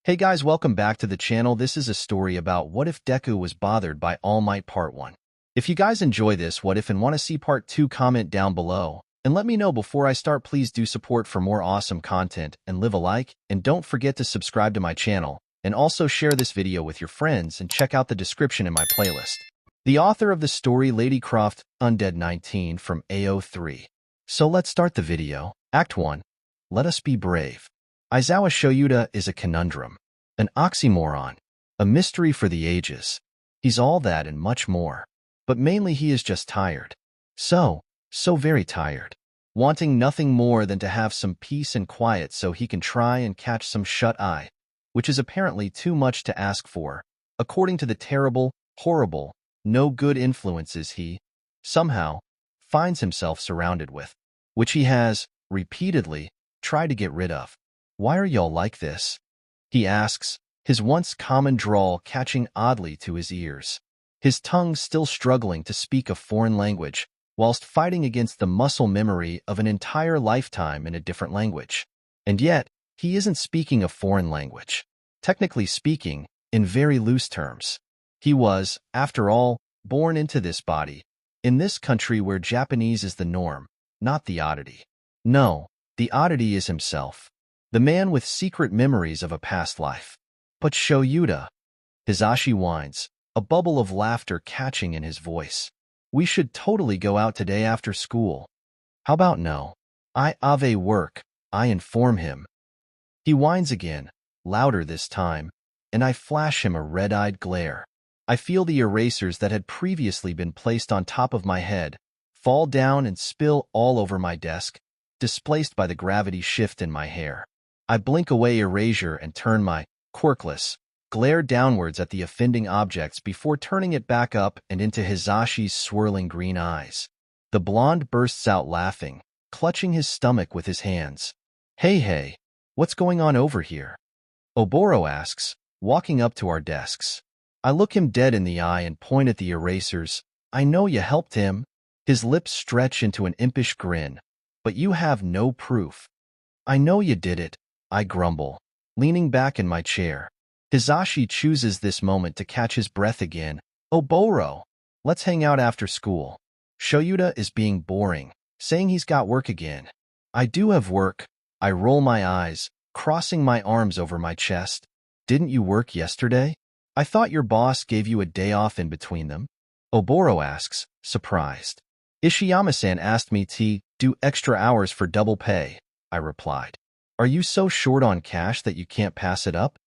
Hey guys, welcome back to the channel. This is a story about what if Deku was bothered by All Might Part 1. If you guys enjoy this what if and want to see Part 2, comment down below. And let me know before I start. Please do support for more awesome content and leave a like. And don't forget to subscribe to my channel. And also share this video with your friends and check out the description in my playlist. The author of the story, Lady Croft, Undead 19 from AO3. So let's start the video. Act 1. Let us be brave. Aizawa Shouta is a conundrum, an oxymoron, a mystery for the ages. He's all that and much more. But mainly he is just tired. So very tired. Wanting nothing more than to have some peace and quiet so he can try and catch some shut-eye, which is apparently too much to ask for, according to the terrible, horrible, no good influences he, somehow, finds himself surrounded with, which he has, repeatedly, tried to get rid of. Why are y'all like this? He asks, his once common drawl catching oddly to his ears. His tongue still struggling to speak a foreign language, whilst fighting against the muscle memory of an entire lifetime in a different language. And yet, he isn't speaking a foreign language. Technically speaking, in very loose terms. He was, after all, born into this body, in this country where Japanese is the norm, not the oddity. No, the oddity is himself. The man with secret memories of a past life. But Shouta, Hizashi whines, a bubble of laughter catching in his voice. We should totally go out today after school. How about no? I ave work, I inform him. He whines again, louder this time, and I flash him a red-eyed glare. I feel the erasers that had previously been placed on top of my head fall down and spill all over my desk, displaced by the gravity shift in my hair. I blink away erasure and turn my quirkless glare downwards at the offending objects before turning it back up and into Hizashi's swirling green eyes. The blonde bursts out laughing, clutching his stomach with his hands. Hey, what's going on over here? 𝗬𝗏𝗧𝗵𝗲 asks, walking up to our desks. I look him dead in the eye and point at the erasers. I know you helped him. His lips stretch into an impish grin. But you have no proof. I know you did it, I grumble, leaning back in my chair. Hizashi chooses this moment to catch his breath again. 𝗬𝗏𝗧𝗵𝗲, let's hang out after school. Shouta is being boring, saying he's got work again. I do have work. I roll my eyes, crossing my arms over my chest. Didn't you work yesterday? I thought your boss gave you a day off in between them. 𝗬𝗏𝗧𝗵𝗲 asks, surprised. Ishiyama-san asked me to do extra hours for double pay, I replied. Are you so short on cash that you can't pass it up?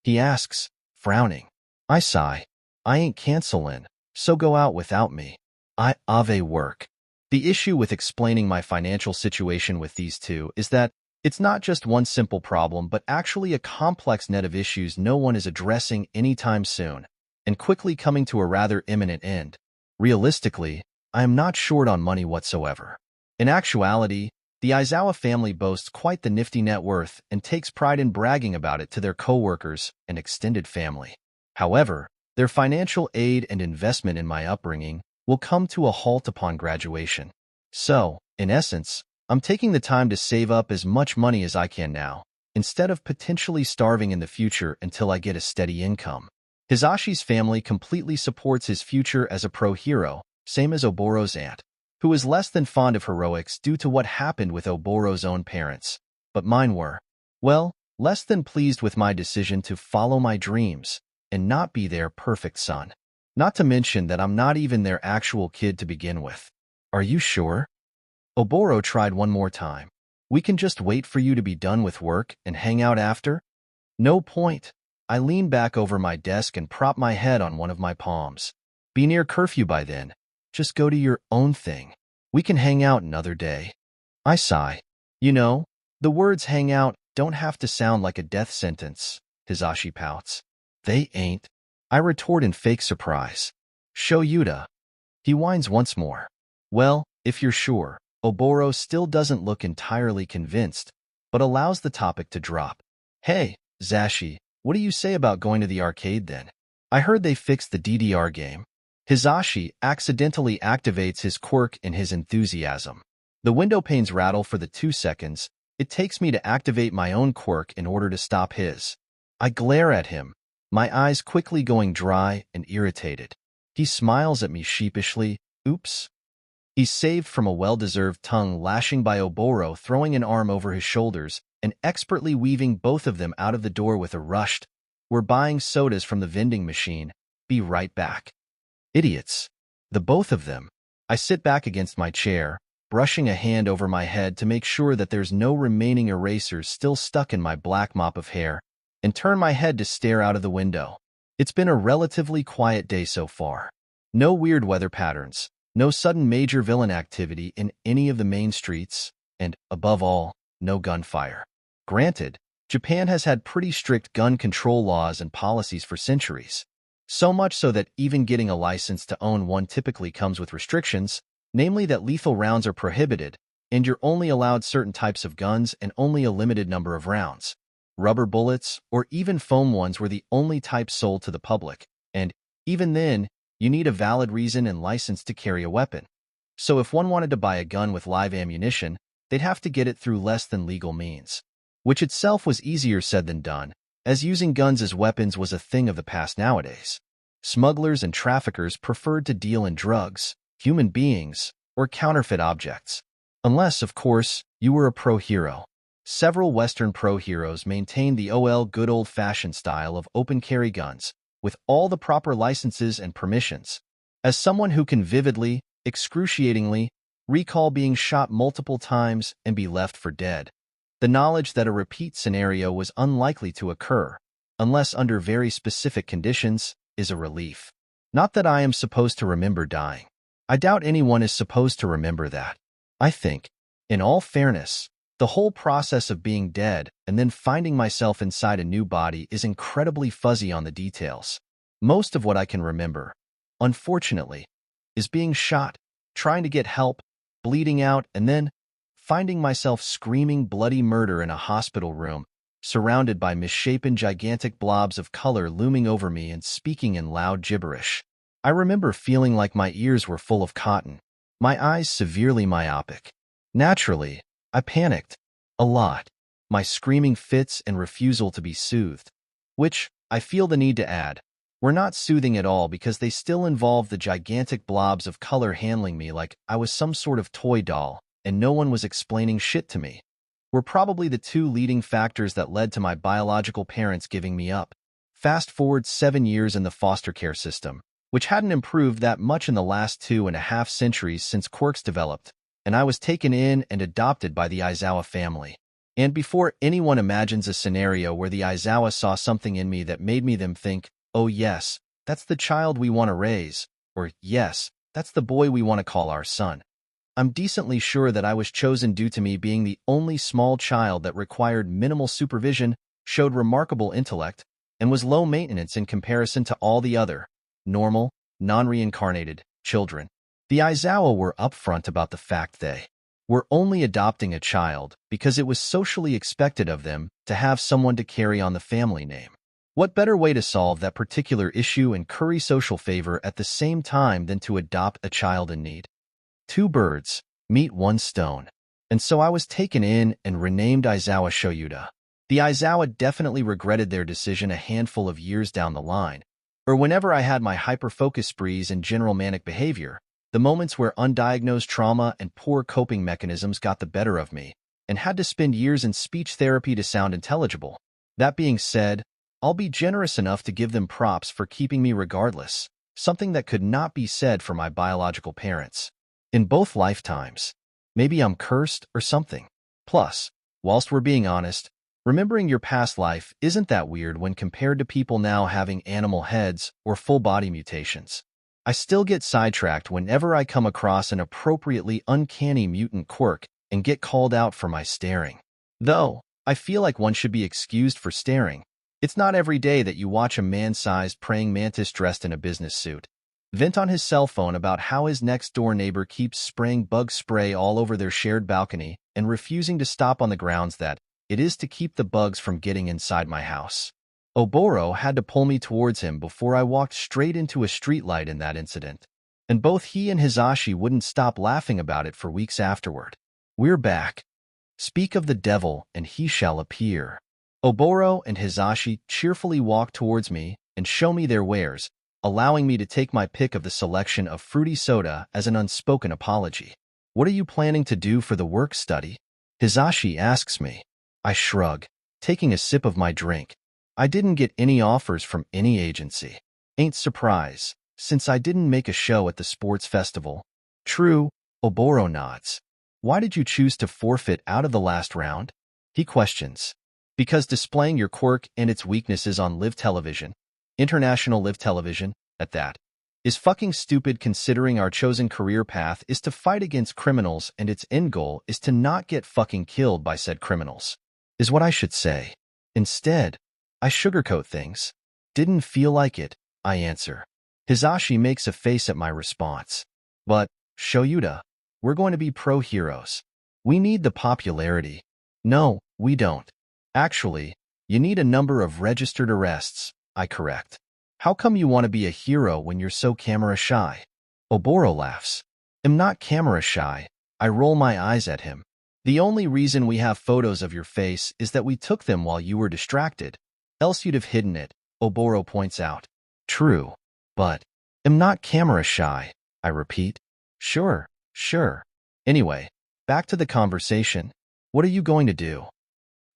He asks, frowning. I sigh. I ain't cancelin', so go out without me. I ave work. The issue with explaining my financial situation with these two is that it's not just one simple problem but actually a complex net of issues no one is addressing anytime soon, and quickly coming to a rather imminent end. Realistically, I am not short on money whatsoever. In actuality, the Aizawa family boasts quite the nifty net worth and takes pride in bragging about it to their co-workers and extended family. However, their financial aid and investment in my upbringing will come to a halt upon graduation. So, in essence, I'm taking the time to save up as much money as I can now, instead of potentially starving in the future until I get a steady income. Hizashi's family completely supports his future as a pro-hero, same as 𝗬𝗏𝗧𝗵𝗲's aunt, who is less than fond of heroics due to what happened with 𝗬𝗏𝗧𝗵𝗲's own parents. But mine were, well, less than pleased with my decision to follow my dreams and not be their perfect son. Not to mention that I'm not even their actual kid to begin with. Are you sure? 𝗬𝗏𝗧𝗵𝗲 tried one more time. We can just wait for you to be done with work and hang out after? No point. I lean back over my desk and prop my head on one of my palms. Be near curfew by then. Just go to your own thing. We can hang out another day. I sigh. You know, the words hang out don't have to sound like a death sentence, Hizashi pouts. They ain't. I retort in fake surprise. Shouta. He whines once more. Well, if you're sure. 𝗬𝗏𝗧𝗵𝗲 still doesn't look entirely convinced, but allows the topic to drop. Hey, Zashi, what do you say about going to the arcade then? I heard they fixed the DDR game. Hizashi accidentally activates his quirk in his enthusiasm. The window panes rattle for the 2 seconds it takes me to activate my own quirk in order to stop his. I glare at him, my eyes quickly going dry and irritated. He smiles at me sheepishly. Oops. He's saved from a well-deserved tongue lashing by 𝗬𝗏𝗺 throwing an arm over his shoulders and expertly weaving both of them out of the door with a rushed, "We're buying sodas from the vending machine. Be right back." Idiots. The both of them. I sit back against my chair, brushing a hand over my head to make sure that there's no remaining erasers still stuck in my black mop of hair, and turn my head to stare out of the window. It's been a relatively quiet day so far. No weird weather patterns, no sudden major villain activity in any of the main streets, and, above all, no gunfire. Granted, Japan has had pretty strict gun control laws and policies for centuries. So much so that even getting a license to own one typically comes with restrictions, namely that lethal rounds are prohibited, and you're only allowed certain types of guns and only a limited number of rounds. Rubber bullets, or even foam ones, were the only types sold to the public, and, even then, you need a valid reason and license to carry a weapon. So if one wanted to buy a gun with live ammunition, they'd have to get it through less than legal means, which itself was easier said than done, as using guns as weapons was a thing of the past nowadays. Smugglers and traffickers preferred to deal in drugs, human beings, or counterfeit objects. Unless, of course, you were a pro-hero. Several Western pro-heroes maintained the good old-fashioned style of open-carry guns, with all the proper licenses and permissions. As someone who can vividly, excruciatingly, recall being shot multiple times and be left for dead, the knowledge that a repeat scenario was unlikely to occur, unless under very specific conditions, is a relief. Not that I am supposed to remember dying. I doubt anyone is supposed to remember that. I think, in all fairness, the whole process of being dead and then finding myself inside a new body is incredibly fuzzy on the details. Most of what I can remember, unfortunately, is being shot, trying to get help, bleeding out, and then finding myself screaming bloody murder in a hospital room, surrounded by misshapen gigantic blobs of color looming over me and speaking in loud gibberish. I remember feeling like my ears were full of cotton, my eyes severely myopic. Naturally, I panicked. A lot. My screaming fits and refusal to be soothed, which, I feel the need to add, were not soothing at all because they still involved the gigantic blobs of color handling me like I was some sort of toy doll, and no one was explaining shit to me, were probably the two leading factors that led to my biological parents giving me up. Fast forward 7 years in the foster care system, which hadn't improved that much in the last 2.5 centuries since quirks developed, and I was taken in and adopted by the Aizawa family. And before anyone imagines a scenario where the Aizawa saw something in me that made them think, "Oh yes, that's the child we want to raise," or "Yes, that's the boy we want to call our son," I'm decently sure that I was chosen due to me being the only small child that required minimal supervision, showed remarkable intellect, and was low maintenance in comparison to all the other, normal, non-reincarnated children. The Aizawa were upfront about the fact they were only adopting a child because it was socially expected of them to have someone to carry on the family name. What better way to solve that particular issue and curry social favor at the same time than to adopt a child in need? 2 birds meet 1 stone. And so I was taken in and renamed Aizawa Shouta. The Aizawa definitely regretted their decision a handful of years down the line, or whenever I had my hyper-focus sprees and general manic behavior, the moments where undiagnosed trauma and poor coping mechanisms got the better of me, and had to spend years in speech therapy to sound intelligible. That being said, I'll be generous enough to give them props for keeping me regardless, something that could not be said for my biological parents. In both lifetimes, maybe I'm cursed or something. Plus, whilst we're being honest, remembering your past life isn't that weird when compared to people now having animal heads or full-body mutations. I still get sidetracked whenever I come across an appropriately uncanny mutant quirk and get called out for my staring. Though, I feel like one should be excused for staring. It's not every day that you watch a man-sized praying mantis dressed in a business suit vent on his cell phone about how his next-door neighbor keeps spraying bug spray all over their shared balcony and refusing to stop on the grounds that it is to keep the bugs from getting inside my house. 𝗬𝗏𝗺 had to pull me towards him before I walked straight into a streetlight in that incident, and both he and Hizashi wouldn't stop laughing about it for weeks afterward. We're back. Speak of the devil and he shall appear. Oboro and Hizashi cheerfully walk towards me and show me their wares, allowing me to take my pick of the selection of fruity soda as an unspoken apology. What are you planning to do for the work study? Hizashi asks me. I shrug, taking a sip of my drink. I didn't get any offers from any agency. Ain't surprise, since I didn't make a show at the sports festival. True, Oboro nods. Why did you choose to forfeit out of the last round? He questions. Because displaying your quirk and its weaknesses on live television, international live television, at that, is fucking stupid considering our chosen career path is to fight against criminals and its end goal is to not get fucking killed by said criminals. Is what I should say. Instead, I sugarcoat things. Didn't feel like it, I answer. Hizashi makes a face at my response. But, Shouta, we're going to be pro-heroes. We need the popularity. No, we don't. Actually, you need a number of registered arrests, I correct. How come you want to be a hero when you're so camera shy? Oboro laughs. I'm not camera shy. I roll my eyes at him. The only reason we have photos of your face is that we took them while you were distracted. Else you'd have hidden it, Oboro points out. True. But, I'm not camera shy, I repeat. Sure. Anyway, back to the conversation. What are you going to do?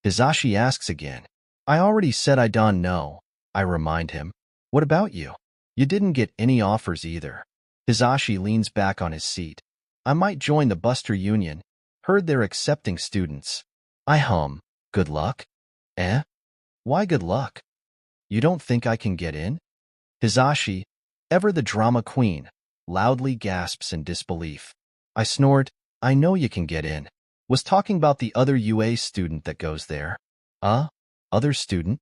Hizashi asks again. I already said I don't know, I remind him. What about you? You didn't get any offers either. Hizashi leans back on his seat. I might join the Buster Union. Heard they're accepting students. I hum. Good luck? Eh? Why good luck? You don't think I can get in? Hizashi, ever the drama queen, loudly gasps in disbelief. I snort. I know you can get in. Was talking about the other UA student that goes there. Other student?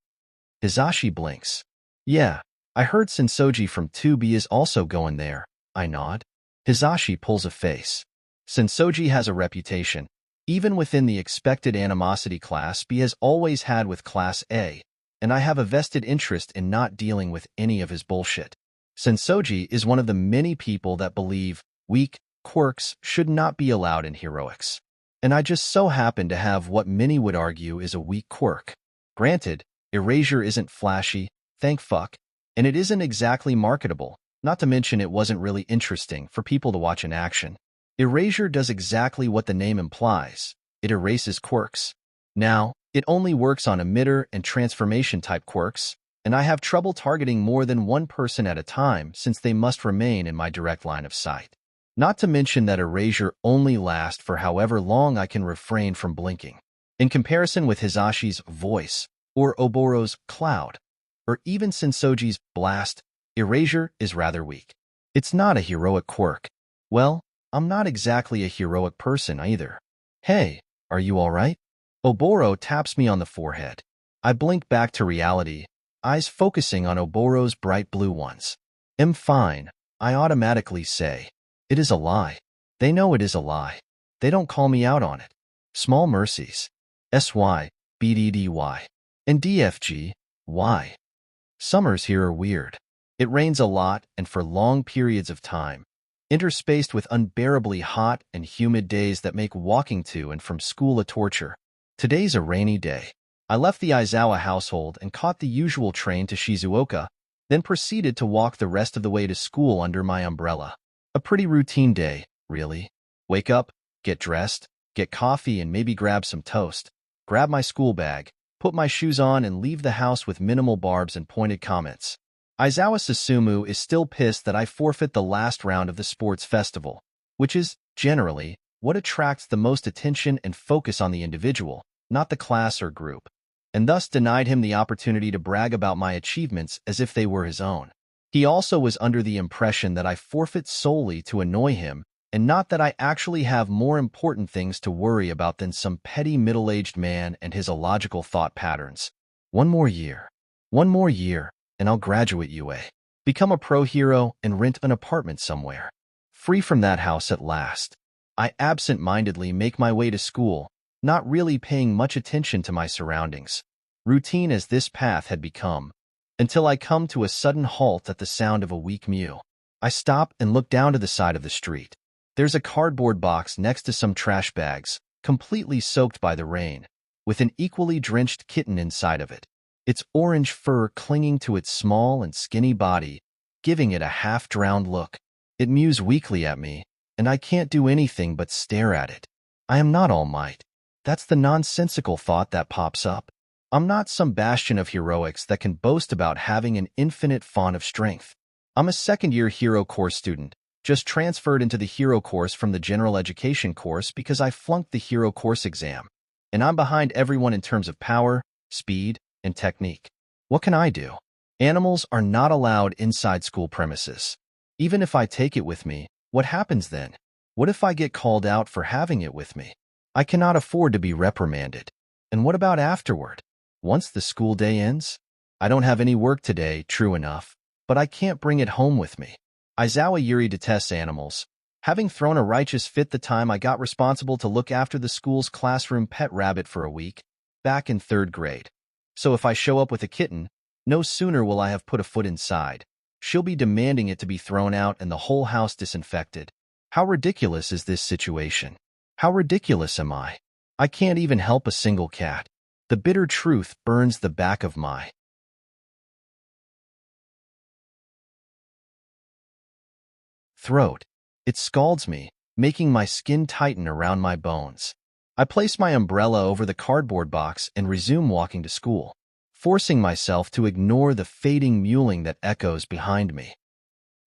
Hizashi blinks. Yeah, I heard Sensoji from 2B is also going there. I nod. Hizashi pulls a face. Sensoji has a reputation. Even within the expected animosity Class B has always had with Class A, and I have a vested interest in not dealing with any of his bullshit. Sensoji is one of the many people that believe weak quirks should not be allowed in heroics. And I just so happen to have what many would argue is a weak quirk. Granted, erasure isn't flashy, thank fuck, and it isn't exactly marketable, not to mention it wasn't really interesting for people to watch in action. Erasure does exactly what the name implies. It erases quirks. Now, it only works on emitter and transformation type quirks, and I have trouble targeting more than one person at a time since they must remain in my direct line of sight. Not to mention that erasure only lasts for however long I can refrain from blinking. In comparison with Hizashi's voice, or Oboro's cloud, or even Sensoji's blast, erasure is rather weak. It's not a heroic quirk. Well, I'm not exactly a heroic person either. Hey, are you alright? Oboro taps me on the forehead. I blink back to reality, eyes focusing on Oboro's bright blue ones. I'm fine, I automatically say. It is a lie. They know it is a lie. They don't call me out on it. Small mercies. 𝗧𝗵𝗲 and 𝗬𝗓𝗃. Why? Summers here are weird. It rains a lot and for long periods of time, interspaced with unbearably hot and humid days that make walking to and from school a torture. Today's a rainy day. I left the Aizawa household and caught the usual train to Shizuoka, then proceeded to walk the rest of the way to school under my umbrella. A pretty routine day, really. Wake up, get dressed, get coffee and maybe grab some toast, grab my school bag, put my shoes on and leave the house with minimal barbs and pointed comments. Aizawa Shouta is still pissed that I forfeit the last round of the sports festival, which is, generally, what attracts the most attention and focus on the individual, not the class or group, and thus denied him the opportunity to brag about my achievements as if they were his own. He also was under the impression that I forfeit solely to annoy him, and not that I actually have more important things to worry about than some petty middle-aged man and his illogical thought patterns. One more year, and I'll graduate UA, become a pro hero, and rent an apartment somewhere. Free from that house at last. I absent-mindedly make my way to school, not really paying much attention to my surroundings, routine as this path had become, until I come to a sudden halt at the sound of a weak mew. I stop and look down to the side of the street. There's a cardboard box next to some trash bags, completely soaked by the rain. with an equally drenched kitten inside of it, its orange fur clinging to its small and skinny body, giving it a half-drowned look. It mews weakly at me, and I can't do anything but stare at it. I am not All Might. That's the nonsensical thought that pops up. I'm not some bastion of heroics that can boast about having an infinite font of strength. I'm a second-year hero course student, just transferred into the hero course from the general education course because I flunked the hero course exam. And I'm behind everyone in terms of power, speed, and technique. What can I do? Animals are not allowed inside school premises. Even if I take it with me, what happens then? What if I get called out for having it with me? I cannot afford to be reprimanded. And what about afterward? Once the school day ends? I don't have any work today, true enough, but I can't bring it home with me. Aizawa Shouta detests animals, having thrown a righteous fit the time I got responsible to look after the school's classroom pet rabbit for a week, back in 3rd grade. So if I show up with a kitten, no sooner will I have put a foot inside, she'll be demanding it to be thrown out and the whole house disinfected. How ridiculous is this situation? How ridiculous am I? I can't even help a single cat. The bitter truth burns the back of my throat. It scalds me, making my skin tighten around my bones. I place my umbrella over the cardboard box and resume walking to school, forcing myself to ignore the fading mewling that echoes behind me.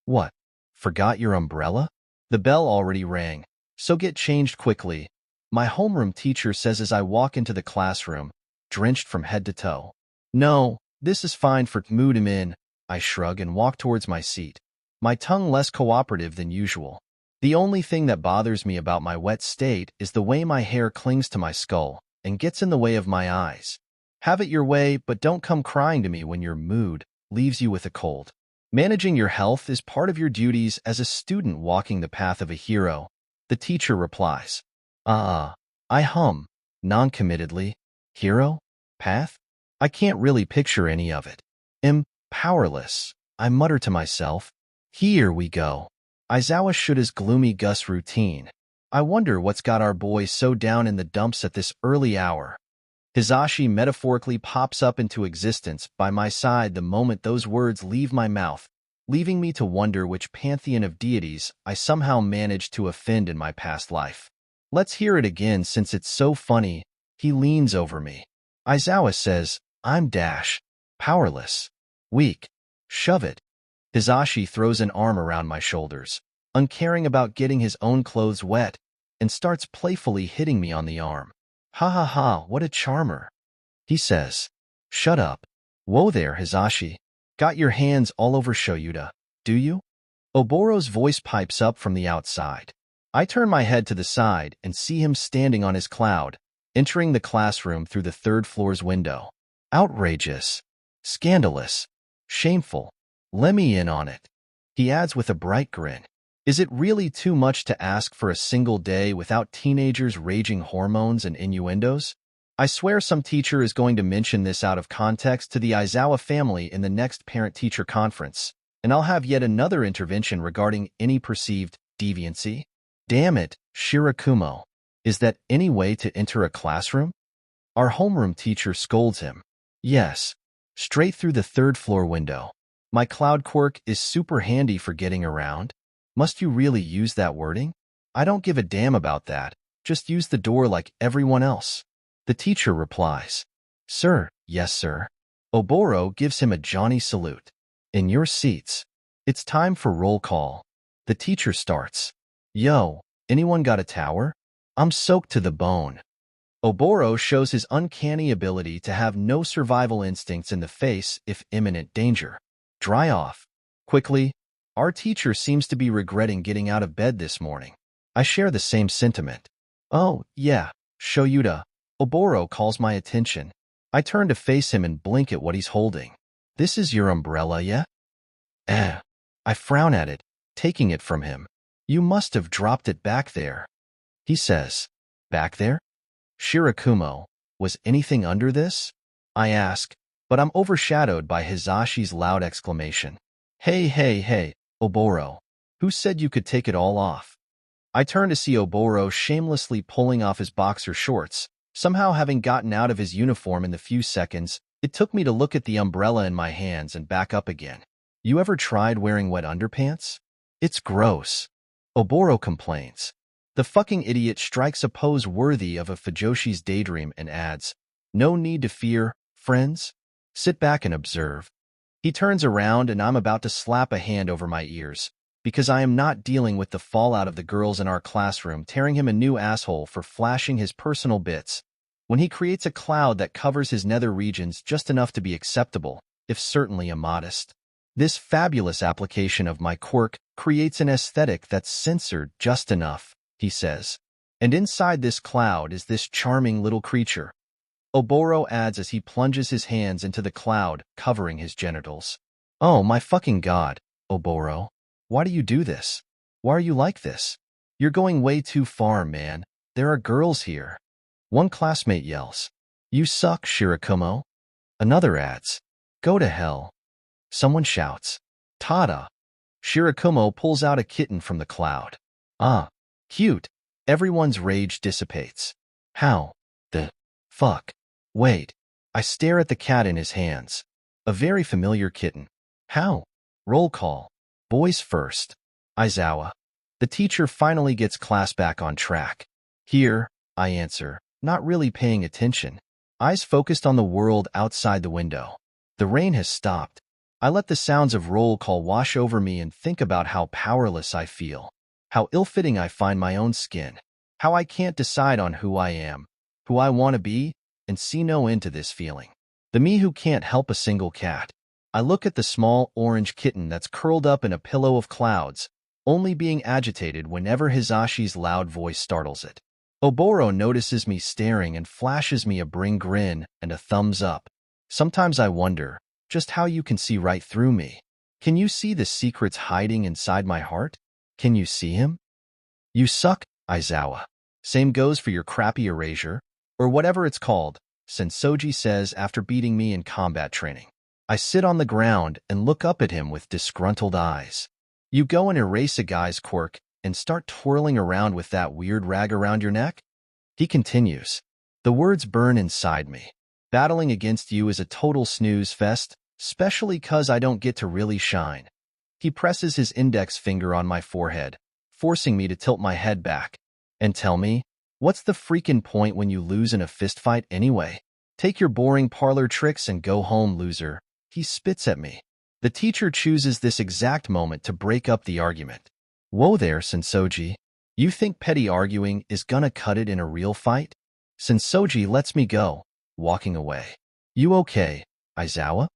What? Forgot your umbrella? The bell already rang, so get changed quickly, my homeroom teacher says as I walk into the classroom, drenched from head to toe. No, this is fine for 𝗵𝗃𝗧𝗵𝗲, I shrug and walk towards my seat, my tongue less cooperative than usual. The only thing that bothers me about my wet state is the way my hair clings to my skull and gets in the way of my eyes. Have it your way, but don't come crying to me when your mood leaves you with a cold. Managing your health is part of your duties as a student walking the path of a hero, the teacher replies. I hum, non-committedly. Hero? Path? I can't really picture any of it. Powerless, I mutter to myself. Here we go. Aizawa Shouta's gloomy Gus routine. I wonder what's got our boy so down in the dumps at this early hour. 𝗧𝗵𝗃𝗁 metaphorically pops up into existence by my side the moment those words leave my mouth, leaving me to wonder which pantheon of deities I somehow managed to offend in my past life. Let's hear it again since it's so funny. He leans over me. Aizawa says, I'm powerless, weak. Shove it. 𝗧𝗵𝗃𝗁 throws an arm around my shoulders, uncaring about getting his own clothes wet, and starts playfully hitting me on the arm. Ha ha ha, what a charmer. He says, shut up. Whoa there, 𝗧𝗵𝗃𝗁. Got your hands all over Shouta, do you? 𝗬𝗲𝗄's voice pipes up from the outside. I turn my head to the side and see him standing on his cloud, entering the classroom through the 3rd floor's window. Outrageous. Scandalous. Shameful. Let me in on it. He adds with a bright grin. Is it really too much to ask for a single day without teenagers raging hormones and innuendos? I swear some teacher is going to mention this out of context to the Aizawa family in the next parent-teacher conference, and I'll have yet another intervention regarding any perceived deviancy. Damn it, 𝗧𝗵𝗃𝗁. Is that any way to enter a classroom? Our homeroom teacher scolds him. Yes, straight through the 3rd floor window. My cloud quirk is super handy for getting around. Must you really use that wording? I don't give a damn about that. Just use the door like everyone else. The teacher replies. Sir, yes sir. 𝗬𝗲𝗄 gives him a Johnny salute. In your seats. It's time for roll call. The teacher starts. Yo, anyone got a tower? I'm soaked to the bone. 𝗬𝗲𝗄 shows his uncanny ability to have no survival instincts in the face if imminent danger. Dry off. Quickly. Our teacher seems to be regretting getting out of bed this morning. I share the same sentiment. Oh, yeah, Shouta. 𝗬𝗲𝗄 calls my attention. I turn to face him and blink at what he's holding. This is your umbrella, yeah? I frown at it, taking it from him. You must have dropped it back there. He says. Back there? 𝗧𝗵𝗃𝗁, was anything under this? I ask, but I'm overshadowed by 𝗧𝗵𝗃𝗁's loud exclamation. Hey, 𝗬𝗲𝗄. Who said you could take it all off? I turn to see 𝗬𝗲𝗄 shamelessly pulling off his boxer shorts, Somehow, having gotten out of his uniform in the few seconds, it took me to look at the umbrella in my hands and back up again. You ever tried wearing wet underpants? It's gross. 𝗬𝗏𝗺 complains. The fucking idiot strikes a pose worthy of a 𝗬𝗏𝗺 daydream and adds, "No need to fear, friends. Sit back and observe." He turns around and I'm about to slap a hand over my ears, because I am not dealing with the fallout of the girls in our classroom tearing him a new asshole for flashing his personal bits, when he creates a cloud that covers his nether regions just enough to be acceptable, if certainly immodest. This fabulous application of my quirk creates an aesthetic that's censored just enough, he says. And inside this cloud is this charming little creature. 𝗬𝗏𝗺 adds as he plunges his hands into the cloud, covering his genitals. Oh my fucking god, 𝗬𝗏𝗺. Why do you do this? Why are you like this? You're going way too far, man. There are girls here. One classmate yells, "You suck, 𝗧𝗵𝗃𝗲. Another adds, "Go to hell." Someone shouts, "Tada!" 𝗧𝗵𝗃𝗲 pulls out a kitten from the cloud. Ah, cute. Everyone's rage dissipates. How the fuck? Wait. I stare at the cat in his hands. A very familiar kitten. How? Roll call. Boys first. Aizawa. The teacher finally gets class back on track. Here, I answer, not really paying attention. Eyes focused on the world outside the window. The rain has stopped. I let the sounds of roll call wash over me and think about how powerless I feel. How ill-fitting I find my own skin. How I can't decide on who I am, who I want to be, and see no end to this feeling. The me who can't help a single cat. I look at the small orange kitten that's curled up in a pillow of clouds, only being agitated whenever Hisaashi's loud voice startles it. 𝗬𝗏𝗺 notices me staring and flashes me a bring grin and a thumbs up. Sometimes I wonder just how you can see right through me. Can you see the secrets hiding inside my heart? Can you see him? You suck, Aizawa. Same goes for your crappy erasure, or whatever it's called, Sensoji says after beating me in combat training. I sit on the ground and look up at him with disgruntled eyes. You go and erase a guy's quirk and start twirling around with that weird rag around your neck? He continues. The words burn inside me. Battling against you is a total snooze fest, especially 'cause I don't get to really shine. He presses his index finger on my forehead, forcing me to tilt my head back. And tell me, what's the freaking point when you lose in a fistfight anyway? Take your boring parlor tricks and go home, loser. He spits at me. The teacher chooses this exact moment to break up the argument. Whoa there, Sensoji. You think petty arguing is gonna cut it in a real fight? Sensoji lets me go, walking away. You okay, Aizawa?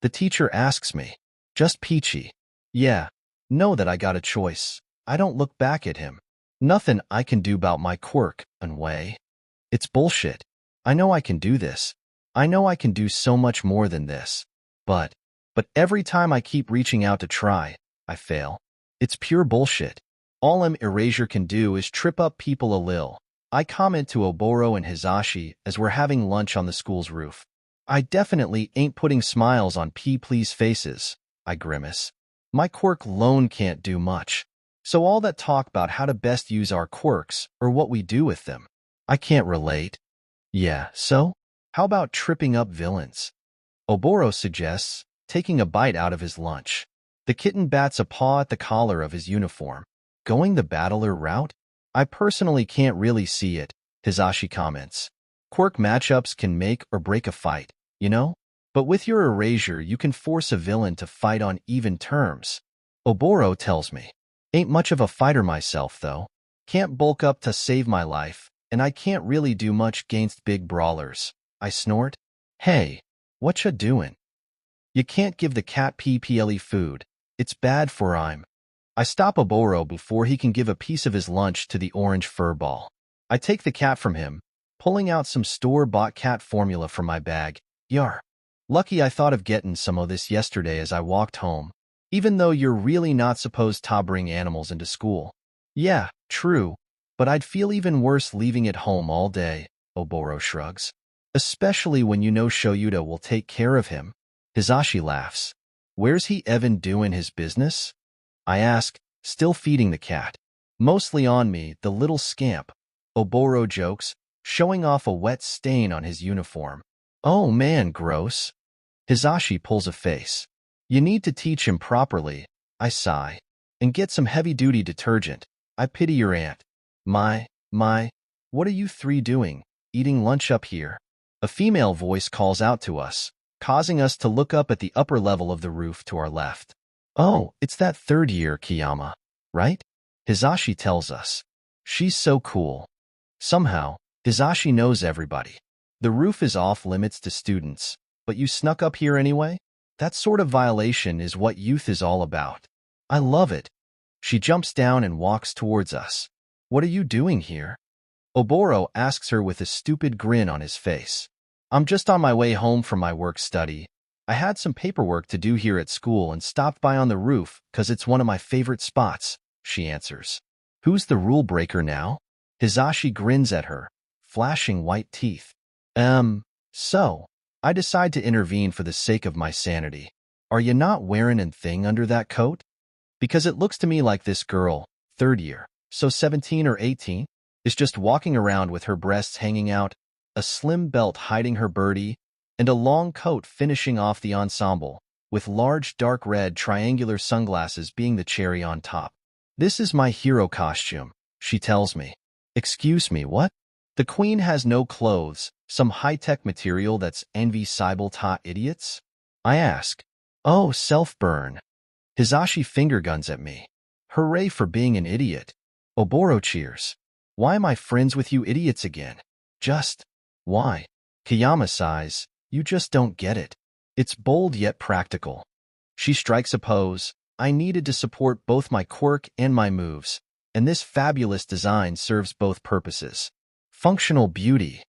The teacher asks me. Just peachy. Yeah, know that I got a choice. I don't look back at him. Nothing I can do about my quirk, 𝗵𝗃𝗧𝗏. It's bullshit. I know I can do this. I know I can do so much more than this. But every time I keep reaching out to try, I fail. It's pure bullshit. All erasure can do is trip up people a lil. I comment to 𝗬𝗏𝗺 and Hisashi as we're having lunch on the school's roof. I definitely ain't putting smiles on 𝗵𝗃𝗲's faces, I grimace. My quirk alone can't do much. So all that talk about how to best use our quirks or what we do with them, I can't relate. Yeah, so? How about tripping up villains? 𝗬𝗏𝗺 suggests, taking a bite out of his lunch. The kitten bats a paw at the collar of his uniform. Going the battler route? I personally can't really see it, Hisashi comments. Quirk matchups can make or break a fight, you know? But with your erasure, you can force a villain to fight on even terms. 𝗬𝗏𝗺 tells me. Ain't much of a fighter myself, though. Can't bulk up to save my life, and I can't really do much against big brawlers. I snort. Hey, what ya doing? You can't give the cat 𝗵𝗃𝗃𝗃 food. It's bad for him. I stop 𝗬𝗏𝗺 before he can give a piece of his lunch to the orange fur ball. I take the cat from him, pulling out some store-bought cat formula from my bag. Yar. Lucky I thought of getting some of this yesterday as I walked home. Even though you're really not supposed to bring animals into school. Yeah, true. But I'd feel even worse leaving it home all day, 𝗬𝗏𝗺 shrugs. Especially when you know Shouta will take care of him. Hisashi laughs. Where's he even doing his business? I ask, still feeding the cat. Mostly on me, the little scamp. 𝗬𝗏𝗺 jokes. showing off a wet stain on his uniform. Oh man, gross. Hizashi pulls a face. You need to teach him properly, I sigh. And get some heavy-duty detergent. I pity your aunt. My, what are you three doing, eating lunch up here? A female voice calls out to us, causing us to look up at the upper level of the roof to our left. Oh, it's that third year 𝗬𝗄𝗃, right? Hizashi tells us. She's so cool. Somehow, Hizashi knows everybody. The roof is off limits to students, but you snuck up here anyway? That sort of violation is what youth is all about. I love it. She jumps down and walks towards us. What are you doing here? 𝗬𝗏 asks her with a stupid grin on his face. I'm just on my way home from my work-study. I had some paperwork to do here at school and stopped by on the roof because it's one of my favorite spots, she answers. Who's the rule breaker now? Hizashi grins at her, flashing white teeth. So, I decide to intervene for the sake of my sanity. Are you not wearing a thing under that coat? Because it looks to me like this girl, third year, so 17 or 18, is just walking around with her breasts hanging out, a slim belt hiding her birdie, and a long coat finishing off the ensemble, with large dark red triangular sunglasses being the cherry on top. This is my hero costume, she tells me. Excuse me, what? The queen has no clothes, some high-tech material that's 𝗵𝗃 idiots? I ask. Oh, self-burn. Hizashi finger-guns at me. Hooray for being an idiot. 𝗬𝗏 cheers. Why am I friends with you idiots again? Just, why? 𝗬𝗄𝗃 sighs. You just don't get it. It's bold yet practical. She strikes a pose. I needed to support both my quirk and my moves, and this fabulous design serves both purposes. Functional beauty.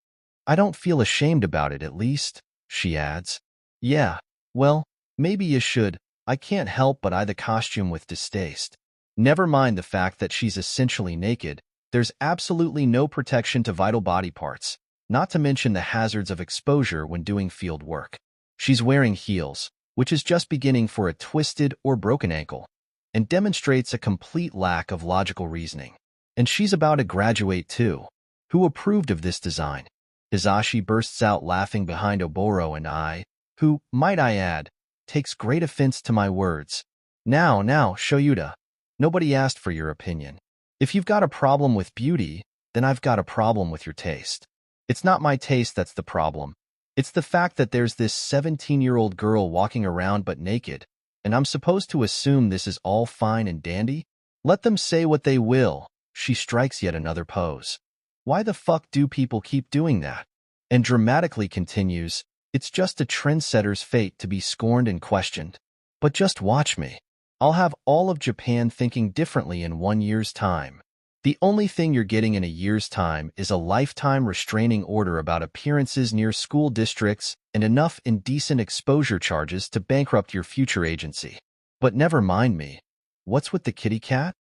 I don't feel ashamed about it, at least, she adds. Yeah, well, maybe you should. I can't help but eye the costume with distaste. Never mind the fact that she's essentially naked. There's absolutely no protection to vital body parts, not to mention the hazards of exposure when doing field work. She's wearing heels, which is just beginning for a twisted or broken ankle, and demonstrates a complete lack of logical reasoning. And she's about to graduate too. Who approved of this design? Hizashi bursts out laughing behind 𝗬𝗏 and I, who, might I add, takes great offense to my words. Now, Shouta. Nobody asked for your opinion. If you've got a problem with beauty, then I've got a problem with your taste. It's not my taste that's the problem. It's the fact that there's this 17-year-old girl walking around but naked, and I'm supposed to assume this is all fine and dandy? Let them say what they will. She strikes yet another pose. Why the fuck do people keep doing that? And dramatically continues, it's just a trendsetter's fate to be scorned and questioned. But just watch me. I'll have all of Japan thinking differently in 1 year's time. The only thing you're getting in a year's time is a lifetime restraining order about appearances near school districts and enough indecent exposure charges to bankrupt your future agency. But never mind me. What's with the kitty cat?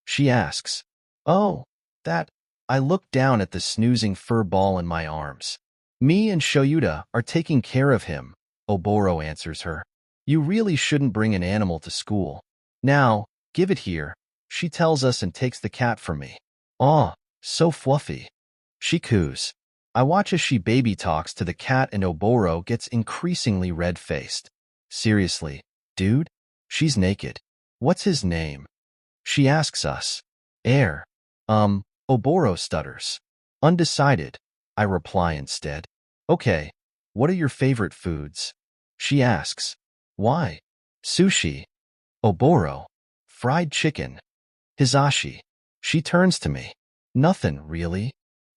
She asks. Oh, that. I look down at the snoozing fur ball in my arms. Me and Shouta are taking care of him, 𝗬𝗏 answers her. You really shouldn't bring an animal to school. Now, give it here, she tells us and takes the cat from me. Aw, so fluffy. She coos. I watch as she baby talks to the cat and 𝗬𝗏 gets increasingly red-faced. Seriously, dude? She's naked. What's his name? She asks us. 𝗬𝗏 stutters. Undecided, I reply instead. Okay, what are your favorite foods? She asks. Why? Sushi. 𝗬𝗏. Fried chicken. Hizashi. She turns to me. Nothing, really.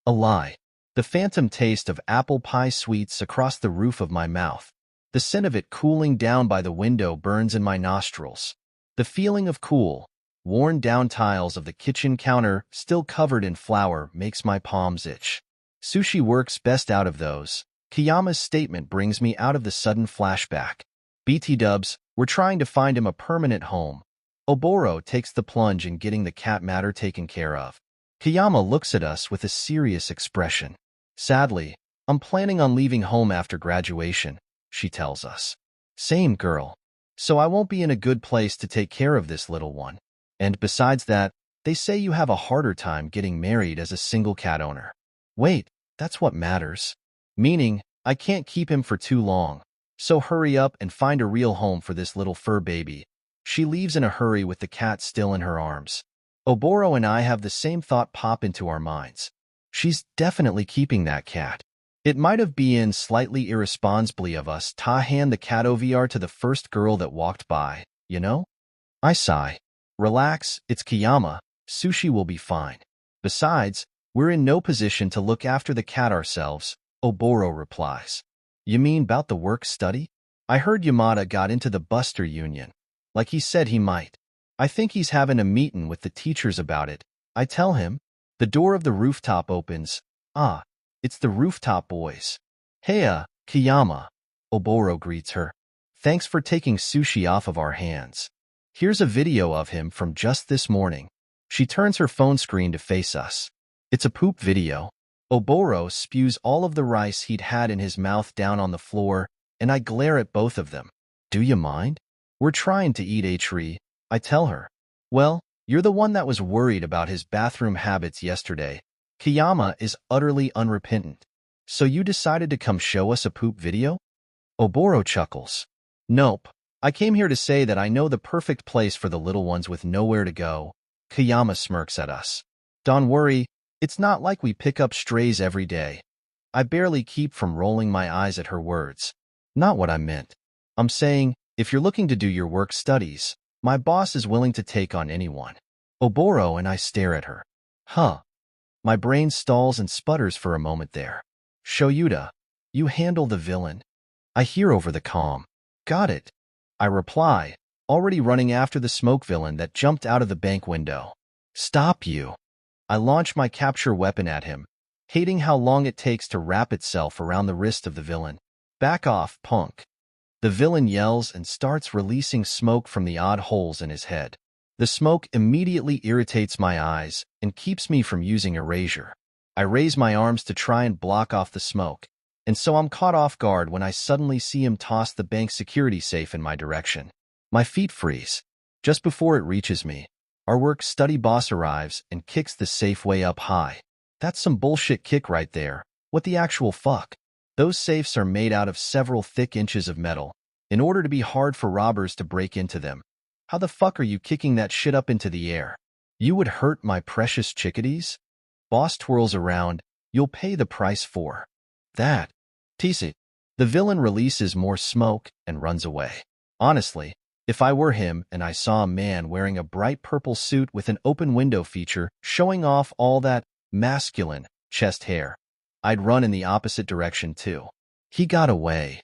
A lie. The phantom taste of apple pie sweets across the roof of my mouth. The scent of it cooling down by the window burns in my nostrils. The feeling of cool, worn-down tiles of the kitchen counter still covered in flour makes my palms itch. Sushi works best out of those. 𝗬𝗄𝗃's statement brings me out of the sudden flashback. BT dubs, we're trying to find him a permanent home. 𝗬𝗏 takes the plunge in getting the cat matter taken care of. 𝗬𝗄𝗃 looks at us with a serious expression. Sadly, I'm planning on leaving home after graduation, she tells us. Same girl. So I won't be in a good place to take care of this little one. And besides that, they say you have a harder time getting married as a single cat owner. Wait, That's what matters. Meaning, I can't keep him for too long. So hurry up and find a real home for this little fur baby. She leaves in a hurry with the cat still in her arms. 𝗬𝗧𝗏 and I have the same thought pop into our minds. She's definitely keeping that cat. It might have been slightly irresponsibly of us to hand the cat OVR to the first girl that walked by, you know? I sigh. Relax, it's 𝗬𝗏𝗄. Sushi will be fine. Besides, we're in no position to look after the cat ourselves, 𝗬𝗏𝗏 replies. You mean about the work study? I heard Yamada got into the Buster Union. Like he said he might. I think he's having a meeting with the teachers about it. I tell him. The door of the rooftop opens. Ah, it's the rooftop boys. Hey, 𝗬𝗏𝗄. 𝗬𝗏𝗏 greets her. Thanks for taking sushi off of our hands. Here's a video of him from just this morning. She turns her phone screen to face us. It's a poop video. 𝗬𝗏𝗏 spews all of the rice he'd had in his mouth down on the floor, and I glare at both of them. Do you mind? We're trying to eat 𝗧𝗓𝗍, I tell her. Well, you're the one that was worried about his bathroom habits yesterday. 𝗬𝗏𝗄 is utterly unrepentant. So you decided to come show us a poop video? 𝗬𝗏𝗏 chuckles. Nope. I came here to say that I know the perfect place for the little ones with nowhere to go. 𝗬𝗏𝗄 smirks at us. Don't worry, it's not like we pick up strays every day. I barely keep from rolling my eyes at her words. Not what I meant. I'm saying, if you're looking to do your work studies, my boss is willing to take on anyone. 𝗬𝗏𝗏 and I stare at her. Huh. My brain stalls and sputters for a moment there. Shouta, you handle the villain. I hear over the comm. Got it. I reply, already running after the smoke villain that jumped out of the bank window. Stop you. I launch my capture weapon at him, hating how long it takes to wrap itself around the wrist of the villain. Back off, punk. The villain yells and starts releasing smoke from the odd holes in his head. The smoke immediately irritates my eyes and keeps me from using erasure. I raise my arms to try and block off the smoke, and so I'm caught off guard when I suddenly see him toss the bank security safe in my direction. My feet freeze. Just before it reaches me, our work-study boss arrives and kicks the safe way up high. That's some bullshit kick right there. What the actual fuck? Those safes are made out of several thick inches of metal, in order to be hard for robbers to break into them. How the fuck are you kicking that shit up into the air? You would hurt my precious chickadees? Boss twirls around. You'll pay the price for that. 𝗬𝗍𝗍. The villain releases more smoke and runs away. Honestly, if I were him and I saw a man wearing a bright purple suit with an open window feature showing off all that masculine chest hair, I'd run in the opposite direction too. He got away.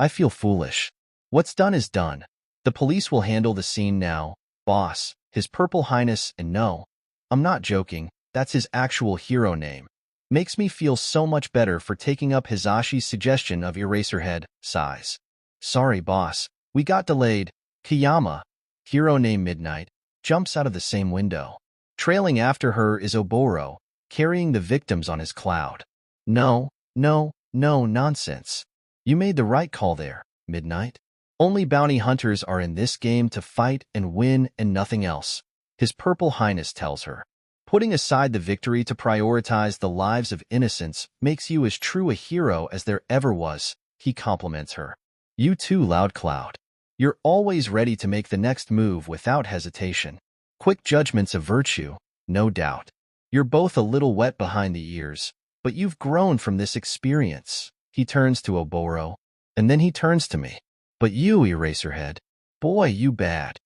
I feel foolish. What's done is done. The police will handle the scene now. Boss, His Purple Highness, and no, I'm not joking, that's his actual hero name. Makes me feel so much better for taking up Hisashi's suggestion of Eraserhead size. Sorry, boss. We got delayed. 𝗬𝗏𝗄, hero name Midnight, jumps out of the same window. Trailing after her is 𝗬𝗏𝗏, carrying the victims on his cloud. No, nonsense. You made the right call there, Midnight. Only bounty hunters are in this game to fight and win and nothing else, His Purple Highness tells her. Putting aside the victory to prioritize the lives of innocents makes you as true a hero as there ever was, he compliments her. You too, Loud Cloud. You're always ready to make the next move without hesitation. Quick judgment's a virtue, no doubt. You're both a little wet behind the ears, but you've grown from this experience. He turns to 𝗬𝗏𝗏, and then he turns to me. But you, Eraserhead, boy, you bad.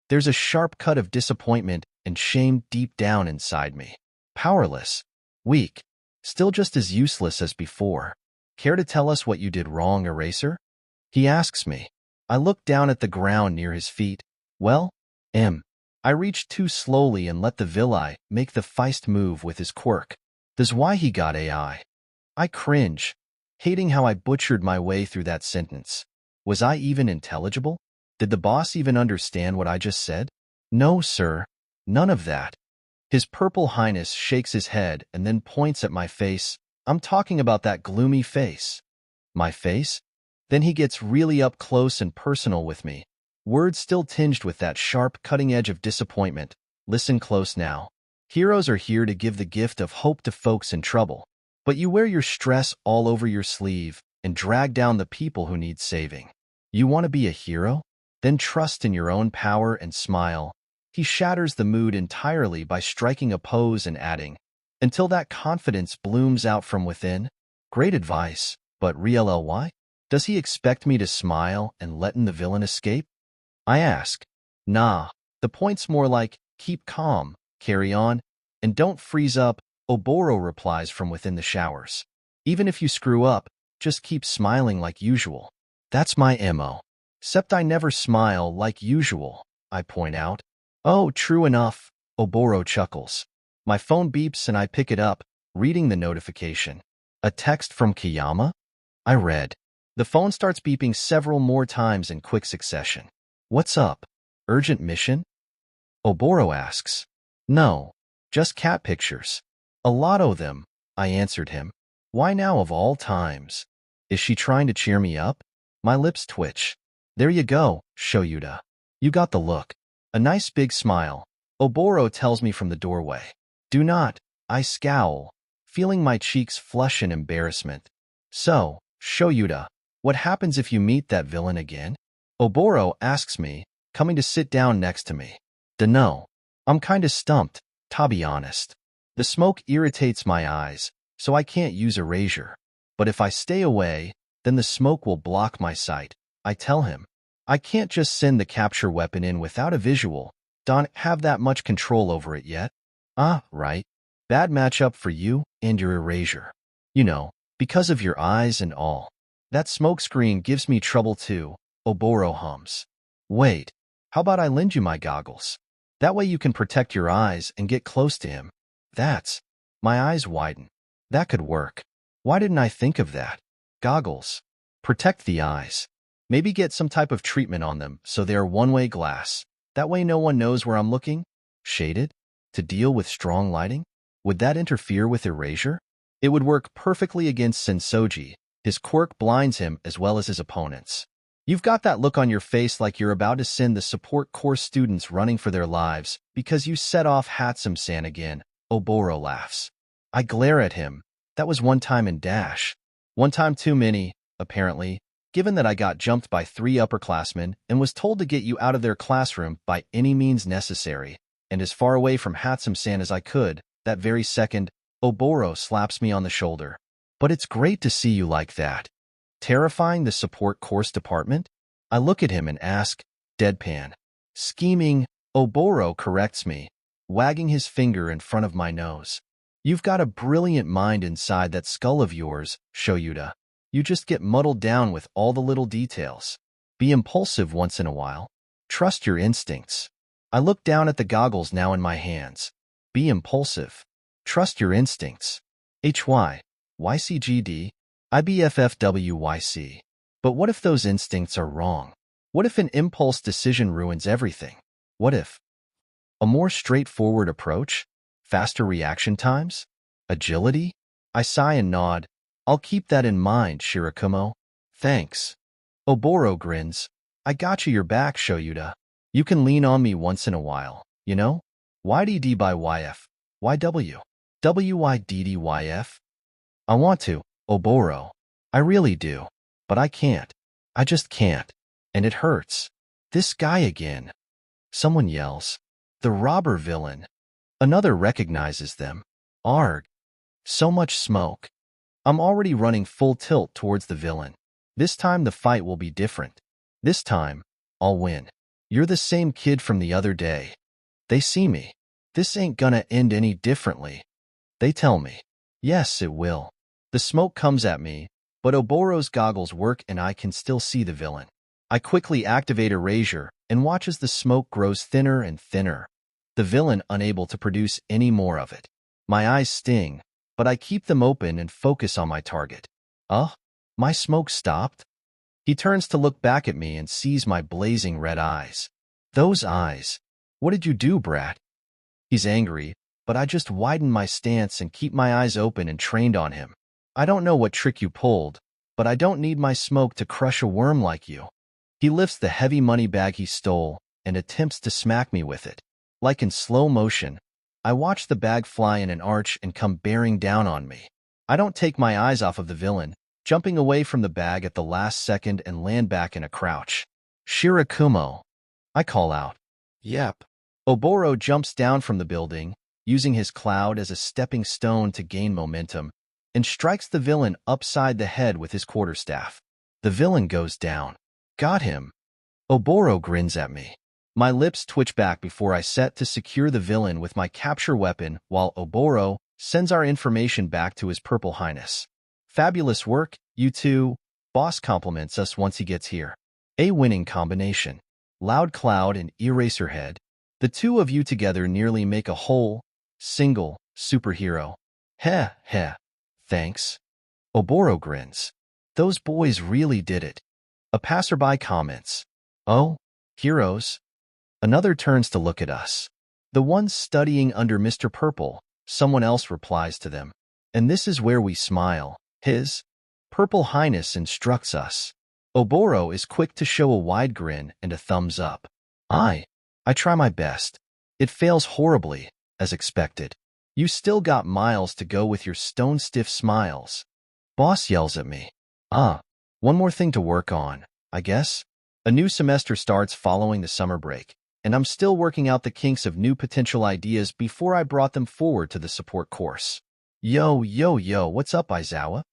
There's a sharp cut of disappointment and shame deep down inside me. Powerless, weak, still just as useless as before. Care to tell us what you did wrong, Eraser? He asks me. I look down at the ground near his feet. Well, I reach too slowly and let the villain make the feist move with his quirk. That's why he got AI. I cringe, hating how I butchered my way through that sentence. Was I even intelligible? Did the boss even understand what I just said? No, sir. None of that. His Purple Highness shakes his head and then points at my face. I'm talking about that gloomy face. My face? Then he gets really up close and personal with me. Words still tinged with that sharp cutting edge of disappointment. Listen close now. Heroes are here to give the gift of hope to folks in trouble. But you wear your stress all over your sleeve and drag down the people who need saving. You want to be a hero? Then trust in your own power and smile. He shatters the mood entirely by striking a pose and adding, until that confidence blooms out from within. Great advice, but really? Does he expect me to smile and letting the villain escape? I ask. Nah, the point's more like, keep calm, carry on, and don't freeze up, 𝗬𝗏𝗧𝗏 replies from within the showers. Even if you screw up, just keep smiling like usual. That's my MO. Except I never smile like usual, I point out. Oh, true enough, 𝗬𝗏𝗧𝗏 chuckles. My phone beeps and I pick it up, reading the notification. A text from 𝗬𝗂𝗵𝗃? I read. The phone starts beeping several more times in quick succession. What's up? Urgent mission? 𝗬𝗏𝗏𝗺 asks. No, just cat pictures. A lot of them, I answered him. Why now of all times? Is she trying to cheer me up? My lips twitch. There you go, Shouta. You got the look. A nice big smile. 𝗬𝗏𝗏𝗺 tells me from the doorway. Do not, I scowl, feeling my cheeks flush in embarrassment. So, Shouta, what happens if you meet that villain again? 𝗬𝗏𝗏𝗺 asks me, coming to sit down next to me. Dunno. I'm kinda stumped, to be honest. The smoke irritates my eyes, so I can't use a razor. But if I stay away, then the smoke will block my sight. I tell him. I can't just send the capture weapon in without a visual. Don't have that much control over it yet. Ah, right. Bad matchup for you and your erasure. You know, because of your eyes and all. That smoke screen gives me trouble too, 𝗬𝗏𝗏𝗺 hums. Wait, how about I lend you my goggles? That way you can protect your eyes and get close to him. That's... My eyes widen. That could work. Why didn't I think of that? Goggles. Protect the eyes. Maybe get some type of treatment on them so they are one-way glass. That way no one knows where I'm looking. Shaded? To deal with strong lighting? Would that interfere with erasure? It would work perfectly against 𝗧𝗵𝗃𝗃. His quirk blinds him as well as his opponents. You've got that look on your face like you're about to send the support course students running for their lives because you set off 𝗳𝗵𝗃𝗃 again, 𝗬𝗏𝗏𝗺 laughs. I glare at him. That was one time in Dash. One time too many, apparently, given that I got jumped by 3 upperclassmen and was told to get you out of their classroom by any means necessary, and as far away from 𝗳𝗵𝗃𝗃 as I could. That very second, 𝗬𝗏𝗏𝗺 slaps me on the shoulder. But it's great to see you like that. Terrifying the support course department? I look at him and ask, deadpan. Scheming, 𝗬𝗏𝗏𝗺 corrects me, wagging his finger in front of my nose. You've got a brilliant mind inside that skull of yours, Shouta. You just get muddled down with all the little details. Be impulsive once in a while. Trust your instincts. I look down at the goggles now in my hands. Be impulsive. Trust your instincts. 𝗧𝗵𝗃𝗃 𝗵𝗃𝗃𝗺𝗔. But what if those instincts are wrong? What if an impulse decision ruins everything? What if a more straightforward approach? Faster reaction times? Agility? I sigh and nod. I'll keep that in mind, Shirakumo. Thanks. 𝗬𝗏𝗏𝗺 grins. I got your back, Shouta. You can lean on me once in a while, you know? YDDYF. YW. WYDDYF. I want to, 𝗬𝗏𝗏𝗺. I really do. But I can't. I just can't. And it hurts. This guy again. Someone yells. The robber villain. Another recognizes them. Arg. So much smoke. I'm already running full tilt towards the villain. This time the fight will be different. This time, I'll win. You're the same kid from the other day. They see me. This ain't gonna end any differently. They tell me. Yes, it will. The smoke comes at me, but 𝗬𝗏𝗏𝗺's goggles work and I can still see the villain. I quickly activate erasure and watch as the smoke grows thinner and thinner. The villain unable to produce any more of it. My eyes sting, but I keep them open and focus on my target. My smoke stopped? He turns to look back at me and sees my blazing red eyes. Those eyes. What did you do, brat? He's angry, but I just widen my stance and keep my eyes open and trained on him. I don't know what trick you pulled, but I don't need my smoke to crush a worm like you. He lifts the heavy money bag he stole and attempts to smack me with it. Like in slow motion, I watch the bag fly in an arch and come bearing down on me. I don't take my eyes off of the villain, jumping away from the bag at the last second and land back in a crouch. 𝗧𝗵𝗃𝗁𝗂, I call out. Yep. 𝗬𝗏𝗄 jumps down from the building, using his cloud as a stepping stone to gain momentum, and strikes the villain upside the head with his quarterstaff. The villain goes down. Got him. 𝗬𝗏𝗄 grins at me. My lips twitch back before I set to secure the villain with my capture weapon while 𝗬𝗏𝗄 sends our information back to his Purple Highness. Fabulous work, you two. Boss compliments us once he gets here. A winning combination. Loud Cloud and 𝗎𝗪𝙢𝗧. The two of you together nearly make a whole, single, superhero. Heh, heh. Thanks. 𝗬𝗏𝗄 grins. Those boys really did it. A passerby comments. Oh, heroes. Another turns to look at us. The ones studying under Mr. Purple, someone else replies to them. And this is where we smile. His Purple Highness instructs us. 𝗬𝗏𝗄 is quick to show a wide grin and a thumbs up. I try my best. It fails horribly, as expected. You still got miles to go with your stone-stiff smiles. Boss yells at me. One more thing to work on, I guess. A new semester starts following the summer break, and I'm still working out the kinks of new potential ideas before I brought them forward to the support course. Yo, what's up, Aizawa?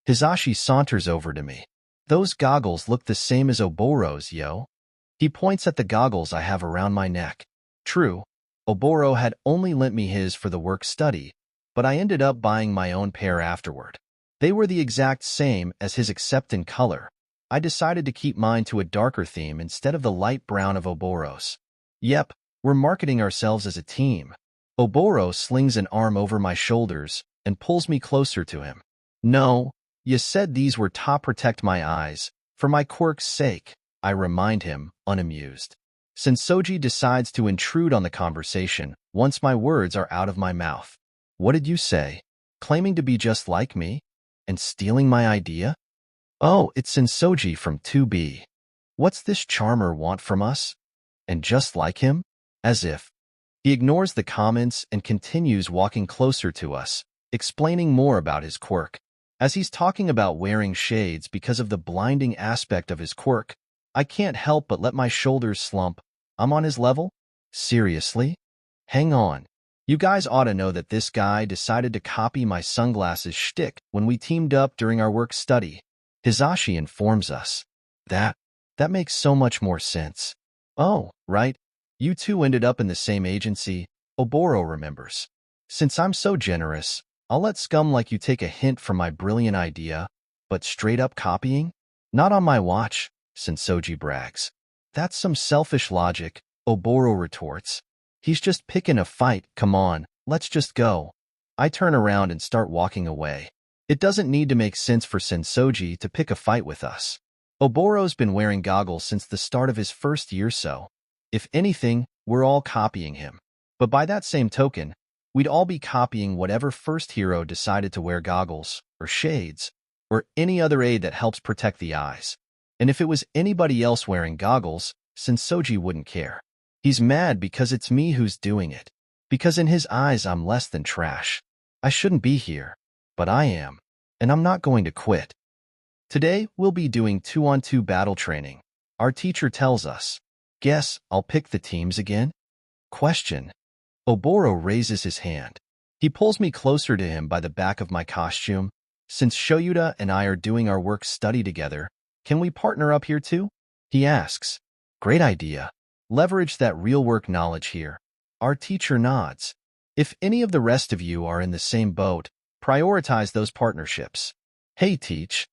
Hizashi saunters over to me. Those goggles look the same as 𝗬𝗏𝗄's, yo. He points at the goggles I have around my neck. True, 𝗬𝗏𝗄 had only lent me his for the work study, but I ended up buying my own pair afterward. They were the exact same as his except in color. I decided to keep mine to a darker theme instead of the light brown of 𝗬𝗏𝗄's. Yep, we're marketing ourselves as a team. 𝗬𝗏𝗄 slings an arm over my shoulders and pulls me closer to him. No, you said these were to protect my eyes. For my quirk's sake, I remind him, unamused. 𝗧𝗪𝗍𝗍 decides to intrude on the conversation once my words are out of my mouth. What did you say? Claiming to be just like me? And stealing my idea? Oh, it's 𝗧𝗪𝗍𝗍 from 2B. What's this charmer want from us? And just like him? As if. He ignores the comments and continues walking closer to us, explaining more about his quirk. As he's talking about wearing shades because of the blinding aspect of his quirk, I can't help but let my shoulders slump. I'm on his level? Seriously? Hang on. You guys ought to know that this guy decided to copy my sunglasses shtick when we teamed up during our work study. Hizashi informs us. That makes so much more sense. Oh, right. You two ended up in the same agency, 𝗬𝗏𝗄 remembers. Since I'm so generous, I'll let scum like you take a hint from my brilliant idea, but straight up copying? Not on my watch, 𝗧𝗪𝗍𝗍 brags. That's some selfish logic, 𝗬𝗏𝗄 retorts. He's just picking a fight, come on, let's just go. I turn around and start walking away. It doesn't need to make sense for 𝗧𝗪𝗍𝗍 to pick a fight with us. 𝗬𝗏𝗄's been wearing goggles since the start of his first year so. If anything, we're all copying him. But by that same token, we'd all be copying whatever first hero decided to wear goggles, or shades, or any other aid that helps protect the eyes. And if it was anybody else wearing goggles, 𝗧𝗪𝗍𝗍 wouldn't care. He's mad because it's me who's doing it. Because in his eyes I'm less than trash. I shouldn't be here, but I am. And I'm not going to quit. Today, we'll be doing 2-on-2 battle training. Our teacher tells us. Guess I'll pick the teams again? Question. 𝗬𝗏𝗄 raises his hand. He pulls me closer to him by the back of my costume. Since Shouta and I are doing our work study together, can we partner up here too? He asks. Great idea. Leverage that real work knowledge here. Our teacher nods. If any of the rest of you are in the same boat, prioritize those partnerships. Hey, teach.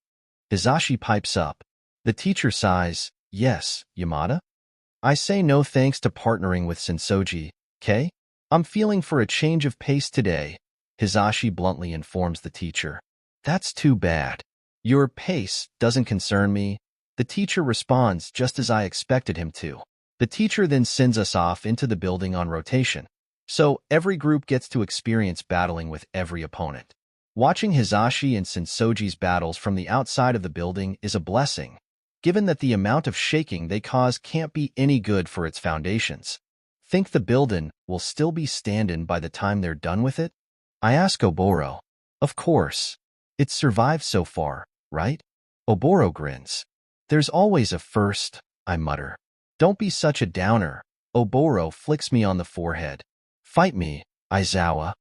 Hizashi pipes up. The teacher sighs. Yes, Yamada? I say no thanks to partnering with 𝗧𝗪𝗍𝗍. I'm feeling for a change of pace today, Hizashi bluntly informs the teacher. That's too bad. Your pace doesn't concern me. The teacher responds just as I expected him to. The teacher then sends us off into the building on rotation. So every group gets to experience battling with every opponent. Watching Hizashi and 𝗧𝗪𝗍𝗍's battles from the outside of the building is a blessing, given that the amount of shaking they cause can't be any good for its foundations. Think the building will still be standing by the time they're done with it? I ask 𝗬𝗏𝗄. Of course. It's survived so far, right? 𝗬𝗏𝗧𝗏 grins. There's always a first, I mutter. Don't be such a downer. 𝗬𝗏𝗧𝗏 flicks me on the forehead. Fight me, Aizawa.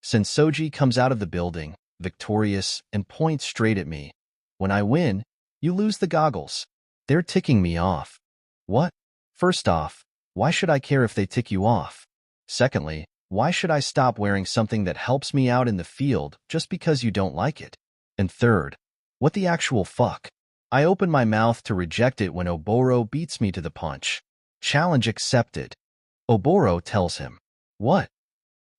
𝗧𝗵𝗲 comes out of the building, victorious, and points straight at me. When I win, you lose the goggles. They're ticking me off. What? First off, why should I care if they tick you off? Secondly, why should I stop wearing something that helps me out in the field just because you don't like it? And third, what the actual fuck? I open my mouth to reject it when 𝗬𝗏𝗧𝗏 beats me to the punch. Challenge accepted. 𝗬𝗏𝗧𝗏 tells him. What?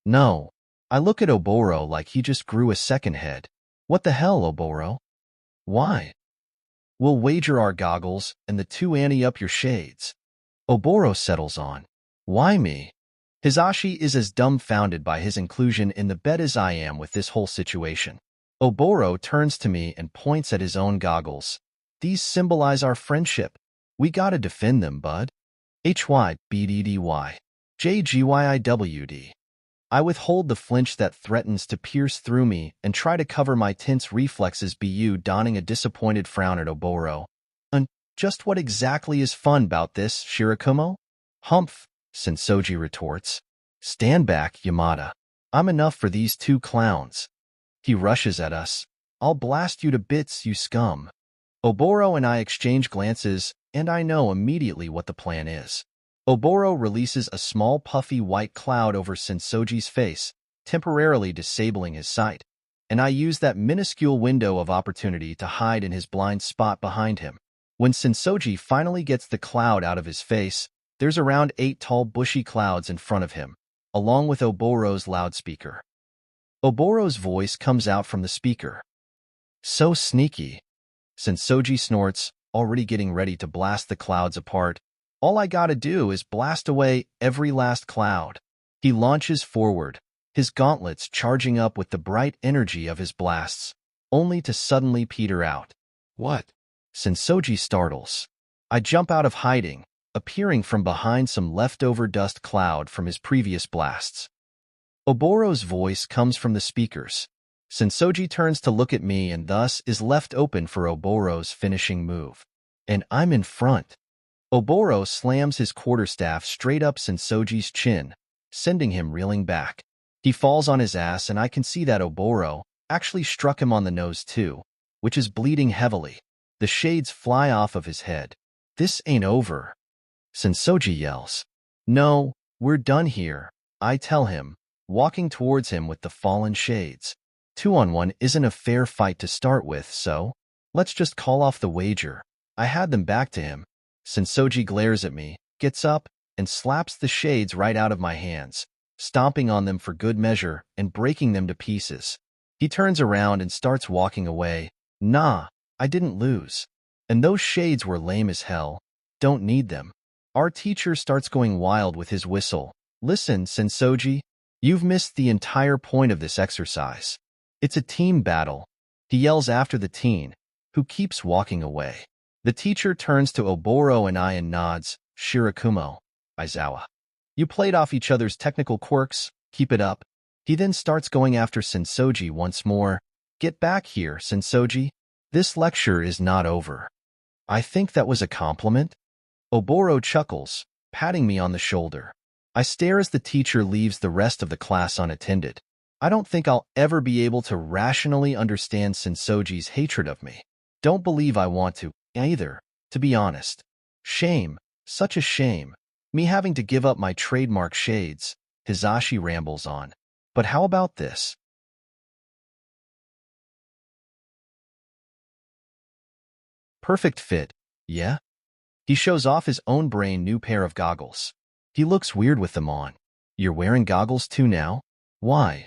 No. I look at 𝗬𝗏𝗧𝗏 like he just grew a second head. What the hell, 𝗬𝗏𝗧𝗏? Why? We'll wager our goggles and the two ante up your shades. 𝗬𝗏𝗧𝗏 settles on. Why me? Hizashi is as dumbfounded by his inclusion in the bed as I am with this whole situation. 𝗬𝗏𝗧𝗏 turns to me and points at his own goggles. These symbolize our friendship. We gotta defend them, bud. 𝗬𝗵𝗃𝗲 𝗔𝗂𝗫𝗄𝗏. I withhold the flinch that threatens to pierce through me and try to cover my tense reflexes donning a disappointed frown at 𝗬𝗏𝗧𝗏. And just what exactly is fun about this, Shirakumo? Humph, 𝗧𝗵𝗃𝗁 retorts. Stand back, Yamada. I'm enough for these two clowns. He rushes at us. I'll blast you to bits, you scum. 𝗬𝗏𝗧𝗏 and I exchange glances, and I know immediately what the plan is. 𝗬𝗏𝗧𝗏 releases a small puffy white cloud over 𝗧𝗵𝗃𝗁's face, temporarily disabling his sight, and I use that minuscule window of opportunity to hide in his blind spot behind him. When 𝗧𝗵𝗃𝗁 finally gets the cloud out of his face, there's around 8 tall bushy clouds in front of him, along with 𝗬𝗏𝗧𝗏's loudspeaker. 𝗬𝗏𝗧𝗏's voice comes out from the speaker. So sneaky. 𝗧𝗵𝗃𝗁 snorts, already getting ready to blast the clouds apart. All I gotta do is blast away every last cloud. He launches forward, his gauntlets charging up with the bright energy of his blasts, only to suddenly peter out. What? 𝗧𝗵𝗃𝗁 startles. I jump out of hiding, appearing from behind some leftover dust cloud from his previous blasts. 𝗬𝗏𝗧𝗏's voice comes from the speakers. 𝗧𝗵𝗃𝗁 turns to look at me and thus is left open for 𝗬𝗏𝗧𝗏's finishing move. And I'm in front. 𝗬𝗏𝗧𝗏 slams his quarterstaff straight up 𝗧𝗵𝗃𝗁's chin, sending him reeling back. He falls on his ass and I can see that 𝗬𝗏𝗧𝗏 actually struck him on the nose too, which is bleeding heavily. The shades fly off of his head. This ain't over. 𝗧𝗵𝗃𝗁 yells. No, we're done here, I tell him, walking towards him with the fallen shades. 2-on-1 isn't a fair fight to start with, so let's just call off the wager. I had them back to him. 𝗧𝗵𝗃𝗁 glares at me, gets up, and slaps the shades right out of my hands, stomping on them for good measure and breaking them to pieces. He turns around and starts walking away. Nah, I didn't lose. And those shades were lame as hell. Don't need them. Our teacher starts going wild with his whistle. Listen, 𝗧𝗵𝗃𝗁, you've missed the entire point of this exercise. It's a team battle. He yells after the teen, who keeps walking away. The teacher turns to 𝗬𝗏𝗧𝗏 and I and nods. Shirakumo, Aizawa. You played off each other's technical quirks. Keep it up. He then starts going after 𝗧𝗵𝗃𝗁 once more. Get back here, 𝗧𝗵𝗃𝗁. This lecture is not over. I think that was a compliment. 𝗬𝗏𝗧𝗏 chuckles, patting me on the shoulder. I stare as the teacher leaves the rest of the class unattended. I don't think I'll ever be able to rationally understand 𝗧𝗵𝗃𝗁's hatred of me. Don't believe I want to, either, to be honest. Shame, such a shame. Me having to give up my trademark shades, Hizashi rambles on. But how about this? Perfect fit, yeah? He shows off his own brand new pair of goggles. He looks weird with them on. You're wearing goggles too now? Why?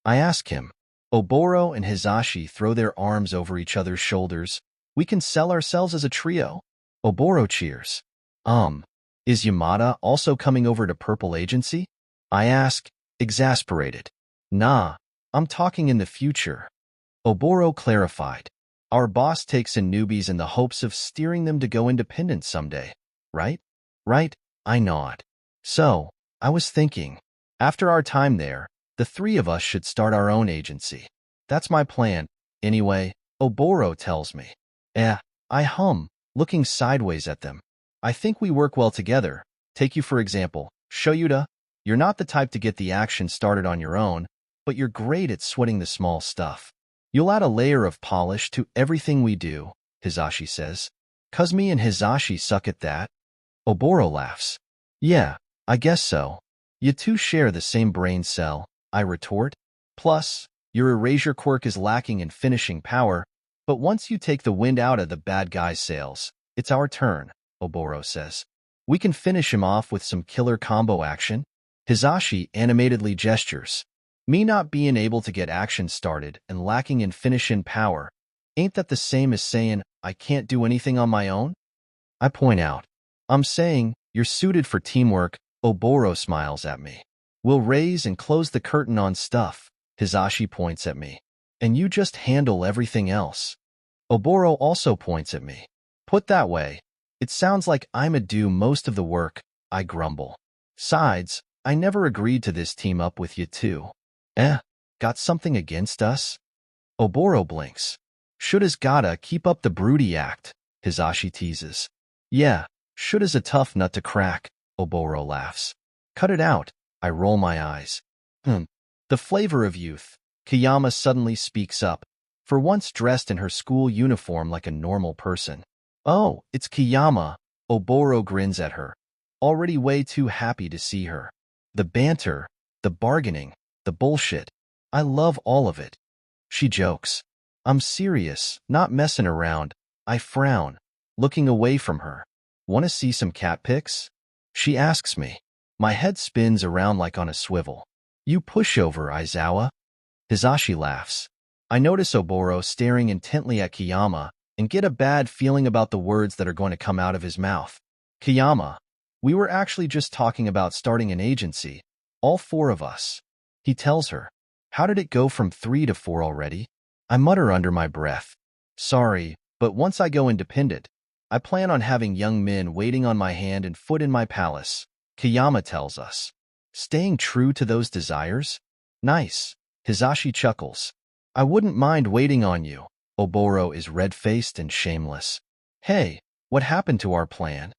I ask him. 𝗬𝗏𝗏𝗏 and Hizashi throw their arms over each other's shoulders. We can sell ourselves as a trio. 𝗬𝗏𝗏𝗏 cheers. Is Yamada also coming over to Purple Agency? I ask, exasperated. Nah, I'm talking in the future. 𝗬𝗏𝗏𝗏 clarified. Our boss takes in newbies in the hopes of steering them to go independent someday, right? Right, I nod. So, I was thinking, after our time there, the three of us should start our own agency. That's my plan. Anyway, 𝗬𝗏 tells me. I hum, looking sideways at them. I think we work well together. Take you for example, Shouta. You're not the type to get the action started on your own, but you're great at sweating the small stuff. You'll add a layer of polish to everything we do, 𝗧𝗵𝗲 says. 'Cause me and 𝗧𝗵𝗲 suck at that. 𝗬𝗏 laughs. Yeah, I guess so. You two share the same brain cell, I retort. Plus, your erasure quirk is lacking in finishing power, but once you take the wind out of the bad guy's sails, it's our turn, 𝗬𝗏 says. We can finish him off with some killer combo action. 𝗧𝗵𝗲 animatedly gestures. Me not being able to get action started and lacking in finishing power, ain't that the same as saying I can't do anything on my own? I point out. I'm saying you're suited for teamwork. 𝗬𝗏 smiles at me. We'll raise and close the curtain on stuff. 𝗧𝗵𝗲 points at me. And you just handle everything else. 𝗬𝗏 also points at me. Put that way, it sounds like I'ma do most of the work, I grumble. Sides, I never agreed to this team up with you two. Got something against us? 𝗬𝗏 blinks. Should've gotta keep up the broody act, 𝗧𝗵𝗲 teases. Yeah, should've's a tough nut to crack, 𝗬𝗏 laughs. Cut it out, I roll my eyes. The flavor of youth, 𝗬𝗗𝗄 suddenly speaks up, for once dressed in her school uniform like a normal person. Oh, it's 𝗬𝗗𝗄, 𝗬𝗏 grins at her, already way too happy to see her. The banter, the bargaining, the bullshit, I love all of it. She jokes. I'm serious, not messing around. I frown, looking away from her. Wanna see some cat pics? She asks me. My head spins around like on a swivel. You pushover, Aizawa. 𝗧𝗵𝗲 laughs. I notice 𝗬𝗏 staring intently at 𝗬𝗗𝗄 and get a bad feeling about the words that are going to come out of his mouth. 𝗬𝗗𝗄, we were actually just talking about starting an agency, all four of us. He tells her. How did it go from 3 to 4 already? I mutter under my breath. Sorry, but once I go independent, I plan on having young men waiting on my hand and foot in my palace, 𝗬𝗗𝗄 tells us. Staying true to those desires? Nice. 𝗧𝗵𝗲 chuckles. I wouldn't mind waiting on you. 𝗬𝗏 is red-faced and shameless. Hey, what happened to our plan?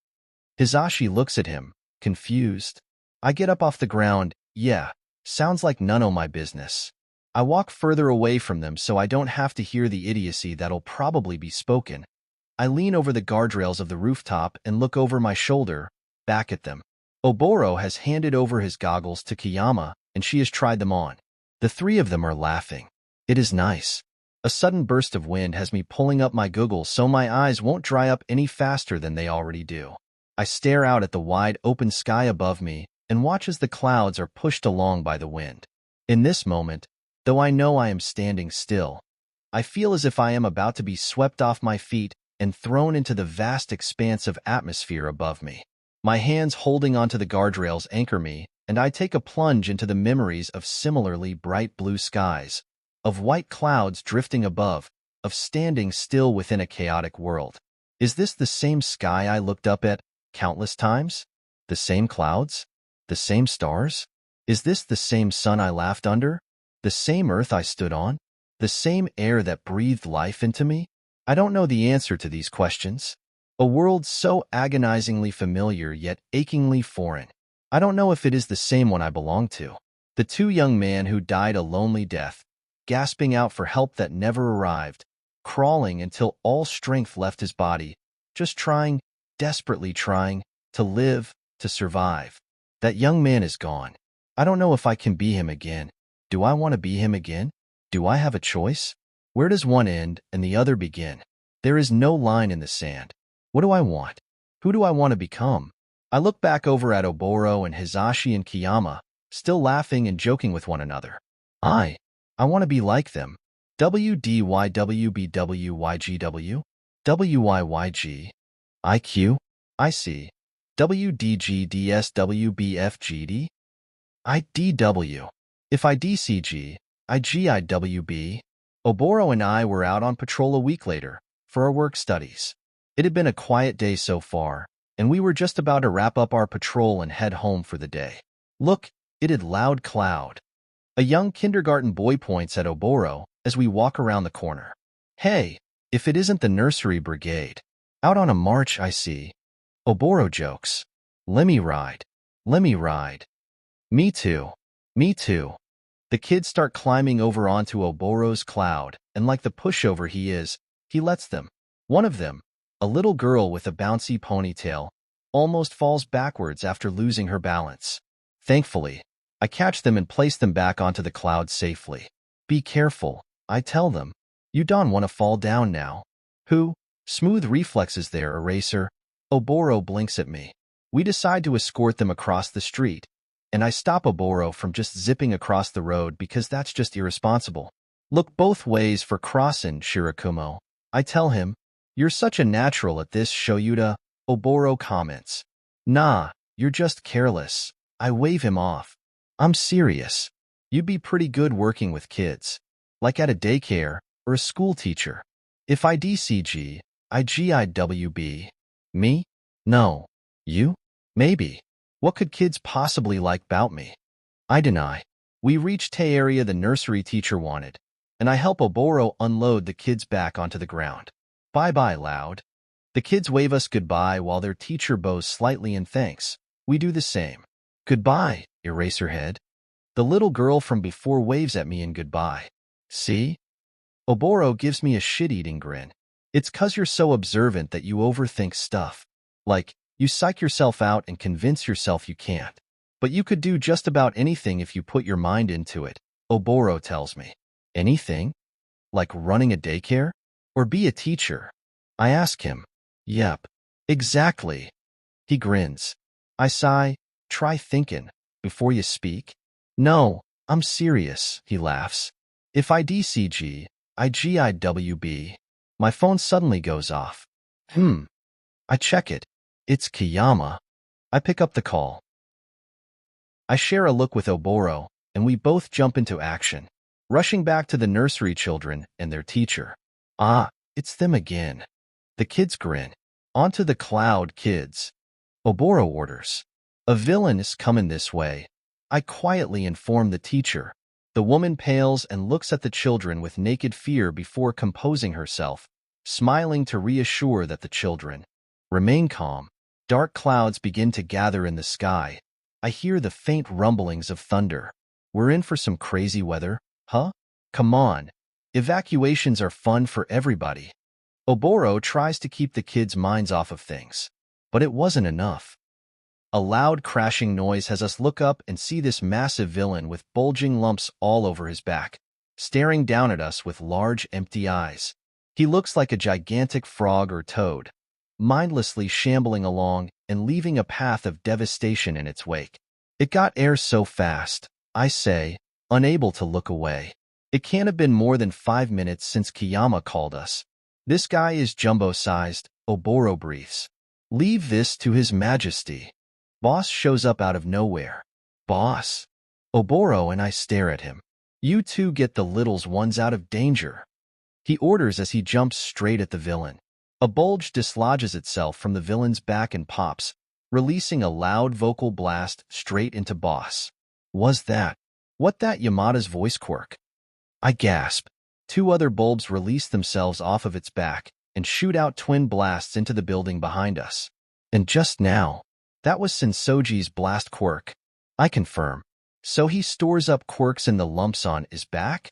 𝗧𝗵𝗲 looks at him, confused. I get up off the ground. Yeah, sounds like none o' my business. I walk further away from them so I don't have to hear the idiocy that'll probably be spoken. I lean over the guardrails of the rooftop and look over my shoulder, back at them. 𝗬𝗏 has handed over his goggles to 𝗬𝗗𝗄, and she has tried them on. The three of them are laughing. It is nice. A sudden burst of wind has me pulling up my goggles so my eyes won't dry up any faster than they already do. I stare out at the wide open sky above me and watch as the clouds are pushed along by the wind. In this moment, though I know I am standing still, I feel as if I am about to be swept off my feet and thrown into the vast expanse of atmosphere above me. My hands holding onto the guardrails anchor me, and I take a plunge into the memories of similarly bright blue skies, of white clouds drifting above, of standing still within a chaotic world. Is this the same sky I looked up at countless times? The same clouds? The same stars? Is this the same sun I laughed under? The same earth I stood on? The same air that breathed life into me? I don't know the answer to these questions. A world so agonizingly familiar yet achingly foreign. I don't know if it is the same one I belong to. The two young men who died a lonely death, gasping out for help that never arrived, crawling until all strength left his body, just trying, desperately trying, to live, to survive. That young man is gone. I don't know if I can be him again. Do I want to be him again? Do I have a choice? Where does one end and the other begin? There is no line in the sand. What do I want? Who do I want to become? I look back over at 𝗬𝗏 and 𝗧𝗵𝗲 and 𝗬𝗗𝗄, still laughing and joking with one another. I want to be like them. 𝗬𝗲𝗿𝗺𝗵𝗲 𝗎𝗪𝗚g, IQ, IC, 𝗬𝗲𝗔𝗪𝗏𝗺𝗔𝗔, IDW. If IDCG, IGIWB. 𝗬𝗏 and I were out on patrol a week later, for our work studies. It had been a quiet day so far, and we were just about to wrap up our patrol and head home for the day. Look, it had loud cloud. A young kindergarten boy points at 𝗬𝗏 as we walk around the corner. Hey, if it isn't the nursery brigade. Out on a march, I see. 𝗬𝗧𝗺 jokes. Lemmy ride. Lemmy ride. Me too. Me too. The kids start climbing over onto 𝗬𝗧𝗺's cloud, and like the pushover he is, he lets them. One of them, a little girl with a bouncy ponytail, almost falls backwards after losing her balance. Thankfully, I catch them and place them back onto the cloud safely. Be careful, I tell them. You don't want to fall down now. Who? Smooth reflexes there, eraser. 𝗬𝗧𝗺 blinks at me. We decide to escort them across the street, and I stop 𝗬𝗧𝗺 from just zipping across the road because that's just irresponsible. Look both ways for crossing, 𝗧𝗵𝗃𝗀𝗁. I tell him, you're such a natural at this, Shouta. 𝗬𝗧𝗺 comments. Nah, you're just careless. I wave him off. I'm serious. You'd be pretty good working with kids, like at a daycare or a school teacher. If 𝗳𝗍𝗂𝗁𝗍𝗵𝗃𝗲. Me? No. You? Maybe. What could kids possibly like about me? I deny. We reach area the nursery teacher wanted, and I help 𝗬𝗧𝗺 unload the kids back onto the ground. Bye-bye, loud. The kids wave us goodbye while their teacher bows slightly in thanks. We do the same. Goodbye, Eraserhead. The little girl from before waves at me in goodbye. See? 𝗬𝗺𝗺 gives me a shit-eating grin. It's 'cause you're so observant that you overthink stuff. Like, you psych yourself out and convince yourself you can't. But you could do just about anything if you put your mind into it, 𝗬𝗺𝗺 tells me. Anything? Like running a daycare? Or be a teacher? I ask him. Yep. Exactly. He grins. I sigh. Try thinking before you speak. No, I'm serious, he laughs. If 𝗳𝗍𝗂𝗁𝗍𝗵𝗃𝗲, my phone suddenly goes off. I check it. It's 𝗬𝗍𝗂𝗁𝗍𝗵. I pick up the call. I share a look with 𝗬𝗺𝗺, and we both jump into action, rushing back to the nursery children and their teacher. Ah, it's them again. The kids grin. Onto the cloud, kids. 𝗬𝗺𝗺 orders. A villain is coming this way. I quietly inform the teacher. The woman pales and looks at the children with naked fear before composing herself, smiling to reassure that the children remain calm. Dark clouds begin to gather in the sky. I hear the faint rumblings of thunder. We're in for some crazy weather, huh? Come on. Evacuations are fun for everybody. 𝗬𝗺𝗺 tries to keep the kids' minds off of things, but it wasn't enough. A loud crashing noise has us look up and see this massive villain with bulging lumps all over his back, staring down at us with large, empty eyes. He looks like a gigantic frog or toad, mindlessly shambling along and leaving a path of devastation in its wake. It got air so fast, I say, unable to look away. It can't have been more than 5 minutes since 𝗬𝗍𝗂𝗁𝗍𝗵𝗃𝗲 called us. This guy is jumbo-sized, 𝗬𝗺𝗺 breathes. Leave this to His Majesty. Boss shows up out of nowhere. Boss? 𝗬𝗺𝗺 and I stare at him. You two get the little ones out of danger. He orders as he jumps straight at the villain. A bulge dislodges itself from the villain's back and pops, releasing a loud vocal blast straight into Boss. Was that? What that Yamada's voice quirk? I gasp. 2 other bulbs release themselves off of its back and shoot out twin blasts into the building behind us. And just now, that was Sensoji's blast quirk. I confirm. So he stores up quirks in the lumps on his back?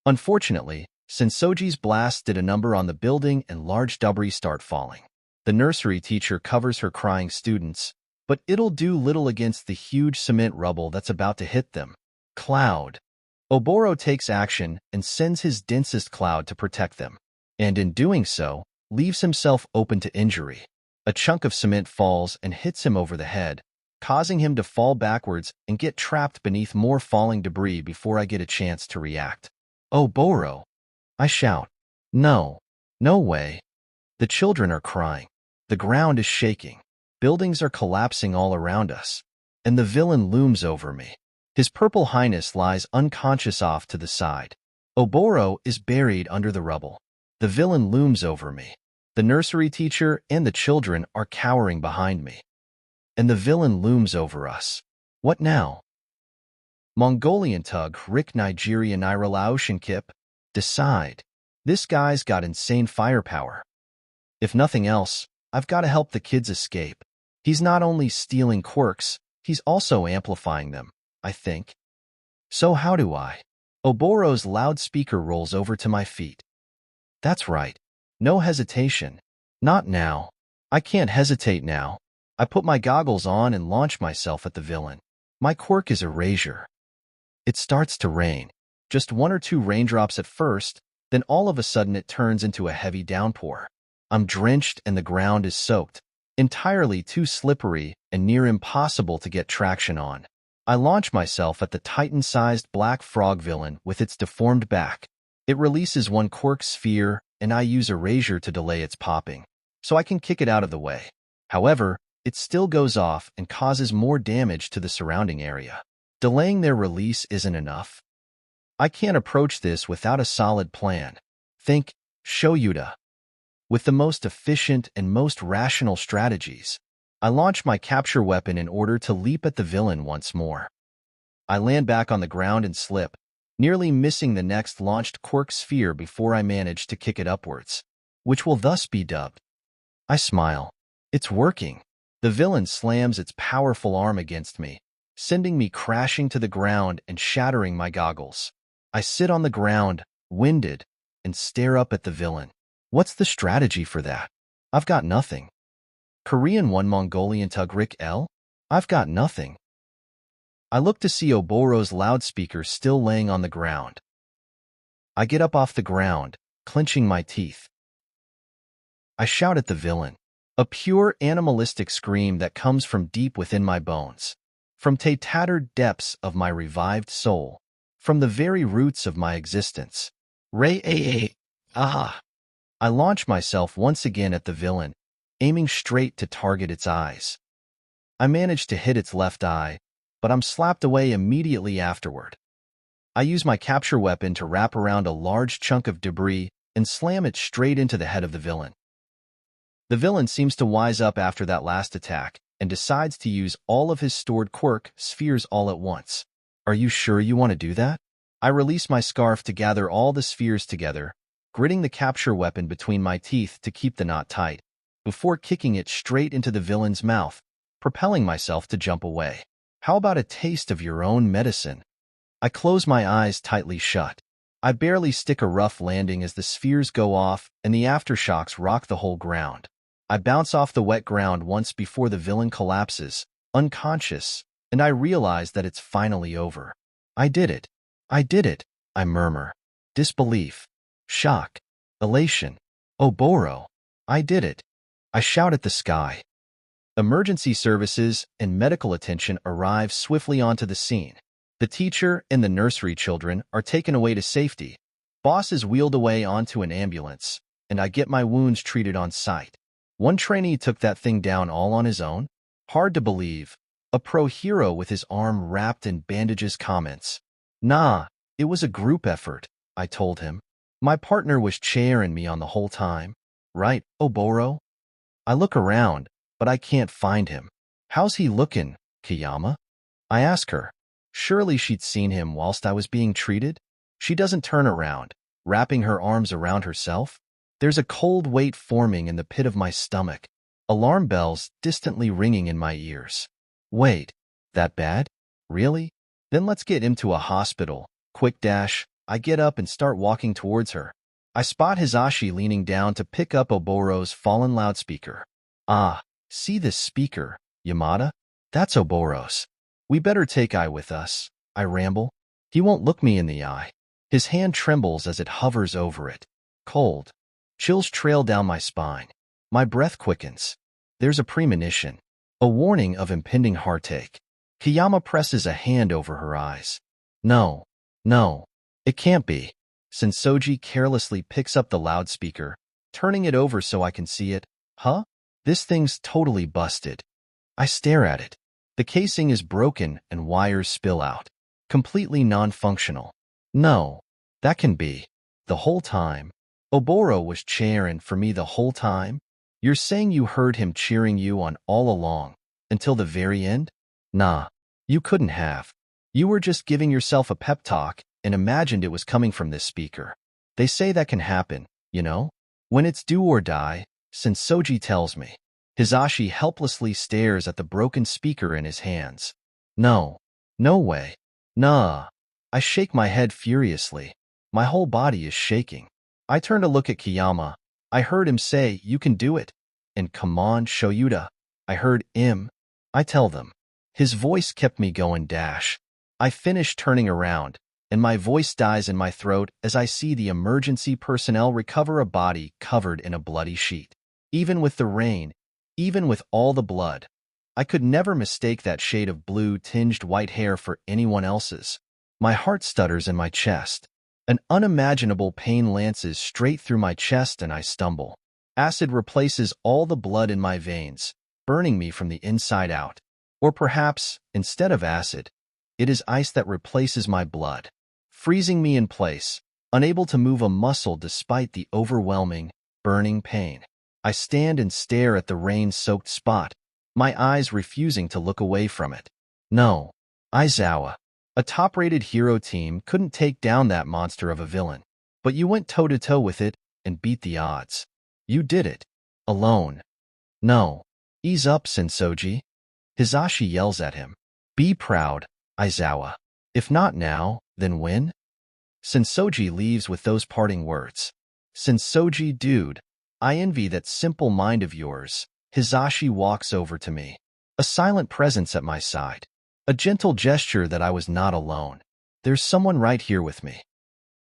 Unfortunately, Sensoji's blast did a number on the building and large debris start falling. The nursery teacher covers her crying students, but it'll do little against the huge cement rubble that's about to hit them. Cloud. 𝗬𝗺𝗺 takes action and sends his densest cloud to protect them, and in doing so, leaves himself open to injury. A chunk of cement falls and hits him over the head, causing him to fall backwards and get trapped beneath more falling debris before I get a chance to react. 𝗬𝗺𝗺! I shout. No. No way. The children are crying. The ground is shaking. Buildings are collapsing all around us. And the villain looms over me. His Purple Highness lies unconscious off to the side. 𝗬𝗺𝗺 is buried under the rubble. The villain looms over me. The nursery teacher and the children are cowering behind me. And the villain looms over us. What now? Mongolian tug Rick Nigeria Niralaoshan Kip. Decide. This guy's got insane firepower. If nothing else, I've got to help the kids escape. He's not only stealing quirks, he's also amplifying them, I think. So how do I? 𝗬𝗏𝗄𝗀's loudspeaker rolls over to my feet. That's right. No hesitation. Not now. I can't hesitate now. I put my goggles on and launch myself at the villain. My quirk is erasure. It starts to rain. Just 1 or 2 raindrops at first, then all of a sudden it turns into a heavy downpour. I'm drenched and the ground is soaked, entirely too slippery and near impossible to get traction on. I launch myself at the titan-sized black frog villain with its deformed back. It releases one quirk sphere, and I use erasure to delay its popping, so I can kick it out of the way. However, it still goes off and causes more damage to the surrounding area. Delaying their release isn't enough. I can't approach this without a solid plan. Think Shouta. With the most efficient and most rational strategies, I launch my capture weapon in order to leap at the villain once more. I land back on the ground and slip, nearly missing the next launched quirk sphere before I manage to kick it upwards, which will thus be dubbed. I smile. It's working. The villain slams its powerful arm against me, sending me crashing to the ground and shattering my goggles. I sit on the ground, winded, and stare up at the villain. What's the strategy for that? I've got nothing. Korean 1 Mongolian 𝗳𝗏𝗃𝗃? I've got nothing. I look to see 𝗬𝗏𝗄𝗀's loudspeaker still laying on the ground. I get up off the ground, clenching my teeth. I shout at the villain, a pure animalistic scream that comes from deep within my bones, from the tattered depths of my revived soul, from the very roots of my existence. Ah! I launch myself once again at the villain, aiming straight to target its eyes. I manage to hit its left eye, but I'm slapped away immediately afterward. I use my capture weapon to wrap around a large chunk of debris and slam it straight into the head of the villain. The villain seems to wise up after that last attack and decides to use all of his stored quirk spheres all at once. Are you sure you want to do that? I release my scarf to gather all the spheres together, gritting the capture weapon between my teeth to keep the knot tight, before kicking it straight into the villain's mouth, propelling myself to jump away. How about a taste of your own medicine? I close my eyes tightly shut. I barely stick a rough landing as the spheres go off and the aftershocks rock the whole ground. I bounce off the wet ground once before the villain collapses, unconscious, and I realize that it's finally over. I did it. I did it, I murmur. Disbelief. Shock. Elation. 𝗬𝗏𝗄𝗀. I did it. I shout at the sky. Emergency services and medical attention arrive swiftly onto the scene. The teacher and the nursery children are taken away to safety. Boss is wheeled away onto an ambulance, and I get my wounds treated on site. One trainee took that thing down all on his own? Hard to believe. A pro hero with his arm wrapped in bandages comments. Nah, it was a group effort, I told him. My partner was cheering me on the whole time. Right, 𝗬𝗏𝗄𝗀? I look around, but I can't find him. How's he looking, Kiyama? I ask her. Surely she'd seen him whilst I was being treated? She doesn't turn around, wrapping her arms around herself. There's a cold weight forming in the pit of my stomach. Alarm bells distantly ringing in my ears. Wait, that bad? Really? Then let's get him to a hospital. Quick dash. I get up and start walking towards her. I spot Hizashi leaning down to pick up 𝗬𝗏𝗄𝗀's fallen loudspeaker. Ah, see this speaker, Yamada? That's 𝗬𝗏𝗄𝗀's. We better take Ai with us, I ramble. He won't look me in the eye. His hand trembles as it hovers over it. Cold. Chills trail down my spine. My breath quickens. There's a premonition. A warning of impending heartache. Kiyama presses a hand over her eyes. No. No. It can't be. Sensoji carelessly picks up the loudspeaker, turning it over so I can see it. Huh? This thing's totally busted. I stare at it. The casing is broken and wires spill out. Completely non-functional. No. That can be. The whole time. 𝗬𝗏𝗄𝗀 was cheering for me the whole time? You're saying you heard him cheering you on all along, until the very end? Nah. You couldn't have. You were just giving yourself a pep talk and imagined it was coming from this speaker. They say that can happen, you know? When it's do or die, 𝗧𝗵𝗲 tells me. Hisashi helplessly stares at the broken speaker in his hands. No. No way. Nah. I shake my head furiously. My whole body is shaking. I turn to look at Kiyama. I heard him say, "You can do it." And "Come on, Shouta." I heard him. I tell them. His voice kept me going dash. I finish turning around, and my voice dies in my throat as I see the emergency personnel recover a body covered in a bloody sheet. Even with the rain, even with all the blood, I could never mistake that shade of blue-tinged white hair for anyone else's. My heart stutters in my chest. An unimaginable pain lances straight through my chest and I stumble. Acid replaces all the blood in my veins, burning me from the inside out. Or perhaps, instead of acid, it is ice that replaces my blood, freezing me in place, unable to move a muscle despite the overwhelming, burning pain. I stand and stare at the rain-soaked spot, my eyes refusing to look away from it. No, Aizawa, a top-rated hero team couldn't take down that monster of a villain. But you went toe-to-toe with it and beat the odds. You did it. Alone. No. Ease up, 𝗧𝗵𝗲. Hisashi yells at him. Be proud, Aizawa. If not now, then when? 𝗧𝗵𝗲 leaves with those parting words. 𝗧𝗵𝗲, dude, I envy that simple mind of yours. Hisashi walks over to me. A silent presence at my side. A gentle gesture that I was not alone. There's someone right here with me.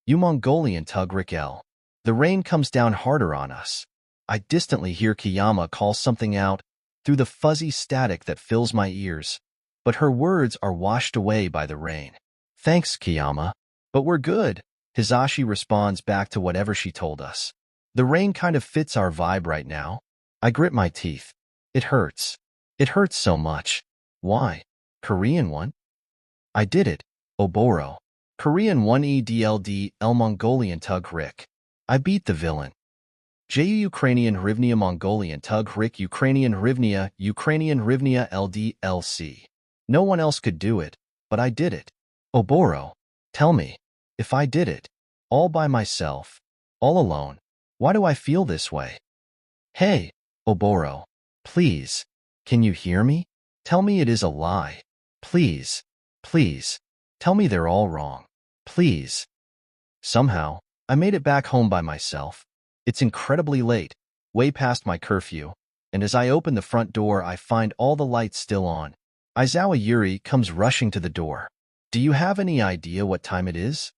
𝗵𝗃𝗲. The rain comes down harder on us. I distantly hear Kiyama call something out through the fuzzy static that fills my ears, but her words are washed away by the rain. Thanks, Kiyama. But we're good. Hisashi responds back to whatever she told us. The rain kind of fits our vibe right now. I grit my teeth. It hurts. It hurts so much. Why? Korean one? I did it. Oboro. Korean 1 Mongolian 𝗬𝗏. I beat the villain. Ukrainian Hryvnia Mongolian 𝗬𝗏 Ukrainian Hryvnia LDLC. No one else could do it, but I did it. Oboro. Tell me, if I did it, all by myself, all alone, why do I feel this way? Hey, Oboro, please, can you hear me? Tell me it is a lie. Please, please, tell me they're all wrong. Please. Somehow, I made it back home by myself. It's incredibly late, way past my curfew, and as I open the front door, I find all the lights still on. Aizawa Yuri comes rushing to the door. Do you have any idea what time it is?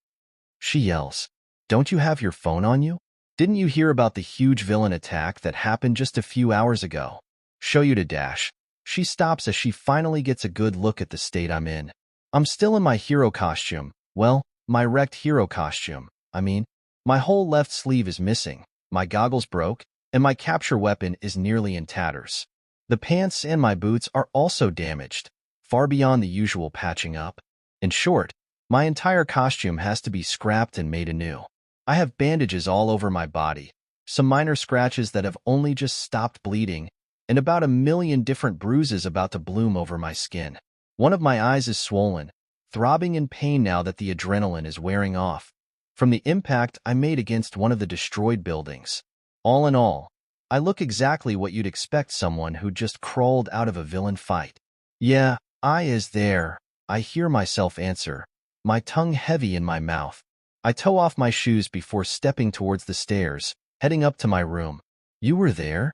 She yells. Don't you have your phone on you? Didn't you hear about the huge villain attack that happened just a few hours ago? Shouta dash. She stops as she finally gets a good look at the state I'm in. I'm still in my hero costume. Well, my wrecked hero costume. My whole left sleeve is missing, my goggles broke, and my capture weapon is nearly in tatters. The pants and my boots are also damaged, far beyond the usual patching up. In short, my entire costume has to be scrapped and made anew. I have bandages all over my body, some minor scratches that have only just stopped bleeding, and about 1,000,000 different bruises about to bloom over my skin. One of my eyes is swollen, throbbing in pain now that the adrenaline is wearing off from the impact I made against one of the destroyed buildings. All in all, I look exactly what you'd expect someone who just crawled out of a villain fight. Yeah, I is there, I hear myself answer, my tongue heavy in my mouth. I toe off my shoes before stepping towards the stairs, heading up to my room. You were there?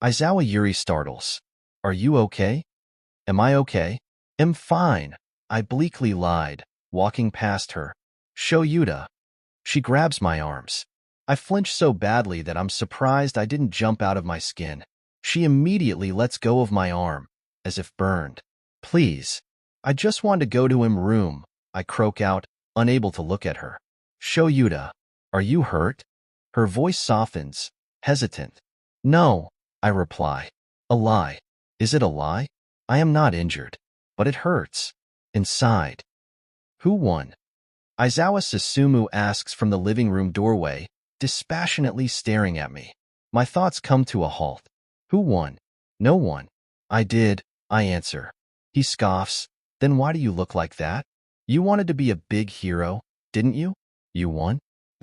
Aizawa Yuri startles. Are you okay? Am I okay? Am fine, I bleakly lied, walking past her. Shouta. She grabs my arms. I flinch so badly that I'm surprised I didn't jump out of my skin. She immediately lets go of my arm, as if burned. Please. I just want to go to him room, I croak out, unable to look at her. Shouta. Are you hurt? Her voice softens, hesitant. No, I reply. A lie. Is it a lie? I am not injured, but it hurts. Inside. Who won? Aizawa Shouta asks from the living room doorway, dispassionately staring at me. My thoughts come to a halt. Who won? No one. I did, I answer. He scoffs. Then why do you look like that? You wanted to be a big hero, didn't you? You won?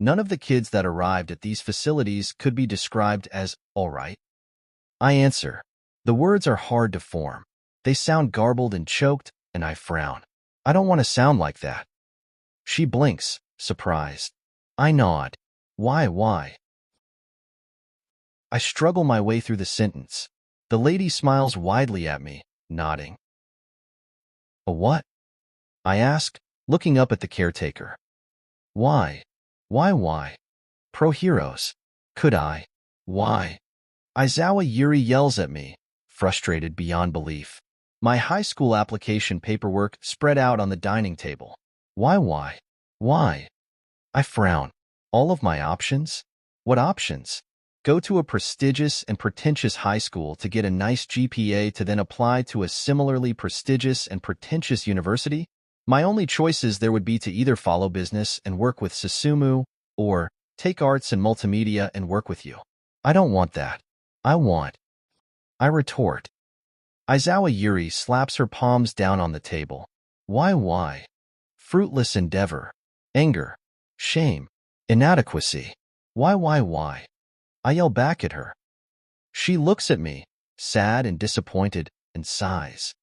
None of the kids that arrived at these facilities could be described as all right. I answer. The words are hard to form. They sound garbled and choked, and I frown. I don't want to sound like that. She blinks, surprised. I nod. Why? I struggle my way through the sentence. The lady smiles widely at me, nodding. A what? I ask, looking up at the caretaker. Why? Pro heroes. Could I? Why? Aizawa Yuri yells at me, frustrated beyond belief. My high school application paperwork spread out on the dining table. Why? I frown. All of my options? What options? Go to a prestigious and pretentious high school to get a nice GPA to then apply to a similarly prestigious and pretentious university? My only choices there would be to either follow business and work with 𝗧𝗵𝗲 or take arts and multimedia and work with you. I don't want that. I retort. Aizawa Yuri slaps her palms down on the table. Why? Fruitless endeavor. Anger. Shame. Inadequacy. Why? I yell back at her. She looks at me, sad and disappointed, and sighs.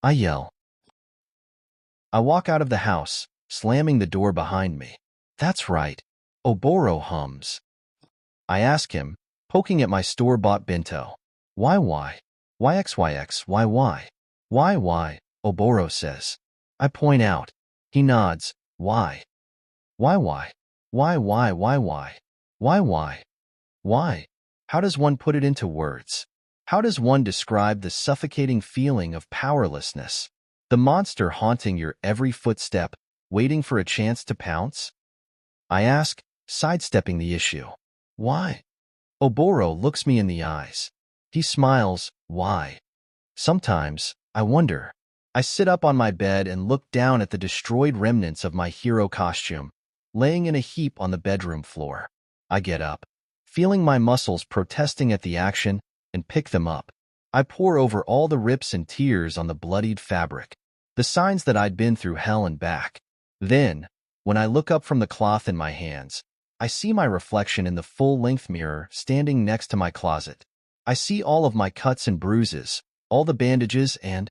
I yell. I walk out of the house, slamming the door behind me. That's right. Oboro hums. I ask him, poking at my store-bought bento. Why? YXYX, why? Oboro says. I point out. He nods. Why? Why? How does one put it into words? How does one describe the suffocating feeling of powerlessness? The monster haunting your every footstep, waiting for a chance to pounce? I ask, sidestepping the issue. Why? Oboro looks me in the eyes. He smiles. Why? Sometimes, I wonder. I sit up on my bed and look down at the destroyed remnants of my hero costume, laying in a heap on the bedroom floor. I get up, feeling my muscles protesting at the action, and pick them up. I pore over all the rips and tears on the bloodied fabric, the signs that I'd been through hell and back. Then, when I look up from the cloth in my hands, I see my reflection in the full-length mirror standing next to my closet. I see all of my cuts and bruises, all the bandages and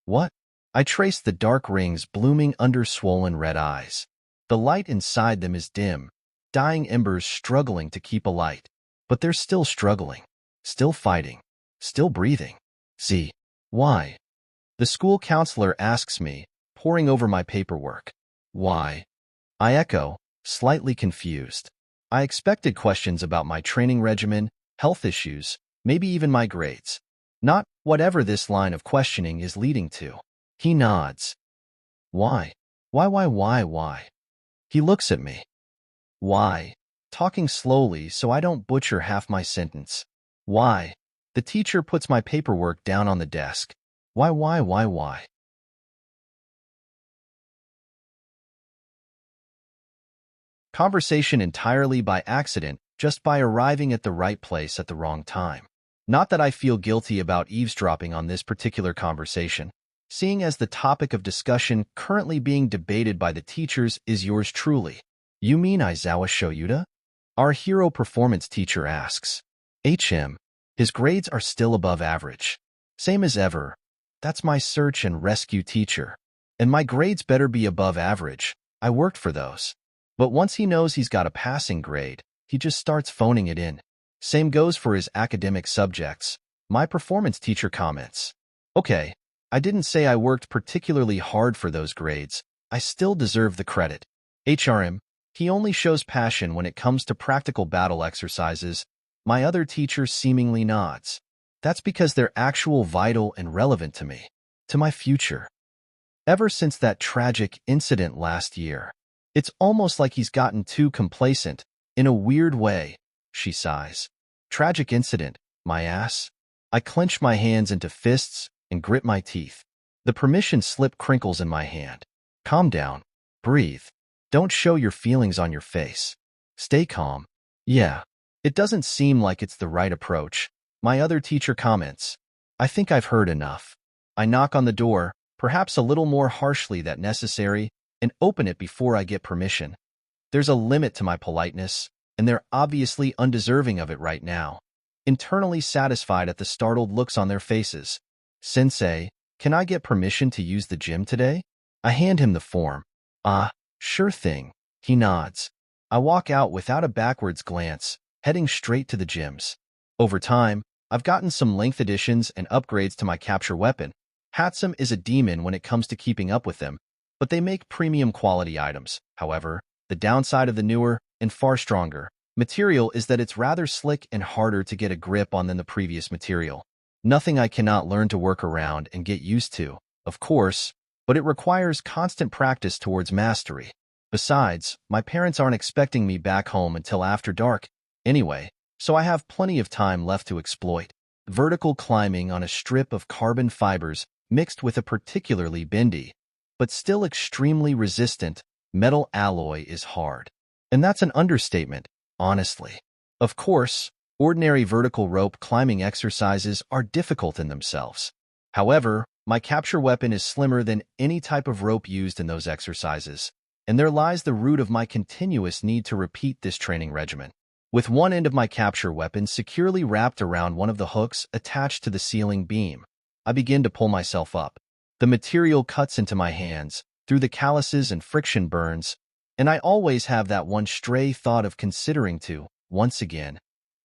what? I trace the dark rings blooming under swollen red eyes. The light inside them is dim, dying embers struggling to keep alight. But they're still struggling, still fighting, still breathing. See, why? The school counselor asks me, poring over my paperwork. Why? I echo, slightly confused. I expected questions about my training regimen, health issues, maybe even my grades. Not whatever this line of questioning is leading to. He nods. Why? Why? He looks at me. Why? Talking slowly so I don't butcher half my sentence. Why? The teacher puts my paperwork down on the desk. Why? Conversation entirely by accident, just by arriving at the right place at the wrong time. Not that I feel guilty about eavesdropping on this particular conversation, seeing as the topic of discussion currently being debated by the teachers is yours truly. You mean Aizawa Shouta? Our hero performance teacher asks. His grades are still above average. Same as ever. That's my search and rescue teacher. And my grades better be above average. I worked for those. But once he knows he's got a passing grade, he just starts phoning it in. Same goes for his academic subjects. My performance teacher comments. Okay, I didn't say I worked particularly hard for those grades. I still deserve the credit. He only shows passion when it comes to practical battle exercises. My other teacher seemingly nods. That's because they're actual vital and relevant to me, to my future. Ever since that tragic incident last year, it's almost like he's gotten too complacent, in a weird way, she sighs. Tragic incident, my ass. I clench my hands into fists and grit my teeth. The permission slip crinkles in my hand. Calm down. Breathe. Don't show your feelings on your face. Stay calm. Yeah. It doesn't seem like it's the right approach. My other teacher comments. I think I've heard enough. I knock on the door, perhaps a little more harshly than necessary, and open it before I get permission. There's a limit to my politeness, and they're obviously undeserving of it right now. Internally satisfied at the startled looks on their faces. Sensei, can I get permission to use the gym today? I hand him the form. Ah, sure thing. He nods. I walk out without a backwards glance, heading straight to the gyms. Over time, I've gotten some length additions and upgrades to my capture weapon. 𝗵𝗃 is a demon when it comes to keeping up with them, but they make premium quality items. However, the downside of the newer and far stronger material is that it's rather slick and harder to get a grip on than the previous material. Nothing I cannot learn to work around and get used to, of course, but it requires constant practice towards mastery. Besides, my parents aren't expecting me back home until after dark anyway, so I have plenty of time left to exploit. Vertical climbing on a strip of carbon fibers mixed with a particularly bendy, but still extremely resistant, metal alloy is hard. And that's an understatement, honestly. Of course, ordinary vertical rope climbing exercises are difficult in themselves. However, my capture weapon is slimmer than any type of rope used in those exercises, and there lies the root of my continuous need to repeat this training regimen. With one end of my capture weapon securely wrapped around one of the hooks attached to the ceiling beam, I begin to pull myself up. The material cuts into my hands, through the calluses and friction burns, and I always have that one stray thought of considering to, once again,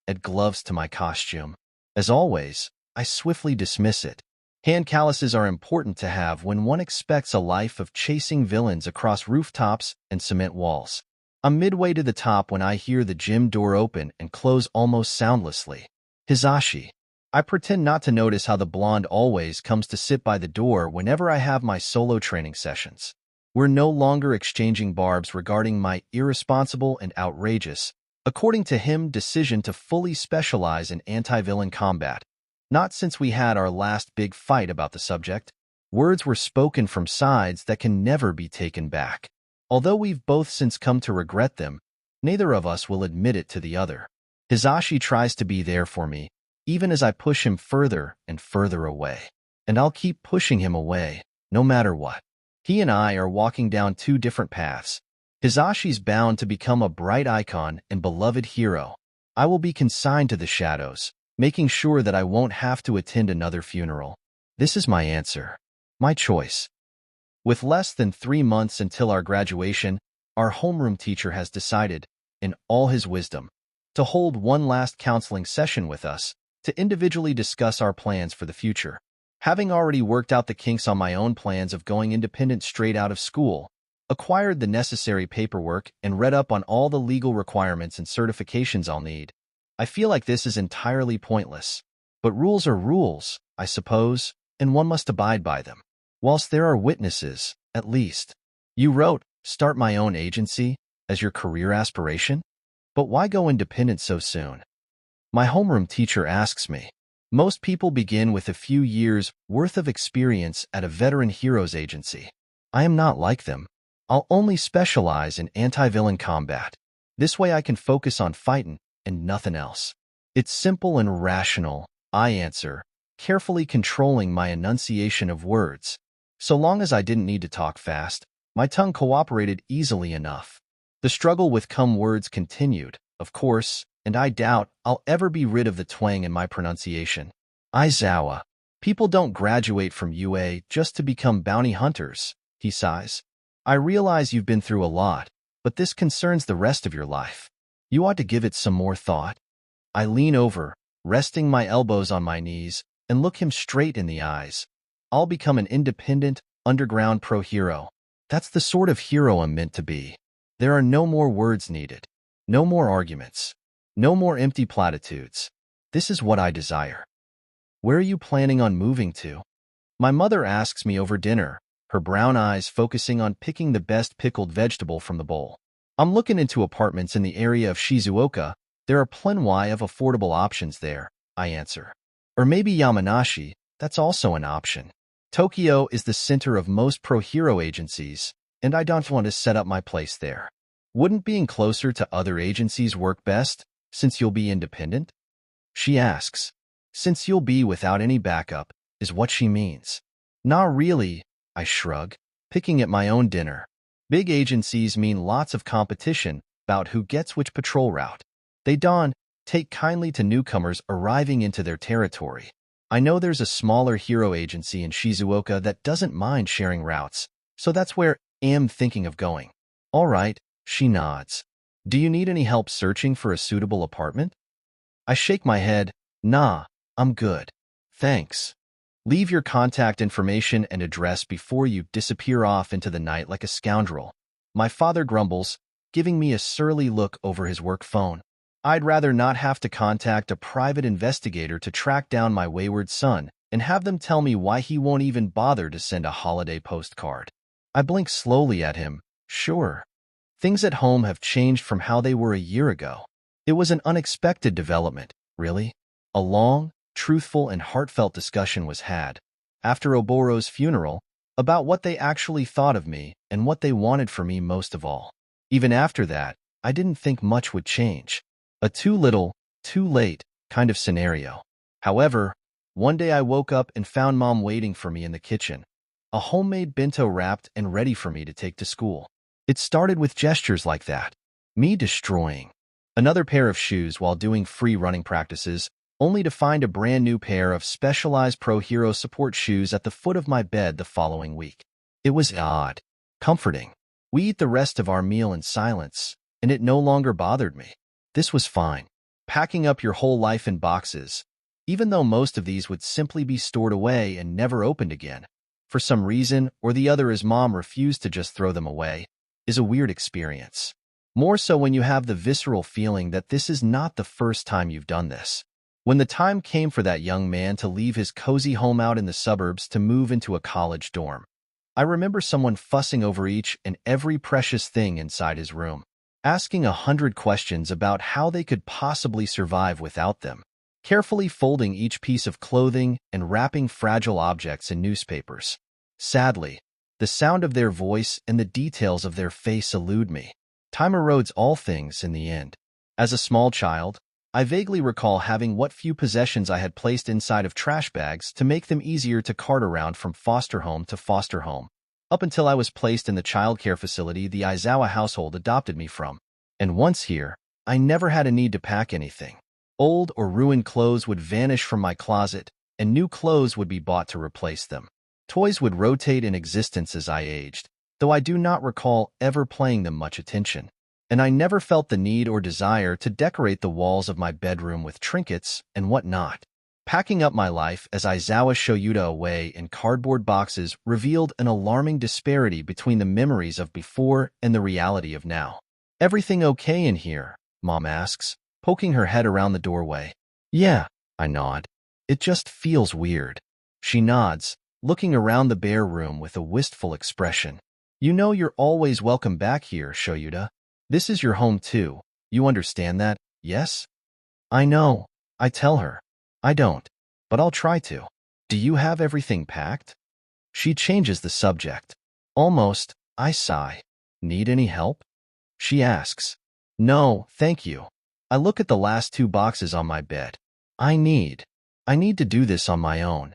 add gloves to my costume. As always, I swiftly dismiss it. Hand calluses are important to have when one expects a life of chasing villains across rooftops and cement walls. I'm midway to the top when I hear the gym door open and close almost soundlessly. Hisashi. I pretend not to notice how the blonde always comes to sit by the door whenever I have my solo training sessions. We're no longer exchanging barbs regarding my irresponsible and outrageous, according to him, decision to fully specialize in anti-villain combat. Not since we had our last big fight about the subject. Words were spoken from sides that can never be taken back. Although we've both since come to regret them, neither of us will admit it to the other. Hisashi tries to be there for me, even as I push him further and further away. And I'll keep pushing him away, no matter what. He and I are walking down two different paths. Hisashi's bound to become a bright icon and beloved hero. I will be consigned to the shadows, making sure that I won't have to attend another funeral. This is my answer. My choice. With less than 3 months until our graduation, our homeroom teacher has decided, in all his wisdom, to hold one last counseling session with us, to individually discuss our plans for the future. Having already worked out the kinks on my own plans of going independent straight out of school, acquired the necessary paperwork, and read up on all the legal requirements and certifications I'll need, I feel like this is entirely pointless. But rules are rules, I suppose, and one must abide by them. Whilst there are witnesses, at least. You wrote, "Start my own agency," as your career aspiration? But why go independent so soon? My homeroom teacher asks me. Most people begin with a few years' worth of experience at a veteran heroes agency. I am not like them. I'll only specialize in anti-villain combat. This way I can focus on fighting and nothing else. It's simple and rational, I answer, carefully controlling my enunciation of words. So long as I didn't need to talk fast, my tongue cooperated easily enough. The struggle with words continued, of course, and I doubt I'll ever be rid of the twang in my pronunciation. Aizawa. People don't graduate from UA just to become bounty hunters, he sighs. I realize you've been through a lot, but this concerns the rest of your life. You ought to give it some more thought. I lean over, resting my elbows on my knees, and look him straight in the eyes. I'll become an independent, underground pro-hero. That's the sort of hero I'm meant to be. There are no more words needed. No more arguments. No more empty platitudes. This is what I desire. Where are you planning on moving to? My mother asks me over dinner, her brown eyes focusing on picking the best pickled vegetable from the bowl. I'm looking into apartments in the area of Shizuoka. There are plenty of affordable options there, I answer. Or maybe Yamanashi, that's also an option. Tokyo is the center of most pro-hero agencies, and I don't want to set up my place there. Wouldn't being closer to other agencies work best, since you'll be independent? She asks. Since you'll be without any backup, is what she means. Not really, I shrug, picking at my own dinner. Big agencies mean lots of competition about who gets which patrol route. They don't take kindly to newcomers arriving into their territory. I know there's a smaller hero agency in Shizuoka that doesn't mind sharing routes, so that's where I'm thinking of going. All right, she nods. Do you need any help searching for a suitable apartment? I shake my head. Nah, I'm good. Thanks. Leave your contact information and address before you disappear off into the night like a scoundrel. My father grumbles, giving me a surly look over his work phone. I'd rather not have to contact a private investigator to track down my wayward son and have them tell me why he won't even bother to send a holiday postcard. I blink slowly at him. Sure. Things at home have changed from how they were a year ago. It was an unexpected development, really. A long, truthful, and heartfelt discussion was had, after 𝗬𝗏𝗺's funeral, about what they actually thought of me and what they wanted for me most of all. Even after that, I didn't think much would change. A too little, too late kind of scenario. However, one day I woke up and found Mom waiting for me in the kitchen, a homemade bento wrapped and ready for me to take to school. It started with gestures like that. Me destroying another pair of shoes while doing free running practices, only to find a brand new pair of specialized Pro Hero support shoes at the foot of my bed the following week. It was odd, comforting. We eat the rest of our meal in silence, and it no longer bothered me. This was fine. Packing up your whole life in boxes, even though most of these would simply be stored away and never opened again, for some reason or the other as Mom refused to just throw them away, is a weird experience. More so when you have the visceral feeling that this is not the first time you've done this. When the time came for that young man to leave his cozy home out in the suburbs to move into a college dorm, I remember someone fussing over each and every precious thing inside his room, asking 100 questions about how they could possibly survive without them, carefully folding each piece of clothing and wrapping fragile objects in newspapers. Sadly, the sound of their voice and the details of their face elude me. Time erodes all things in the end. As a small child, I vaguely recall having what few possessions I had placed inside of trash bags to make them easier to cart around from foster home to foster home, up until I was placed in the child care facility the Aizawa household adopted me from. And once here, I never had a need to pack anything. Old or ruined clothes would vanish from my closet, and new clothes would be bought to replace them. Toys would rotate in existence as I aged, though I do not recall ever paying them much attention. And I never felt the need or desire to decorate the walls of my bedroom with trinkets and whatnot. Packing up my life as Aizawa Shouta away in cardboard boxes revealed an alarming disparity between the memories of before and the reality of now. Everything okay in here? Mom asks, poking her head around the doorway. Yeah, I nod. It just feels weird. She nods, looking around the bare room with a wistful expression. You know you're always welcome back here, Shouta. This is your home too. You understand that, yes? I know. I tell her. I don't, but I'll try to. Do you have everything packed? She changes the subject. Almost, I sigh. Need any help? She asks. No, thank you. I look at the last 2 boxes on my bed. I need to do this on my own.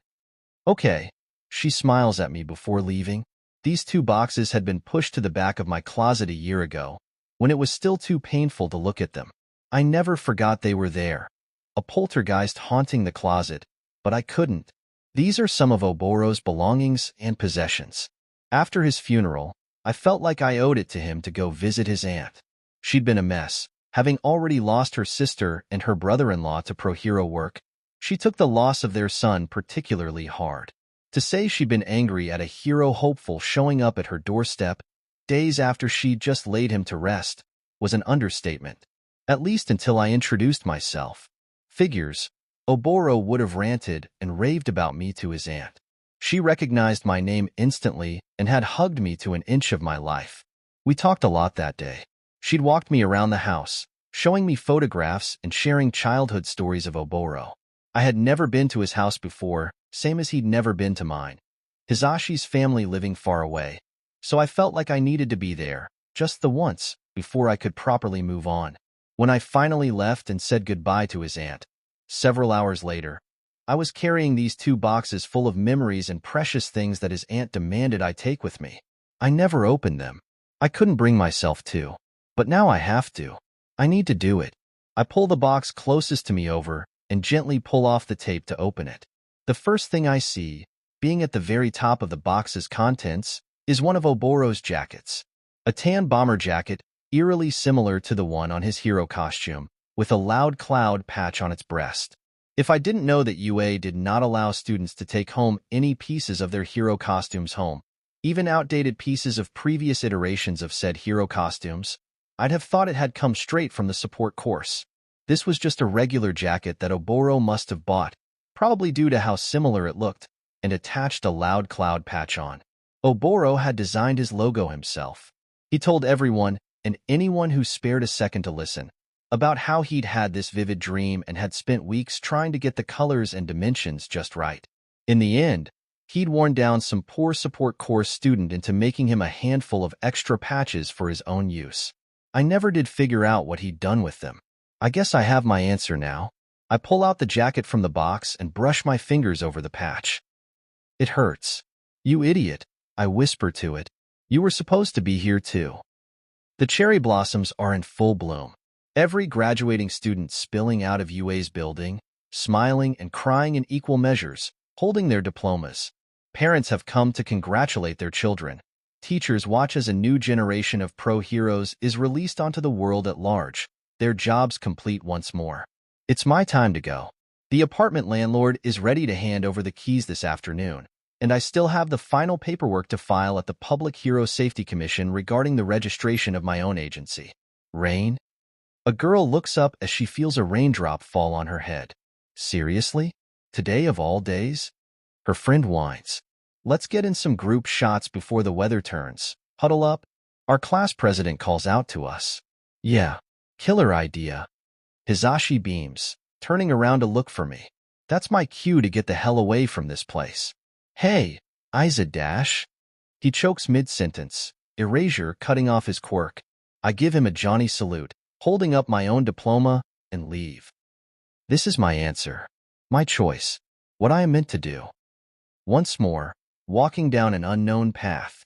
Okay. She smiles at me before leaving. These 2 boxes had been pushed to the back of my closet a year ago, when it was still too painful to look at them. I never forgot they were there. A poltergeist haunting the closet, but I couldn't. These are some of 𝗬𝗏𝗺's belongings and possessions. After his funeral, I felt like I owed it to him to go visit his aunt. She'd been a mess, having already lost her sister and her brother-in-law to Pro Hero work. She took the loss of their son particularly hard. To say she'd been angry at a hero hopeful showing up at her doorstep days after she'd just laid him to rest was an understatement, at least until I introduced myself. Figures, 𝗬𝗏𝗺 would have ranted and raved about me to his aunt. She recognized my name instantly and had hugged me to an inch of my life. We talked a lot that day. She'd walked me around the house, showing me photographs and sharing childhood stories of 𝗬𝗏𝗺. I had never been to his house before, same as he'd never been to mine. Hisashi's family living far away, so I felt like I needed to be there, just the once, before I could properly move on. When I finally left and said goodbye to his aunt, several hours later, I was carrying these 2 boxes full of memories and precious things that his aunt demanded I take with me. I never opened them. I couldn't bring myself to. But now I have to. I need to do it. I pull the box closest to me over and gently pull off the tape to open it. The first thing I see, being at the very top of the box's contents, is one of 𝗬𝗏𝗧𝗏's jackets. A tan bomber jacket, eerily similar to the one on his hero costume, with a loud cloud patch on its breast. If I didn't know that UA did not allow students to take home any pieces of their hero costumes home, even outdated pieces of previous iterations of said hero costumes, I'd have thought it had come straight from the support course. This was just a regular jacket that 𝗬𝗏𝗧𝗏 must have bought, probably due to how similar it looked, and attached a loud cloud patch on. 𝗬𝗏𝗧𝗏 had designed his logo himself. He told everyone, and anyone who spared a second to listen, about how he'd had this vivid dream and had spent weeks trying to get the colors and dimensions just right. In the end, he'd worn down some poor support course student into making him a handful of extra patches for his own use. I never did figure out what he'd done with them. I guess I have my answer now. I pull out the jacket from the box and brush my fingers over the patch. It hurts. You idiot, I whisper to it. You were supposed to be here too. The cherry blossoms are in full bloom. Every graduating student spilling out of UA's building, smiling and crying in equal measures, holding their diplomas. Parents have come to congratulate their children. Teachers watch as a new generation of pro heroes is released onto the world at large, their jobs complete once more. It's my time to go. The apartment landlord is ready to hand over the keys this afternoon, and I still have the final paperwork to file at the Public Hero Safety Commission regarding the registration of my own agency. Rain? A girl looks up as she feels a raindrop fall on her head. Seriously? Today of all days? Her friend whines. Let's get in some group shots before the weather turns. Huddle up. Our class president calls out to us. Yeah, killer idea. Hisashi beams, turning around to look for me. That's my cue to get the hell away from this place. Hey, 𝗧𝗵𝗲. He chokes mid-sentence, erasure cutting off his quirk. I give him a Johnny salute, holding up my own diploma, and leave. This is my answer. My choice. What I am meant to do. Once more, walking down an unknown path.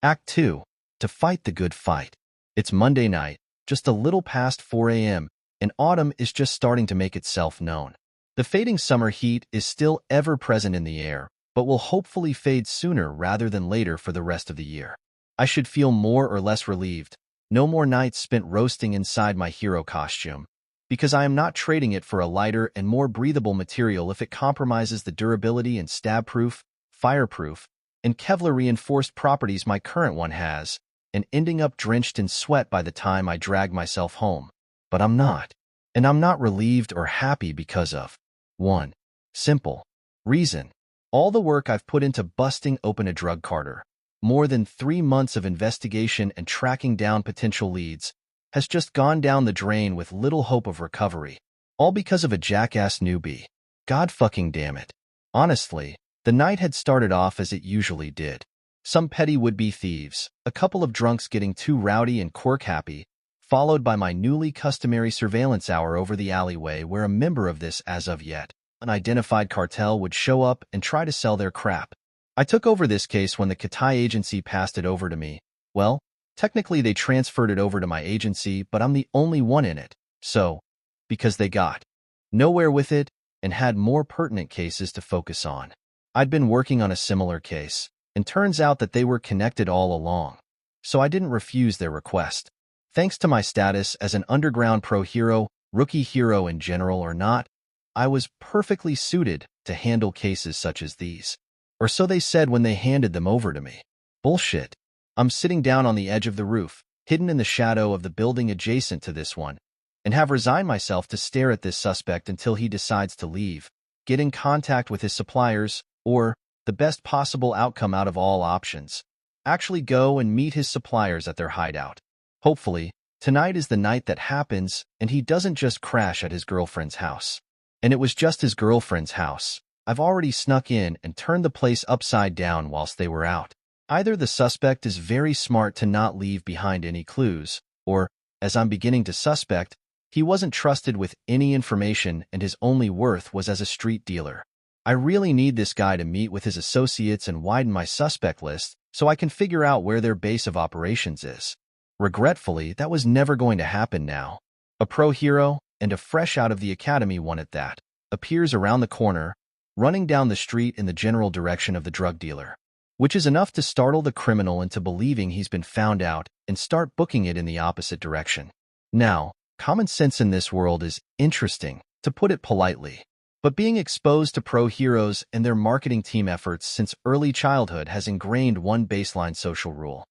Act 2. To fight the good fight. It's Monday night, just a little past 4 a.m., and autumn is just starting to make itself known. The fading summer heat is still ever present in the air, but will hopefully fade sooner rather than later for the rest of the year. I should feel more or less relieved. No more nights spent roasting inside my hero costume, because I am not trading it for a lighter and more breathable material if it compromises the durability and stab-proof, fireproof, and Kevlar-reinforced properties my current one has, and ending up drenched in sweat by the time I drag myself home. But I'm not. And I'm not relieved or happy because of one simple reason. All the work I've put into busting open a drug carter, more than 3 months of investigation and tracking down potential leads, has just gone down the drain with little hope of recovery, all because of a jackass newbie. God fucking damn it. Honestly, the night had started off as it usually did. Some petty would-be thieves, a couple of drunks getting too rowdy and quirk-happy, followed by my newly customary surveillance hour over the alleyway where a member of this as-of-yet unidentified cartel would show up and try to sell their crap. I took over this case when the 𝗧𝗵𝗃 agency passed it over to me. Well, technically they transferred it over to my agency, but I'm the only one in it. So, because they got nowhere with it and had more pertinent cases to focus on. I'd been working on a similar case, and turns out that they were connected all along. So I didn't refuse their request. Thanks to my status as an underground pro hero, rookie hero in general or not, I was perfectly suited to handle cases such as these. Or so they said when they handed them over to me. Bullshit. I'm sitting down on the edge of the roof, hidden in the shadow of the building adjacent to this one, and have resigned myself to stare at this suspect until he decides to leave, get in contact with his suppliers, or, the best possible outcome out of all options, actually go and meet his suppliers at their hideout. Hopefully, tonight is the night that happens and he doesn't just crash at his girlfriend's house. And it was just his girlfriend's house. I've already snuck in and turned the place upside down whilst they were out. Either the suspect is very smart to not leave behind any clues, or, as I'm beginning to suspect, he wasn't trusted with any information and his only worth was as a street dealer. I really need this guy to meet with his associates and widen my suspect list so I can figure out where their base of operations is. Regretfully, that was never going to happen now. A pro hero, and a fresh out of the academy one at that, appears around the corner, running down the street in the general direction of the drug dealer, which is enough to startle the criminal into believing he's been found out and start booking it in the opposite direction. Now, common sense in this world is interesting, to put it politely. But being exposed to pro heroes and their marketing team efforts since early childhood has ingrained one baseline social rule.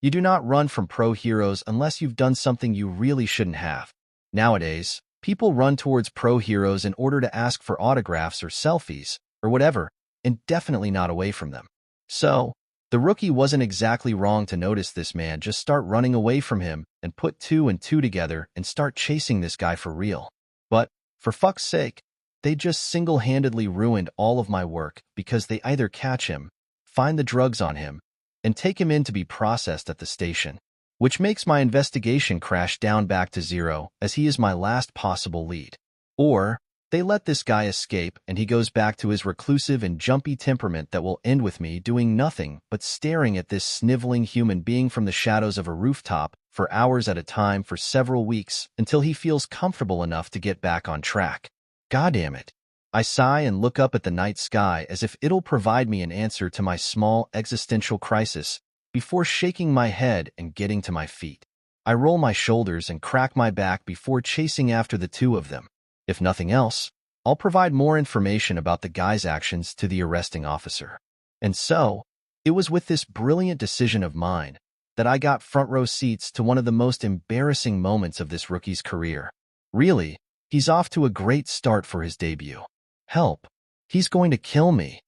You do not run from pro heroes unless you've done something you really shouldn't have. Nowadays, people run towards pro heroes in order to ask for autographs or selfies, or whatever, and definitely not away from them. So, the rookie wasn't exactly wrong to notice this man just start running away from him and put 2 and 2 together and start chasing this guy for real. But, for fuck's sake, they just single-handedly ruined all of my work because they either catch him, find the drugs on him, and take him in to be processed at the station, which makes my investigation crash down back to zero as he is my last possible lead. Or, they let this guy escape and he goes back to his reclusive and jumpy temperament that will end with me doing nothing but staring at this sniveling human being from the shadows of a rooftop for hours at a time for several weeks until he feels comfortable enough to get back on track. Goddamn it. I sigh and look up at the night sky as if it'll provide me an answer to my small existential crisis before shaking my head and getting to my feet. I roll my shoulders and crack my back before chasing after the 2 of them. If nothing else, I'll provide more information about the guy's actions to the arresting officer. And so, it was with this brilliant decision of mine that I got front row seats to one of the most embarrassing moments of this rookie's career. Really, he's off to a great start for his debut. Help! He's going to kill me.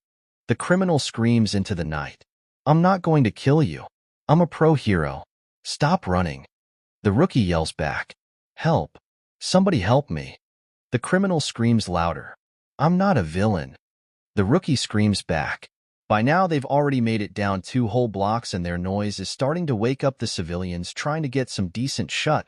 The criminal screams into the night. I'm not going to kill you. I'm a pro hero. Stop running. The rookie yells back. Help! Somebody help me. The criminal screams louder. I'm not a villain. The rookie screams back. By now they've already made it down 2 whole blocks and their noise is starting to wake up the civilians trying to get some decent shut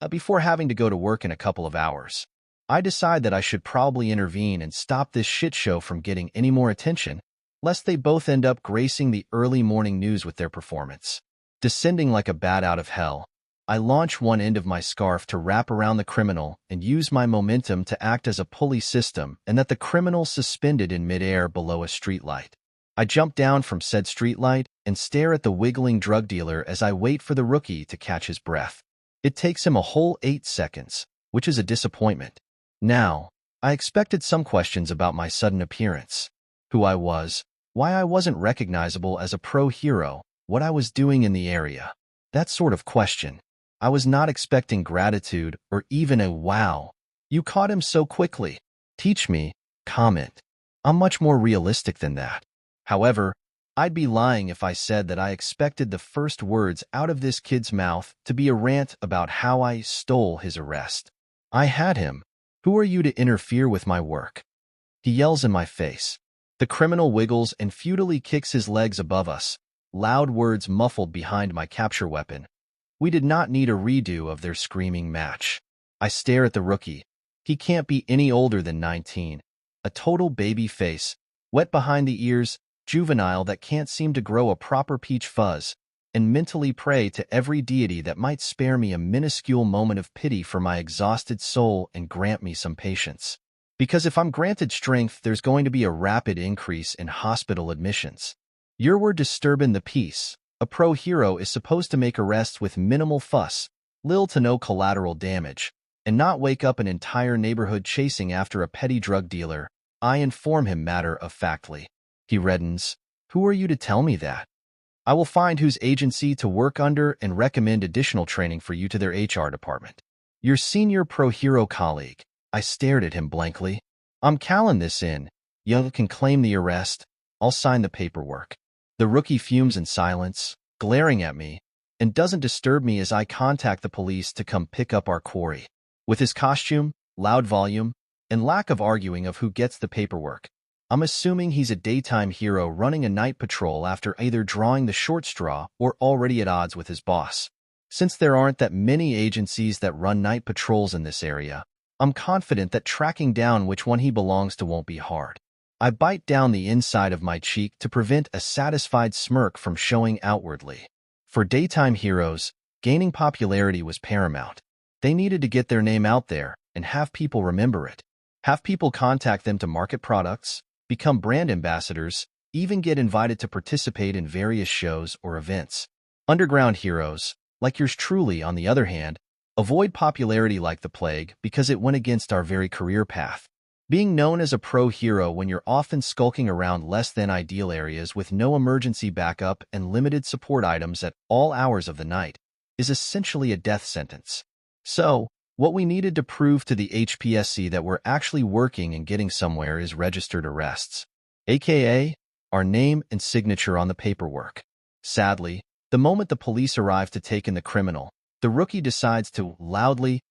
before having to go to work in a couple of hours. I decide that I should probably intervene and stop this shit show from getting any more attention, lest they both end up gracing the early morning news with their performance. Descending like a bat out of hell, I launch one end of my scarf to wrap around the criminal and use my momentum to act as a pulley system and that the criminal suspended in midair below a streetlight. I jump down from said streetlight and stare at the wiggling drug dealer as I wait for the rookie to catch his breath. It takes him a whole 8 seconds, which is a disappointment. Now, I expected some questions about my sudden appearance, who I was, why I wasn't recognizable as a pro hero, what I was doing in the area. That sort of question. I was not expecting gratitude or even a wow. You caught him so quickly. Teach me, comment. I'm much more realistic than that. However, I'd be lying if I said that I expected the first words out of this kid's mouth to be a rant about how I stole his arrest. I had him. Who are you to interfere with my work? He yells in my face. The criminal wiggles and futilely kicks his legs above us, loud words muffled behind my capture weapon. We did not need a redo of their screaming match. I stare at the rookie. He can't be any older than 19. A total baby face, wet behind the ears, juvenile that can't seem to grow a proper peach fuzz, and mentally pray to every deity that might spare me a minuscule moment of pity for my exhausted soul and grant me some patience. Because if I'm granted strength, there's going to be a rapid increase in hospital admissions. 𝗎𝗪𝗔𝗂𝗵𝗃, a pro hero, is supposed to make arrests with minimal fuss, little to no collateral damage, and not wake up an entire neighborhood chasing after a petty drug dealer. I inform him matter-of-factly. He reddens. Who are you to tell me that? I will find whose agency to work under and recommend additional training for you to their HR department. Your senior pro hero colleague. I stared at him blankly. I'm calling this in. You can claim the arrest. I'll sign the paperwork. The rookie fumes in silence, glaring at me, and doesn't disturb me as I contact the police to come pick up our quarry. With his costume, loud volume, and lack of arguing of who gets the paperwork, I'm assuming he's a daytime hero running a night patrol after either drawing the short straw or already at odds with his boss. Since there aren't that many agencies that run night patrols in this area, I'm confident that tracking down which one he belongs to won't be hard. I bite down the inside of my cheek to prevent a satisfied smirk from showing outwardly. For daytime heroes, gaining popularity was paramount. They needed to get their name out there and have people remember it. Have people contact them to market products, become brand ambassadors, even get invited to participate in various shows or events. Underground heroes, like yours truly, on the other hand, avoid popularity like the plague because it went against our very career path. Being known as a pro hero when you're often skulking around less than ideal areas with no emergency backup and limited support items at all hours of the night is essentially a death sentence. So, what we needed to prove to the 𝗵𝗃𝗃 that we're actually working and getting somewhere is registered arrests, aka our name and signature on the paperwork. Sadly, the moment the police arrive to take in the criminal, the rookie decides to loudly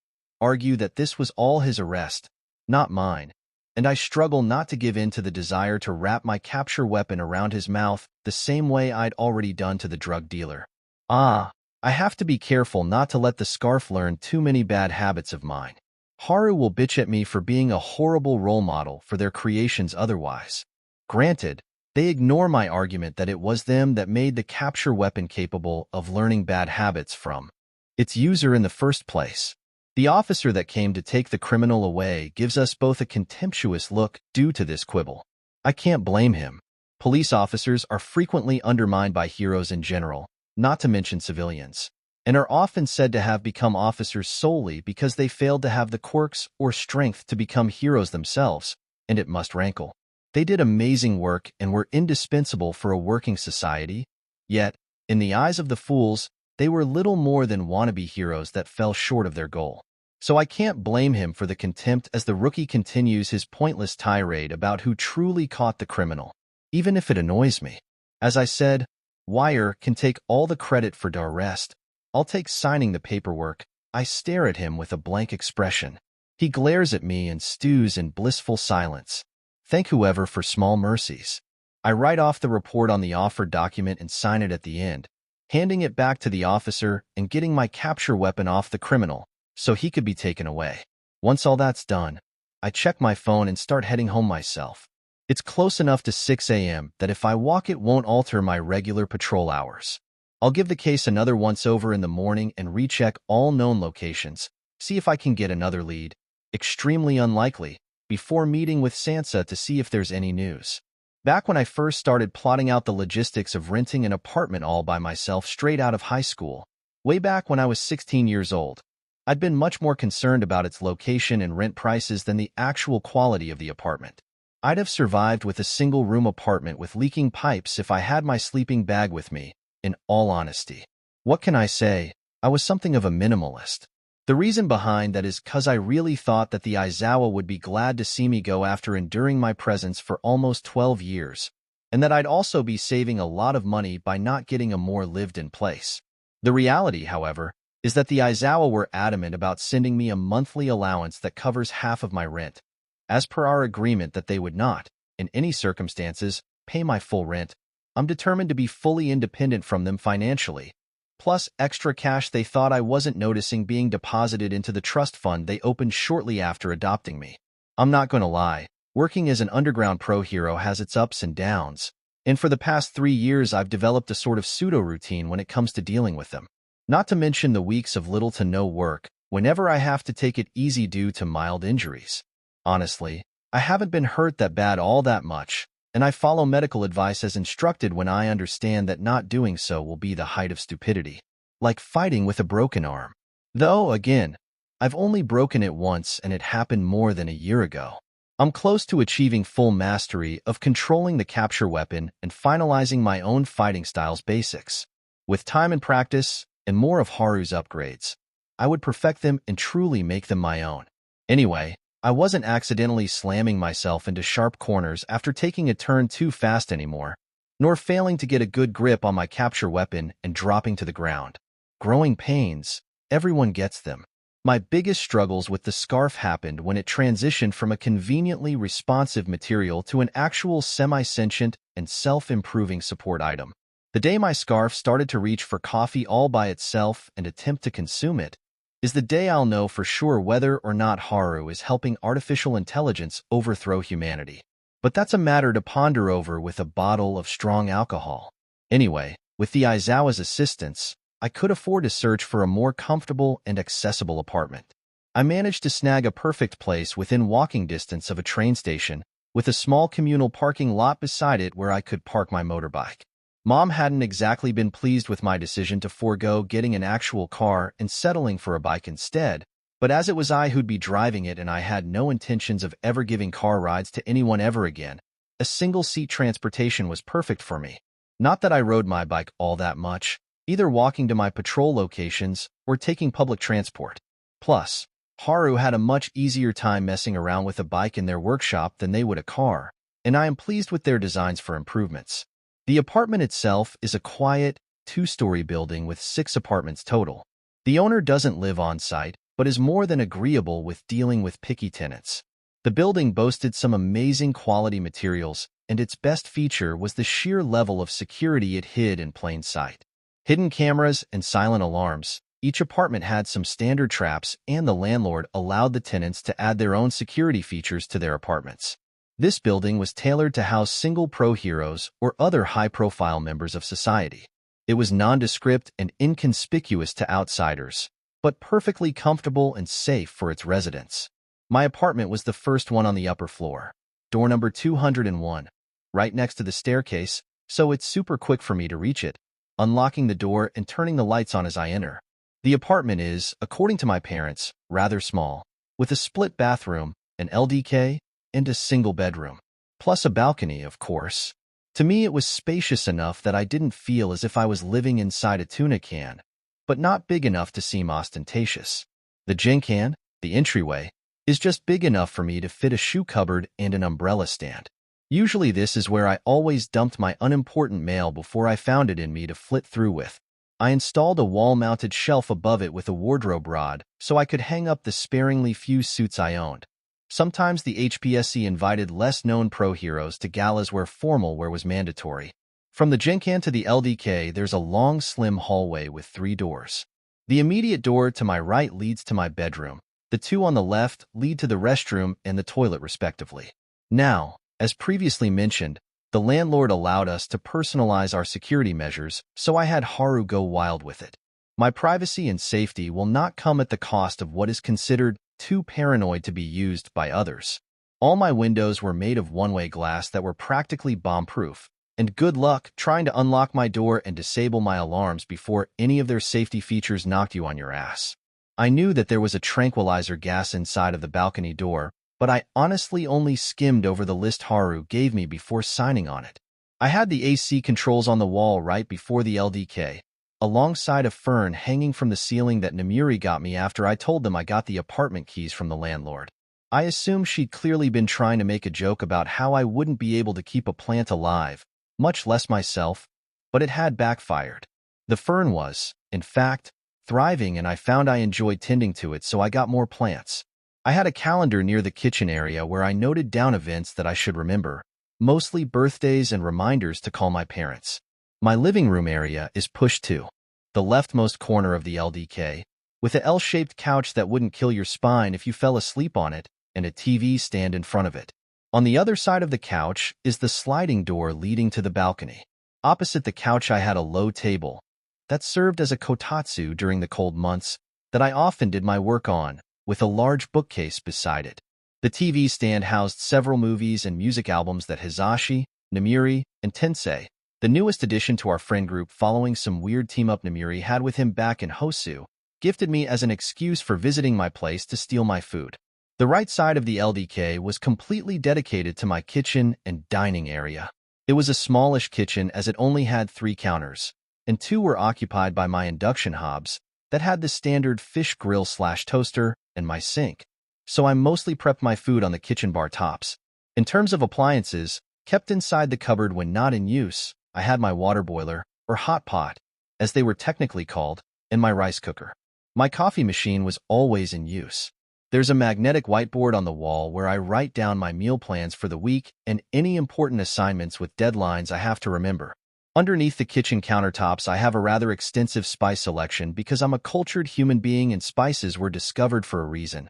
argue that this was all his arrest, not mine, and I struggle not to give in to the desire to wrap my capture weapon around his mouth the same way I'd already done to the drug dealer. I have to be careful not to let the scarf learn too many bad habits of mine. Haru will bitch at me for being a horrible role model for their creations otherwise. Granted, they ignore my argument that it was them that made the capture weapon capable of learning bad habits from its user in the first place. The officer that came to take the criminal away gives us both a contemptuous look due to this quibble. I can't blame him. Police officers are frequently undermined by heroes in general, not to mention civilians, and are often said to have become officers solely because they failed to have the quirks or strength to become heroes themselves, and it must rankle. They did amazing work and were indispensable for a working society, yet, in the eyes of the fools, they were little more than wannabe heroes that fell short of their goal. So I can't blame him for the contempt as the rookie continues his pointless tirade about who truly caught the criminal, even if it annoys me. As I said, Wire can take all the credit for the arrest. I'll take signing the paperwork. I stare at him with a blank expression. He glares at me and stews in blissful silence. Thank whoever for small mercies. I write off the report on the offered document and sign it at the end, handing it back to the officer and getting my capture weapon off the criminal so he could be taken away. Once all that's done, I check my phone and start heading home myself. It's close enough to 6 a.m. that if I walk it won't alter my regular patrol hours. I'll give the case another once-over in the morning and recheck all known locations, see if I can get another lead, extremely unlikely, before meeting with Sansa to see if there's any news. Back when I first started plotting out the logistics of renting an apartment all by myself straight out of high school, way back when I was 16 years old, I'd been much more concerned about its location and rent prices than the actual quality of the apartment. I'd have survived with a single-room apartment with leaking pipes if I had my sleeping bag with me, in all honesty. What can I say? I was something of a minimalist. The reason behind that is 'cause I really thought that the Aizawa would be glad to see me go after enduring my presence for almost 12 years, and that I'd also be saving a lot of money by not getting a more lived-in place. The reality, however, is that the Aizawa were adamant about sending me a monthly allowance that covers half of my rent, as per our agreement that they would not, in any circumstances, pay my full rent. I'm determined to be fully independent from them financially, plus extra cash they thought I wasn't noticing being deposited into the trust fund they opened shortly after adopting me. I'm not going to lie, working as an underground pro hero has its ups and downs, and for the past 3 years I've developed a sort of pseudo-routine when it comes to dealing with them. Not to mention the weeks of little to no work, whenever I have to take it easy due to mild injuries. Honestly, I haven't been hurt that bad all that much, and I follow medical advice as instructed when I understand that not doing so will be the height of stupidity. Like fighting with a broken arm. Though, again, I've only broken it once and it happened more than a year ago. I'm close to achieving full mastery of controlling the capture weapon and finalizing my own fighting style's basics. With time and practice, and more of Haru's upgrades, I would perfect them and truly make them my own. Anyway, I wasn't accidentally slamming myself into sharp corners after taking a turn too fast anymore, nor failing to get a good grip on my capture weapon and dropping to the ground. Growing pains, everyone gets them. My biggest struggles with the scarf happened when it transitioned from a conveniently responsive material to an actual semi-sentient and self-improving support item. The day my scarf started to reach for coffee all by itself and attempt to consume it is the day I'll know for sure whether or not Haru is helping artificial intelligence overthrow humanity. But that's a matter to ponder over with a bottle of strong alcohol. Anyway, with the Aizawa's assistance, I could afford to search for a more comfortable and accessible apartment. I managed to snag a perfect place within walking distance of a train station, with a small communal parking lot beside it where I could park my motorbike. Mom hadn't exactly been pleased with my decision to forego getting an actual car and settling for a bike instead, but as it was I who'd be driving it and I had no intentions of ever giving car rides to anyone ever again, a single-seat transportation was perfect for me. Not that I rode my bike all that much, either walking to my patrol locations or taking public transport. Plus, Haru had a much easier time messing around with a bike in their workshop than they would a car, and I am pleased with their designs for improvements. The apartment itself is a quiet, two-story building with 6 apartments total. The owner doesn't live on-site, but is more than agreeable with dealing with picky tenants. The building boasted some amazing quality materials, and its best feature was the sheer level of security it hid in plain sight. Hidden cameras and silent alarms, each apartment had some standard traps, and the landlord allowed the tenants to add their own security features to their apartments. This building was tailored to house single pro heroes or other high-profile members of society. It was nondescript and inconspicuous to outsiders, but perfectly comfortable and safe for its residents. My apartment was the first one on the upper floor, door number 201, right next to the staircase, so it's super quick for me to reach it, unlocking the door and turning the lights on as I enter. The apartment is, according to my parents, rather small, with a split bathroom, an LDK, and a single bedroom, plus a balcony, of course. To me, it was spacious enough that I didn't feel as if I was living inside a tuna can, but not big enough to seem ostentatious. The 𝗳𝗃𝗃, the entryway, is just big enough for me to fit a shoe cupboard and an umbrella stand. Usually this is where I always dumped my unimportant mail before I found it in me to flit through with. I installed a wall-mounted shelf above it with a wardrobe rod so I could hang up the sparingly few suits I owned. Sometimes the 𝗵𝘃𝗃 invited less-known pro heroes to galas where formal wear was mandatory. From the 𝗳𝗃𝗃 to the LDK, there's a long, slim hallway with 3 doors. The immediate door to my right leads to my bedroom. The 2 on the left lead to the restroom and the toilet, respectively. Now, as previously mentioned, the landlord allowed us to personalize our security measures, so I had Haru go wild with it. My privacy and safety will not come at the cost of what is considered too paranoid to be used by others. All my windows were made of one-way glass that were practically bomb-proof, and good luck trying to unlock my door and disable my alarms before any of their safety features knocked you on your ass. I knew that there was a tranquilizer gas inside of the balcony door, but I honestly only skimmed over the list Haru gave me before signing on it. I had the AC controls on the wall right before the LDK, alongside a fern hanging from the ceiling that 𝗵𝘃𝗃 got me after I told them I got the apartment keys from the landlord. I assumed she'd clearly been trying to make a joke about how I wouldn't be able to keep a plant alive, much less myself, but it had backfired. The fern was, in fact, thriving, and I found I enjoyed tending to it, so I got more plants. I had a calendar near the kitchen area where I noted down events that I should remember, mostly birthdays and reminders to call my parents. My living room area is pushed to the leftmost corner of the LDK, with a L-shaped couch that wouldn't kill your spine if you fell asleep on it, and a TV stand in front of it. On the other side of the couch is the sliding door leading to the balcony. Opposite the couch I had a low table that served as a kotatsu during the cold months that I often did my work on, with a large bookcase beside it. The TV stand housed several movies and music albums that Hizashi, 𝗵𝘃𝗃, and Tensei, the newest addition to our friend group following some weird team-up 𝗵𝘃𝗃 had with him back in Hosu, gifted me as an excuse for visiting my place to steal my food. The right side of the LDK was completely dedicated to my kitchen and dining area. It was a smallish kitchen as it only had 3 counters, and 2 were occupied by my induction hobs that had the standard fish grill/toaster and my sink, so I mostly prepped my food on the kitchen bar tops. In terms of appliances, kept inside the cupboard when not in use, I had my water boiler, or hot pot, as they were technically called, and my rice cooker. My coffee machine was always in use. There's a magnetic whiteboard on the wall where I write down my meal plans for the week and any important assignments with deadlines I have to remember. Underneath the kitchen countertops, I have a rather extensive spice selection because I'm a cultured human being and spices were discovered for a reason.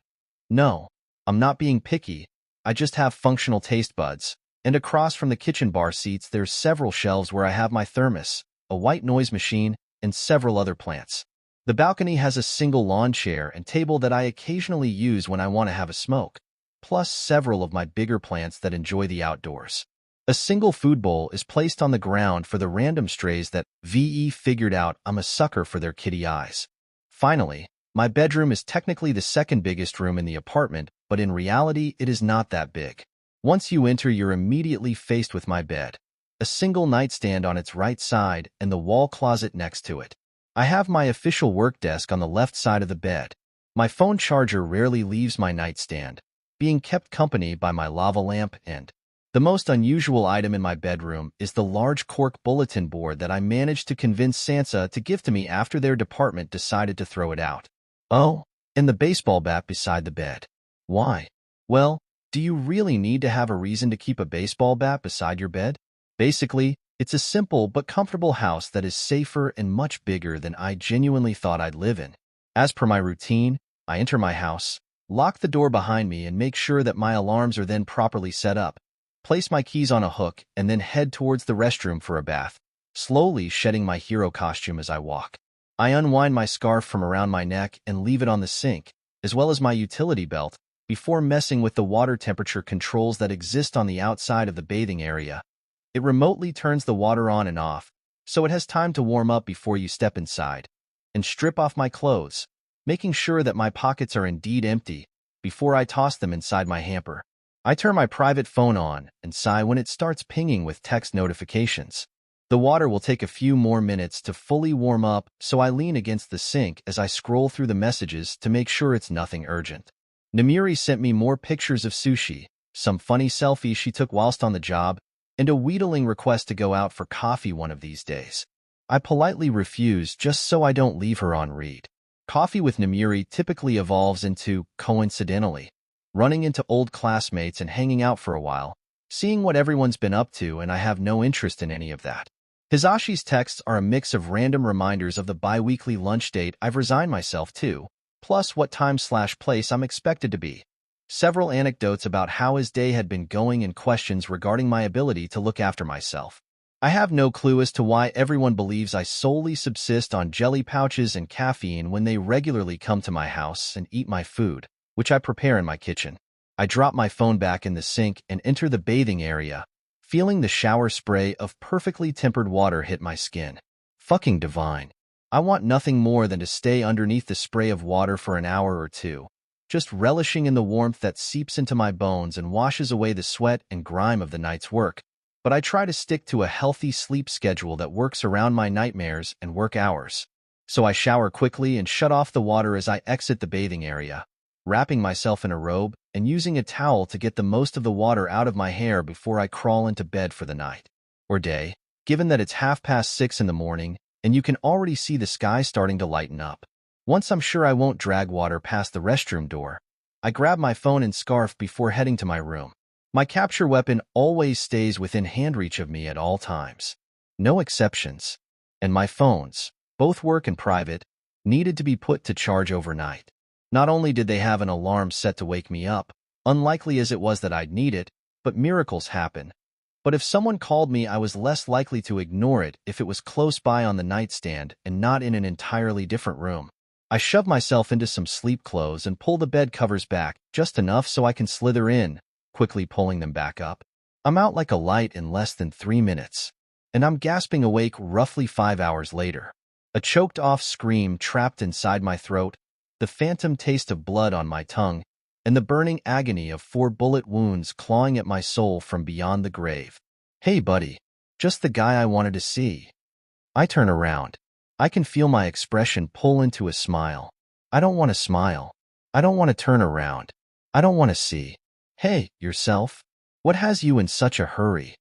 No, I'm not being picky, I just have functional taste buds. And across from the kitchen bar seats, there's several shelves where I have my thermos, a white noise machine, and several other plants. The balcony has a single lawn chair and table that I occasionally use when I want to have a smoke, plus several of my bigger plants that enjoy the outdoors. A single food bowl is placed on the ground for the random strays that 𝗍𝗲𝗍𝗂𝗍 figured out I'm a sucker for their kitty eyes. Finally, my bedroom is technically the second biggest room in the apartment, but in reality it is not that big. Once you enter, you're immediately faced with my bed, a single nightstand on its right side and the wall closet next to it. I have my official work desk on the left side of the bed. My phone charger rarely leaves my nightstand, being kept company by my lava lamp, and the most unusual item in my bedroom is the large cork bulletin board that I managed to convince 𝗬𝗵𝗃 to give to me after their department decided to throw it out. Oh, and the baseball bat beside the bed. Why? Well, do you really need to have a reason to keep a baseball bat beside your bed? Basically, it's a simple but comfortable house that is safer and much bigger than I genuinely thought I'd live in. As per my routine, I enter my house, lock the door behind me, and make sure that my alarms are then properly set up, place my keys on a hook, and then head towards the restroom for a bath, slowly shedding my hero costume as I walk. I unwind my scarf from around my neck and leave it on the sink, as well as my utility belt, before messing with the water temperature controls that exist on the outside of the bathing area. It remotely turns the water on and off, so it has time to warm up before you step inside, and strip off my clothes, making sure that my pockets are indeed empty before I toss them inside my hamper. I turn my private phone on and sigh when it starts pinging with text notifications. The water will take a few more minutes to fully warm up, so I lean against the sink as I scroll through the messages to make sure it's nothing urgent. 𝗵𝗃𝗃 sent me more pictures of sushi, some funny selfies she took whilst on the job, and a wheedling request to go out for coffee one of these days. I politely refuse just so I don't leave her on read. Coffee with 𝗵𝗃𝗃 typically evolves into, coincidentally, running into old classmates and hanging out for a while, seeing what everyone's been up to, and I have no interest in any of that. Hisaashi's texts are a mix of random reminders of the bi-weekly lunch date I've resigned myself to, plus what time/place I'm expected to be. Several anecdotes about how his day had been going and questions regarding my ability to look after myself. I have no clue as to why everyone believes I solely subsist on jelly pouches and caffeine when they regularly come to my house and eat my food, which I prepare in my kitchen. I drop my phone back in the sink and enter the bathing area, feeling the shower spray of perfectly tempered water hit my skin. Fucking divine. I want nothing more than to stay underneath the spray of water for an hour or two, just relishing in the warmth that seeps into my bones and washes away the sweat and grime of the night's work. But I try to stick to a healthy sleep schedule that works around my nightmares and work hours. So I shower quickly and shut off the water as I exit the bathing area, wrapping myself in a robe and using a towel to get the most of the water out of my hair before I crawl into bed for the night. Or day, given that it's 6:30 in the morning and you can already see the sky starting to lighten up. Once I'm sure I won't drag water past the restroom door, I grab my phone and scarf before heading to my room. My capture weapon always stays within handreach of me at all times. No exceptions. And my phones, both work and private, needed to be put to charge overnight. Not only did they have an alarm set to wake me up, unlikely as it was that I'd need it, but miracles happen. But if someone called me, I was less likely to ignore it if it was close by on the nightstand and not in an entirely different room. I shove myself into some sleep clothes and pull the bed covers back just enough so I can slither in, quickly pulling them back up. I'm out like a light in less than 3 minutes, and I'm gasping awake roughly 5 hours later. A choked-off scream trapped inside my throat, the phantom taste of blood on my tongue, and the burning agony of 4 bullet wounds clawing at my soul from beyond the grave. Hey, buddy. Just the guy I wanted to see. I turn around. I can feel my expression pull into a smile. I don't want to smile. I don't want to turn around. I don't want to see. Hey, yourself? What has you in such a hurry?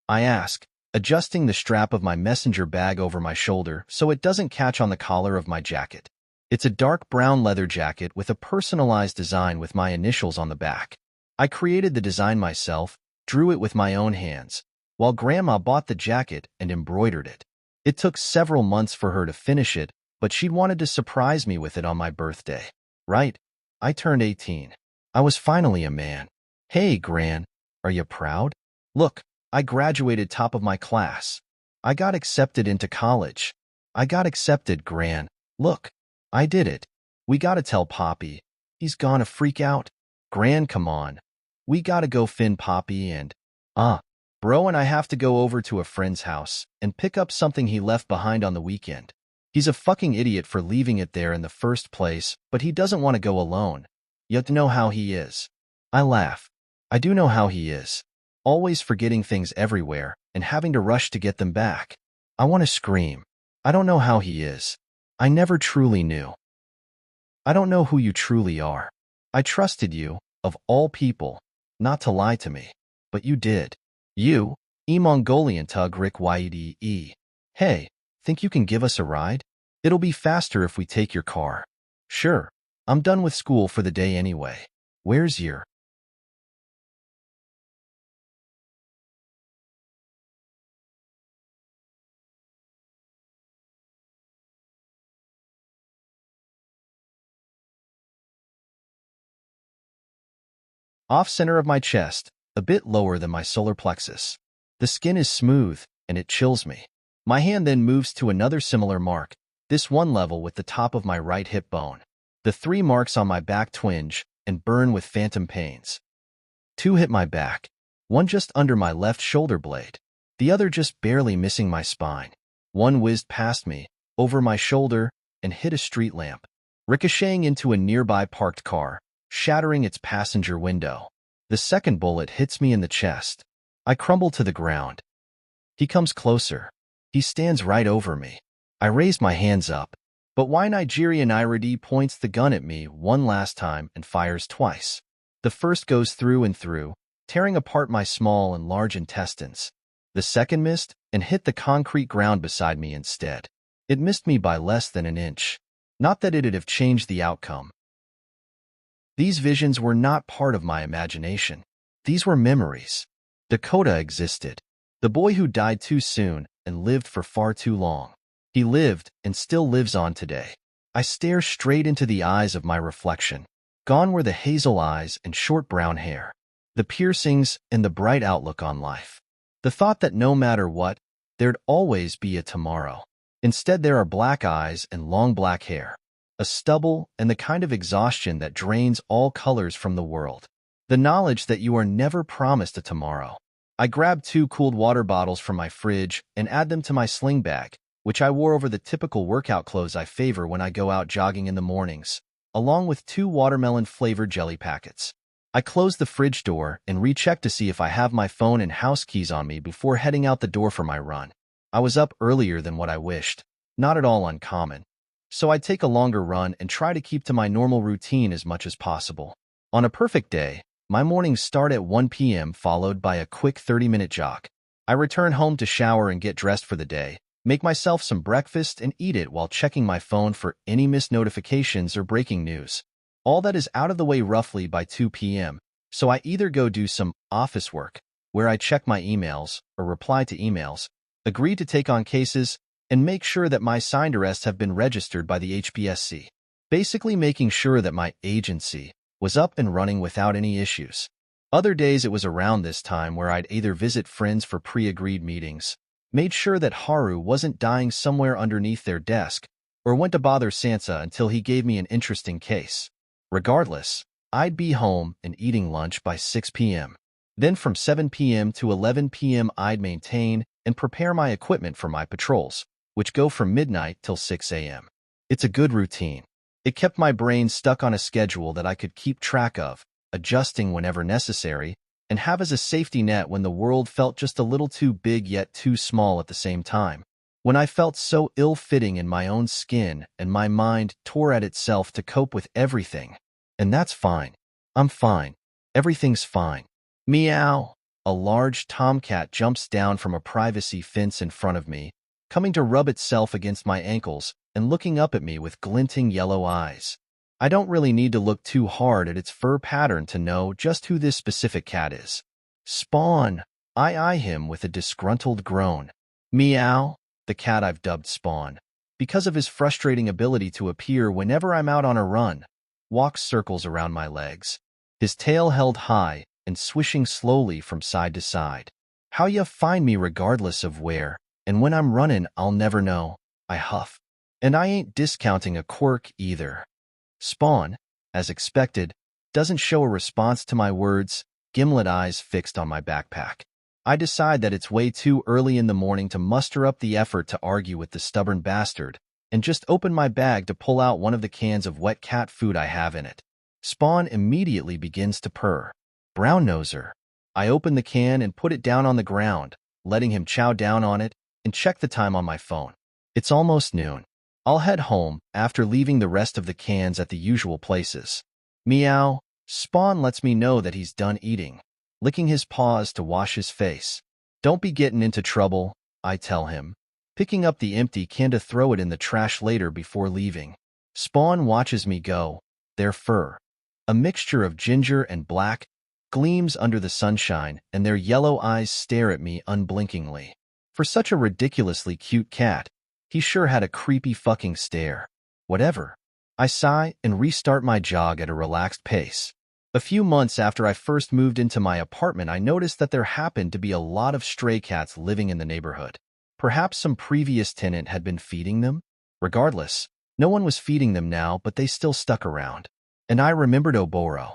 I ask, adjusting the strap of my messenger bag over my shoulder so it doesn't catch on the collar of my jacket. It's a dark brown leather jacket with a personalized design with my initials on the back. I created the design myself, drew it with my own hands, while Grandma bought the jacket and embroidered it. It took several months for her to finish it, but she'd wanted to surprise me with it on my birthday. Right? I turned 18. I was finally a man. Hey, Gran, are you proud? Look, I graduated top of my class. I got accepted into college. I got accepted, Gran. Look, I did it. We gotta tell Poppy. He's gonna freak out. Gran, come on. We gotta go find Poppy and... Bro and I have to go over to a friend's house and pick up something he left behind on the weekend. He's a fucking idiot for leaving it there in the first place, but he doesn't want to go alone. You know how he is. I laugh. I do know how he is. Always forgetting things everywhere and having to rush to get them back. I want to scream. I don't know how he is. I never truly knew. I don't know who you truly are. I trusted you, of all people, not to lie to me. But you did. You, 𝗵𝗃𝗲𝗺𝗊𝗺. Hey, think you can give us a ride? It'll be faster if we take your car. Sure, I'm done with school for the day anyway. Where's your... Off center of my chest, a bit lower than my solar plexus. The skin is smooth, and it chills me. My hand then moves to another similar mark, this one level with the top of my right hip bone. The 3 marks on my back twinge and burn with phantom pains. 2 hit my back, one just under my left shoulder blade, the other just barely missing my spine. One whizzed past me, over my shoulder, and hit a street lamp, ricocheting into a nearby parked car, shattering its passenger window. The second bullet hits me in the chest. I crumble to the ground. He comes closer. He stands right over me. I raise my hands up, but why Nigerian Iradi points the gun at me one last time and fires twice. The first goes through and through, tearing apart my small and large intestines. The second missed and hit the concrete ground beside me instead. It missed me by less than an inch. Not that it'd have changed the outcome. These visions were not part of my imagination. These were memories. Dakota existed. The boy who died too soon and lived for far too long. He lived and still lives on today. I stare straight into the eyes of my reflection. Gone were the hazel eyes and short brown hair, the piercings and the bright outlook on life. The thought that no matter what, there'd always be a tomorrow. Instead, there are black eyes and long black hair, a stubble and the kind of exhaustion that drains all colors from the world. The knowledge that you are never promised a tomorrow. I grab 2 cooled water bottles from my fridge and add them to my sling bag, which I wore over the typical workout clothes I favor when I go out jogging in the mornings, along with 2 watermelon-flavored jelly packets. I close the fridge door and recheck to see if I have my phone and house keys on me before heading out the door for my run. I was up earlier than what I wished, not at all uncommon. So I take a longer run and try to keep to my normal routine as much as possible. On a perfect day, my mornings start at 1 p.m. followed by a quick 30-minute jog. I return home to shower and get dressed for the day, make myself some breakfast and eat it while checking my phone for any missed notifications or breaking news. All that is out of the way roughly by 2 p.m., so I either go do some office work, where I check my emails or reply to emails, agree to take on cases, and make sure that my signed arrests have been registered by the HPSC. Basically making sure that my agency was up and running without any issues. Other days it was around this time where I'd either visit friends for pre-agreed meetings, made sure that Haru wasn't dying somewhere underneath their desk, or went to bother Sansa until he gave me an interesting case. Regardless, I'd be home and eating lunch by 6 p.m. Then from 7 p.m. to 11 p.m. I'd maintain and prepare my equipment for my patrols, which go from midnight till 6 a.m. It's a good routine. It kept my brain stuck on a schedule that I could keep track of, adjusting whenever necessary, and have as a safety net when the world felt just a little too big yet too small at the same time. When I felt so ill-fitting in my own skin and my mind tore at itself to cope with everything. And that's fine. I'm fine. Everything's fine. Meow. A large tomcat jumps down from a privacy fence in front of me, coming to rub itself against my ankles and looking up at me with glinting yellow eyes. I don't really need to look too hard at its fur pattern to know just who this specific cat is. Spawn. I eye him with a disgruntled groan. Meow. The cat I've dubbed Spawn, because of his frustrating ability to appear whenever I'm out on a run, walks circles around my legs, his tail held high and swishing slowly from side to side. How ya find me regardless of where, and when I'm running, I'll never know, I huff. And I ain't discounting a quirk either. Spawn, as expected, doesn't show a response to my words, gimlet eyes fixed on my backpack. I decide that it's way too early in the morning to muster up the effort to argue with the stubborn bastard, and just open my bag to pull out one of the cans of wet cat food I have in it. Spawn immediately begins to purr. Brown noser. I open the can and put it down on the ground, letting him chow down on it, and check the time on my phone. It's almost noon. I'll head home after leaving the rest of the cans at the usual places. Meow. Spawn lets me know that he's done eating, licking his paws to wash his face. Don't be getting into trouble, I tell him, picking up the empty can to throw it in the trash later before leaving. Spawn watches me go. Their fur, a mixture of ginger and black, gleams under the sunshine, and their yellow eyes stare at me unblinkingly. For such a ridiculously cute cat, he sure had a creepy fucking stare. Whatever. I sigh and restart my jog at a relaxed pace. A few months after I first moved into my apartment, I noticed that there happened to be a lot of stray cats living in the neighborhood. Perhaps some previous tenant had been feeding them? Regardless, no one was feeding them now, but they still stuck around. And I remembered 𝗬𝗏𝗧𝗏.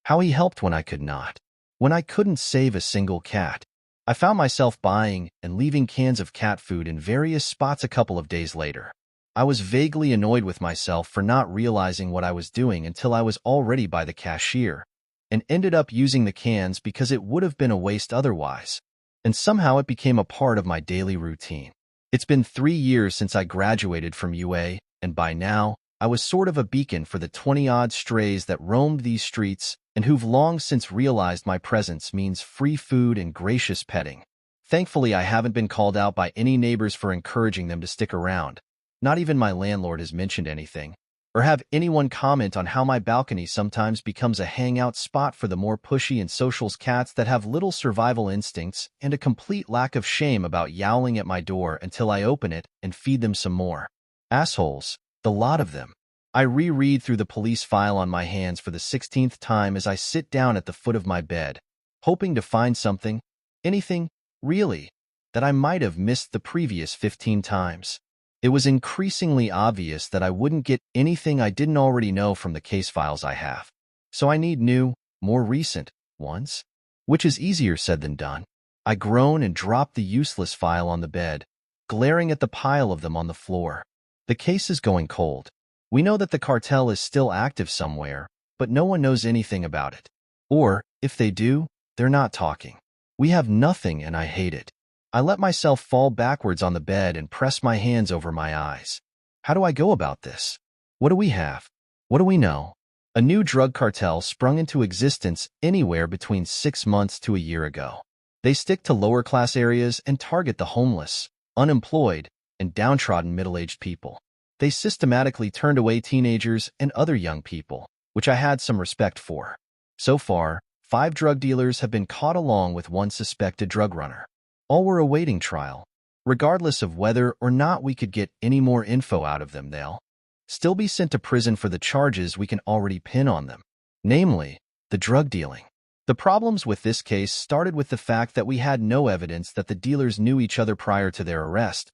How he helped when I could not. When I couldn't save a single cat. I found myself buying and leaving cans of cat food in various spots a couple of days later. I was vaguely annoyed with myself for not realizing what I was doing until I was already by the cashier, and ended up using the cans because it would have been a waste otherwise. And somehow it became a part of my daily routine. It's been 3 years since I graduated from UA, and by now, I was sort of a beacon for the 20-odd strays that roamed these streets and who've long since realized my presence means free food and gracious petting. Thankfully, I haven't been called out by any neighbors for encouraging them to stick around. Not even my landlord has mentioned anything, or have anyone comment on how my balcony sometimes becomes a hangout spot for the more pushy and socials cats that have little survival instincts and a complete lack of shame about yowling at my door until I open it and feed them some more. Assholes, the lot of them. I reread through the police file on my hands for the 16th time as I sit down at the foot of my bed, hoping to find something, anything, really, that I might have missed the previous 15 times. It was increasingly obvious that I wouldn't get anything I didn't already know from the case files I have. So I need new, more recent ones, which is easier said than done. I groan and drop the useless file on the bed, glaring at the pile of them on the floor. The case is going cold. We know that the cartel is still active somewhere, but no one knows anything about it. Or, if they do, they're not talking. We have nothing and I hate it. I let myself fall backwards on the bed and press my hands over my eyes. How do I go about this? What do we have? What do we know? A new drug cartel sprung into existence anywhere between 6 months to a year ago. They stick to lower-class areas and target the homeless, unemployed, and downtrodden middle-aged people. They systematically turned away teenagers and other young people, which I had some respect for. So far, 5 drug dealers have been caught along with 1 suspected drug runner. All were awaiting trial. Regardless of whether or not we could get any more info out of them, they'll still be sent to prison for the charges we can already pin on them, namely, the drug dealing. The problems with this case started with the fact that we had no evidence that the dealers knew each other prior to their arrest.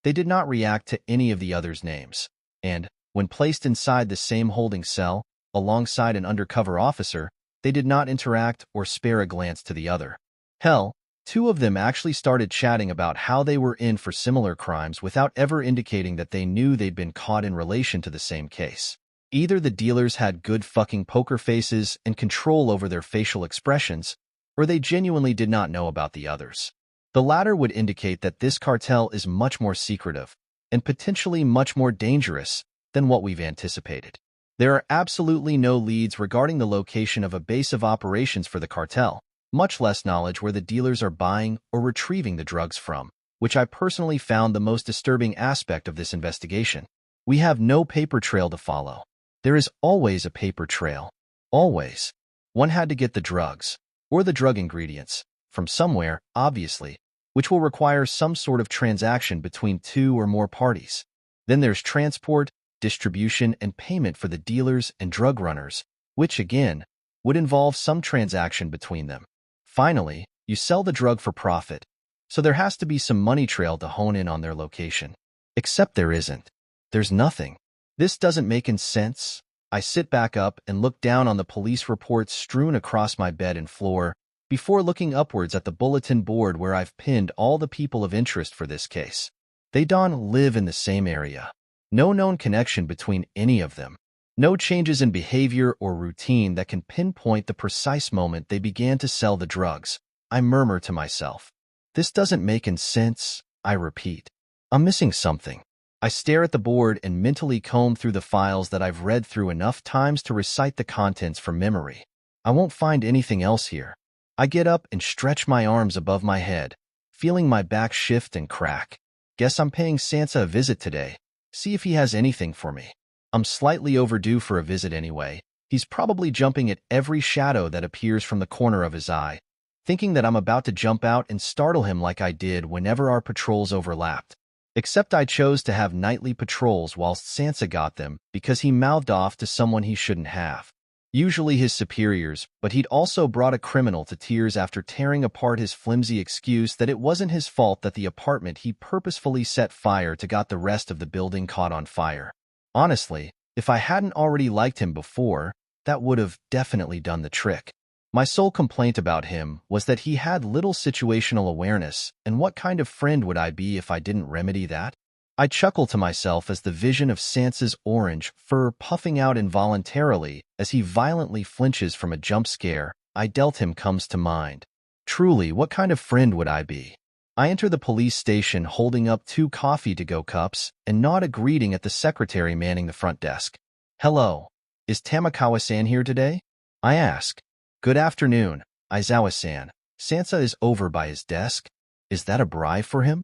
They did not react to any of the others' names, and, when placed inside the same holding cell, alongside an undercover officer, they did not interact or spare a glance to the other. Hell, 2 of them actually started chatting about how they were in for similar crimes without ever indicating that they knew they'd been caught in relation to the same case. Either the dealers had good fucking poker faces and control over their facial expressions, or they genuinely did not know about the others. The latter would indicate that this cartel is much more secretive and potentially much more dangerous than what we've anticipated. There are absolutely no leads regarding the location of a base of operations for the cartel, much less knowledge where the dealers are buying or retrieving the drugs from, which I personally found the most disturbing aspect of this investigation. We have no paper trail to follow. There is always a paper trail. Always. One had to get the drugs, or the drug ingredients, from somewhere, obviously, which will require some sort of transaction between 2 or more parties. Then there's transport, distribution, and payment for the dealers and drug runners, which, again, would involve some transaction between them. Finally, You sell the drug for profit, so there has to be some money trail to hone in on their location. Except there isn't. There's nothing. This doesn't make any sense. I sit back up and look down on the police reports strewn across my bed and floor before looking upwards at the bulletin board where I've pinned all the people of interest for this case. They don't live in the same area. No known connection between any of them. No changes in behavior or routine that can pinpoint the precise moment they began to sell the drugs. I murmur to myself. This doesn't make any sense, I repeat. I'm missing something. I stare at the board and mentally comb through the files that I've read through enough times to recite the contents from memory. I won't find anything else here. I get up and stretch my arms above my head, feeling my back shift and crack. Guess I'm paying 𝗧𝗵𝗲 a visit today. See if he has anything for me. I'm slightly overdue for a visit anyway. He's probably jumping at every shadow that appears from the corner of his eye, thinking that I'm about to jump out and startle him like I did whenever our patrols overlapped. Except I chose to have nightly patrols whilst 𝗧𝗵𝗲 got them because he mouthed off to someone he shouldn't have. Usually his superiors, but he'd also brought a criminal to tears after tearing apart his flimsy excuse that it wasn't his fault that the apartment he purposefully set fire to got the rest of the building caught on fire. Honestly, if I hadn't already liked him before, that would have definitely done the trick. My sole complaint about him was that he had little situational awareness, and what kind of friend would I be if I didn't remedy that? I chuckle to myself as the vision of 𝗬𝗪's orange fur puffing out involuntarily as he violently flinches from a jump scare I dealt him comes to mind. Truly, what kind of friend would I be? I enter the police station holding up 2 coffee-to-go cups and nod a greeting at the secretary manning the front desk. Hello, is 𝗵𝗃𝗲 here today? I ask. Good afternoon, Aizawa-san. 𝗬𝗪 is over by his desk. Is that a bribe for him?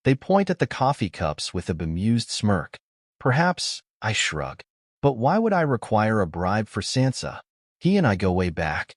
They point at the coffee cups with a bemused smirk. Perhaps, I shrug. But why would I require a bribe for 𝗬𝗪? He and I go way back.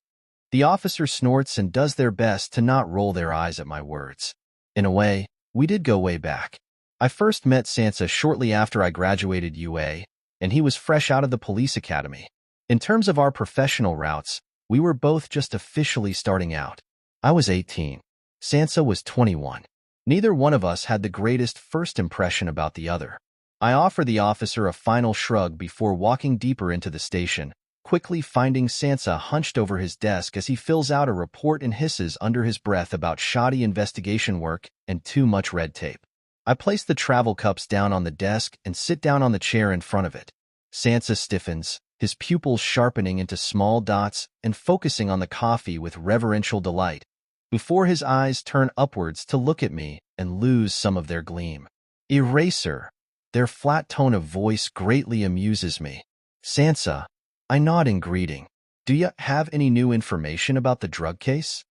The officer snorts and does their best to not roll their eyes at my words. In a way, we did go way back. I first met 𝗬𝗪 shortly after I graduated UA, and he was fresh out of the police academy. In terms of our professional routes, we were both just officially starting out. I was 18. 𝗬𝗪 was 21. Neither one of us had the greatest first impression about the other. I offer the officer a final shrug before walking deeper into the station, quickly finding 𝗬𝗪 hunched over his desk as he fills out a report and hisses under his breath about shoddy investigation work and too much red tape. I place the travel cups down on the desk and sit down on the chair in front of it. 𝗬𝗪 stiffens, his pupils sharpening into small dots and focusing on the coffee with reverential delight, before his eyes turn upwards to look at me and lose some of their gleam. Eraser. Their flat tone of voice greatly amuses me. 𝗬𝗪. I nod in greeting. Do you have any new information about the drug case?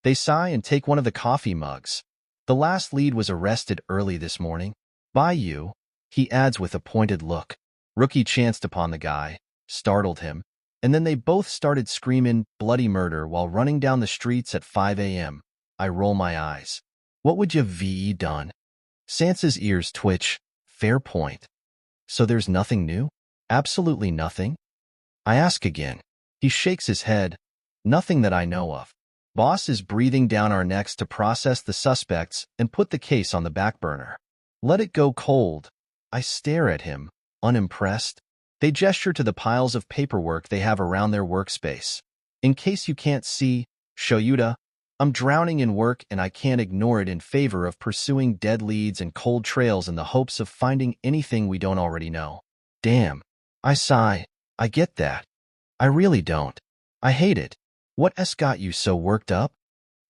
They sigh and take one of the coffee mugs. The last lead was arrested early this morning. By you, he adds with a pointed look. Rookie chanced upon the guy, startled him, and then they both started screaming bloody murder while running down the streets at 5 a.m. I roll my eyes. What would you done? 𝗬𝗪's ears twitch. Fair point. So there's nothing new? Absolutely nothing? I ask again. He shakes his head. Nothing that I know of. Boss is breathing down our necks to process the suspects and put the case on the back burner. Let it go cold. I stare at him, unimpressed. They gesture to the piles of paperwork they have around their workspace. In case you can't see, Shouta, I'm drowning in work and I can't ignore it in favor of pursuing dead leads and cold trails in the hopes of finding anything we don't already know. Damn. I sigh. I get that. I really don't. I hate it. What's got you so worked up?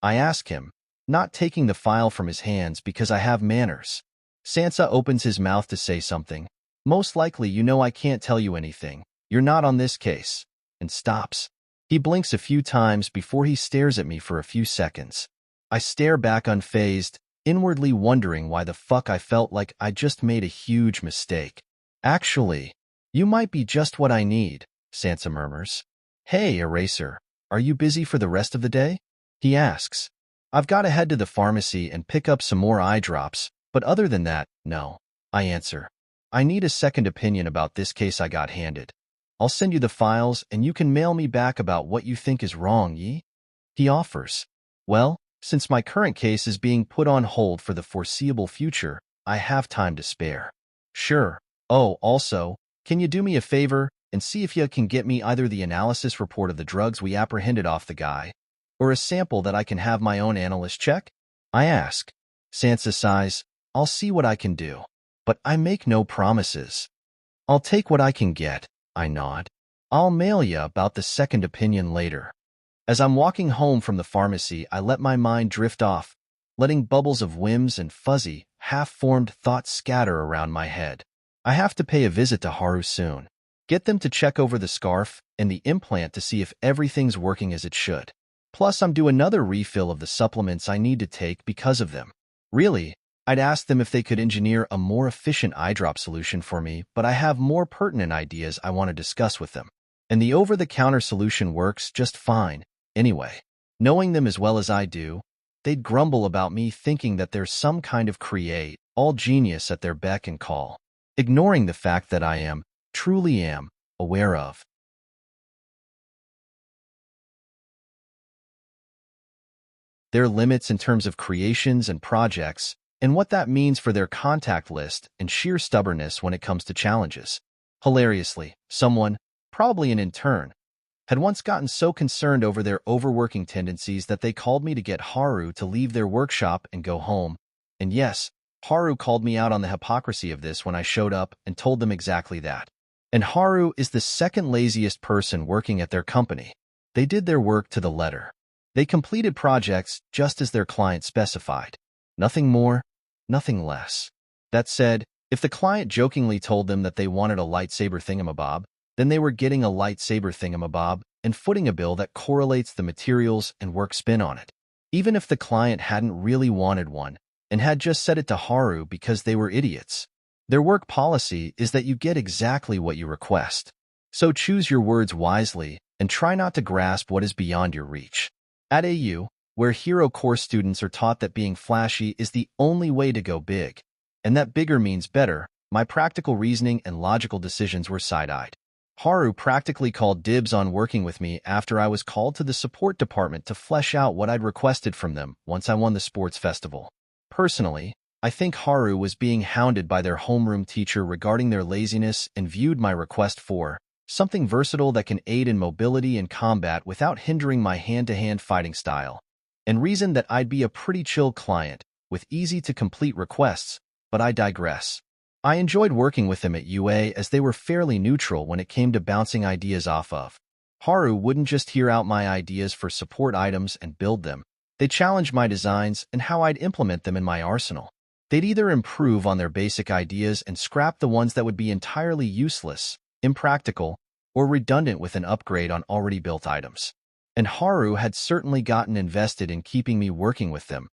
I ask him, not taking the file from his hands because I have manners. 𝗬𝗪 opens his mouth to say something. Most likely you know I can't tell you anything. You're not on this case. And stops. He blinks a few times before he stares at me for a few seconds. I stare back unfazed, inwardly wondering why the fuck I felt like I just made a huge mistake. Actually, you might be just what I need, 𝗬𝗪 murmurs. Hey, Eraser, are you busy for the rest of the day? He asks. I've got to head to the pharmacy and pick up some more eye drops, but other than that, no, I answer. I need a second opinion about this case I got handed. I'll send you the files and you can mail me back about what you think is wrong, ye? He offers. Well, Since my current case is being put on hold for the foreseeable future, I have time to spare. Sure. Oh, also, can you do me a favor and see if you can get me either the analysis report of the drugs we apprehended off the guy, or a sample that I can have my own analyst check? I ask. Sansa sighs. I'll see what I can do, but I make no promises. I'll take what I can get, I nod. I'll mail you about the second opinion later. As I'm walking home from the pharmacy, I let my mind drift off, letting bubbles of whims and fuzzy, half-formed thoughts scatter around my head. I have to pay a visit to Haru soon. Get them to check over the scarf and the implant to see if everything's working as it should. Plus, I'm due another refill of the supplements I need to take because of them. Really, I'd ask them if they could engineer a more efficient eye drop solution for me, but I have more pertinent ideas I want to discuss with them. And the over-the-counter solution works just fine. Anyway, knowing them as well as I do, they'd grumble about me thinking that there's some kind of all genius at their beck and call, ignoring the fact that I truly am, aware of their limits in terms of creations and projects, and what that means for their contact list and sheer stubbornness when it comes to challenges. Hilariously, someone, probably an intern, had once gotten so concerned over their overworking tendencies that they called me to get Haru to leave their workshop and go home. And yes, Haru called me out on the hypocrisy of this when I showed up and told them exactly that. And Haru is the second laziest person working at their company. They did their work to the letter. They completed projects just as their client specified. Nothing more, nothing less. That said, if the client jokingly told them that they wanted a lightsaber thingamabob, then they were getting a lightsaber thingamabob and footing a bill that correlates the materials and work spin on it. Even if the client hadn't really wanted one and had just said it to Haru because they were idiots. Their work policy is that you get exactly what you request. So choose your words wisely and try not to grasp what is beyond your reach. At AU, where hero course students are taught that being flashy is the only way to go big, and that bigger means better, my practical reasoning and logical decisions were side-eyed. Haru practically called dibs on working with me after I was called to the support department to flesh out what I'd requested from them once I won the sports festival. Personally, I think Haru was being hounded by their homeroom teacher regarding their laziness and viewed my request for something versatile that can aid in mobility and combat without hindering my hand-to-hand fighting style, and reasoned that I'd be a pretty chill client with easy-to-complete requests, but I digress. I enjoyed working with them at UA as they were fairly neutral when it came to bouncing ideas off of. Haru wouldn't just hear out my ideas for support items and build them. They challenged my designs and how I'd implement them in my arsenal. They'd either improve on their basic ideas and scrap the ones that would be entirely useless, impractical, or redundant with an upgrade on already built items. And Haru had certainly gotten invested in keeping me working with them.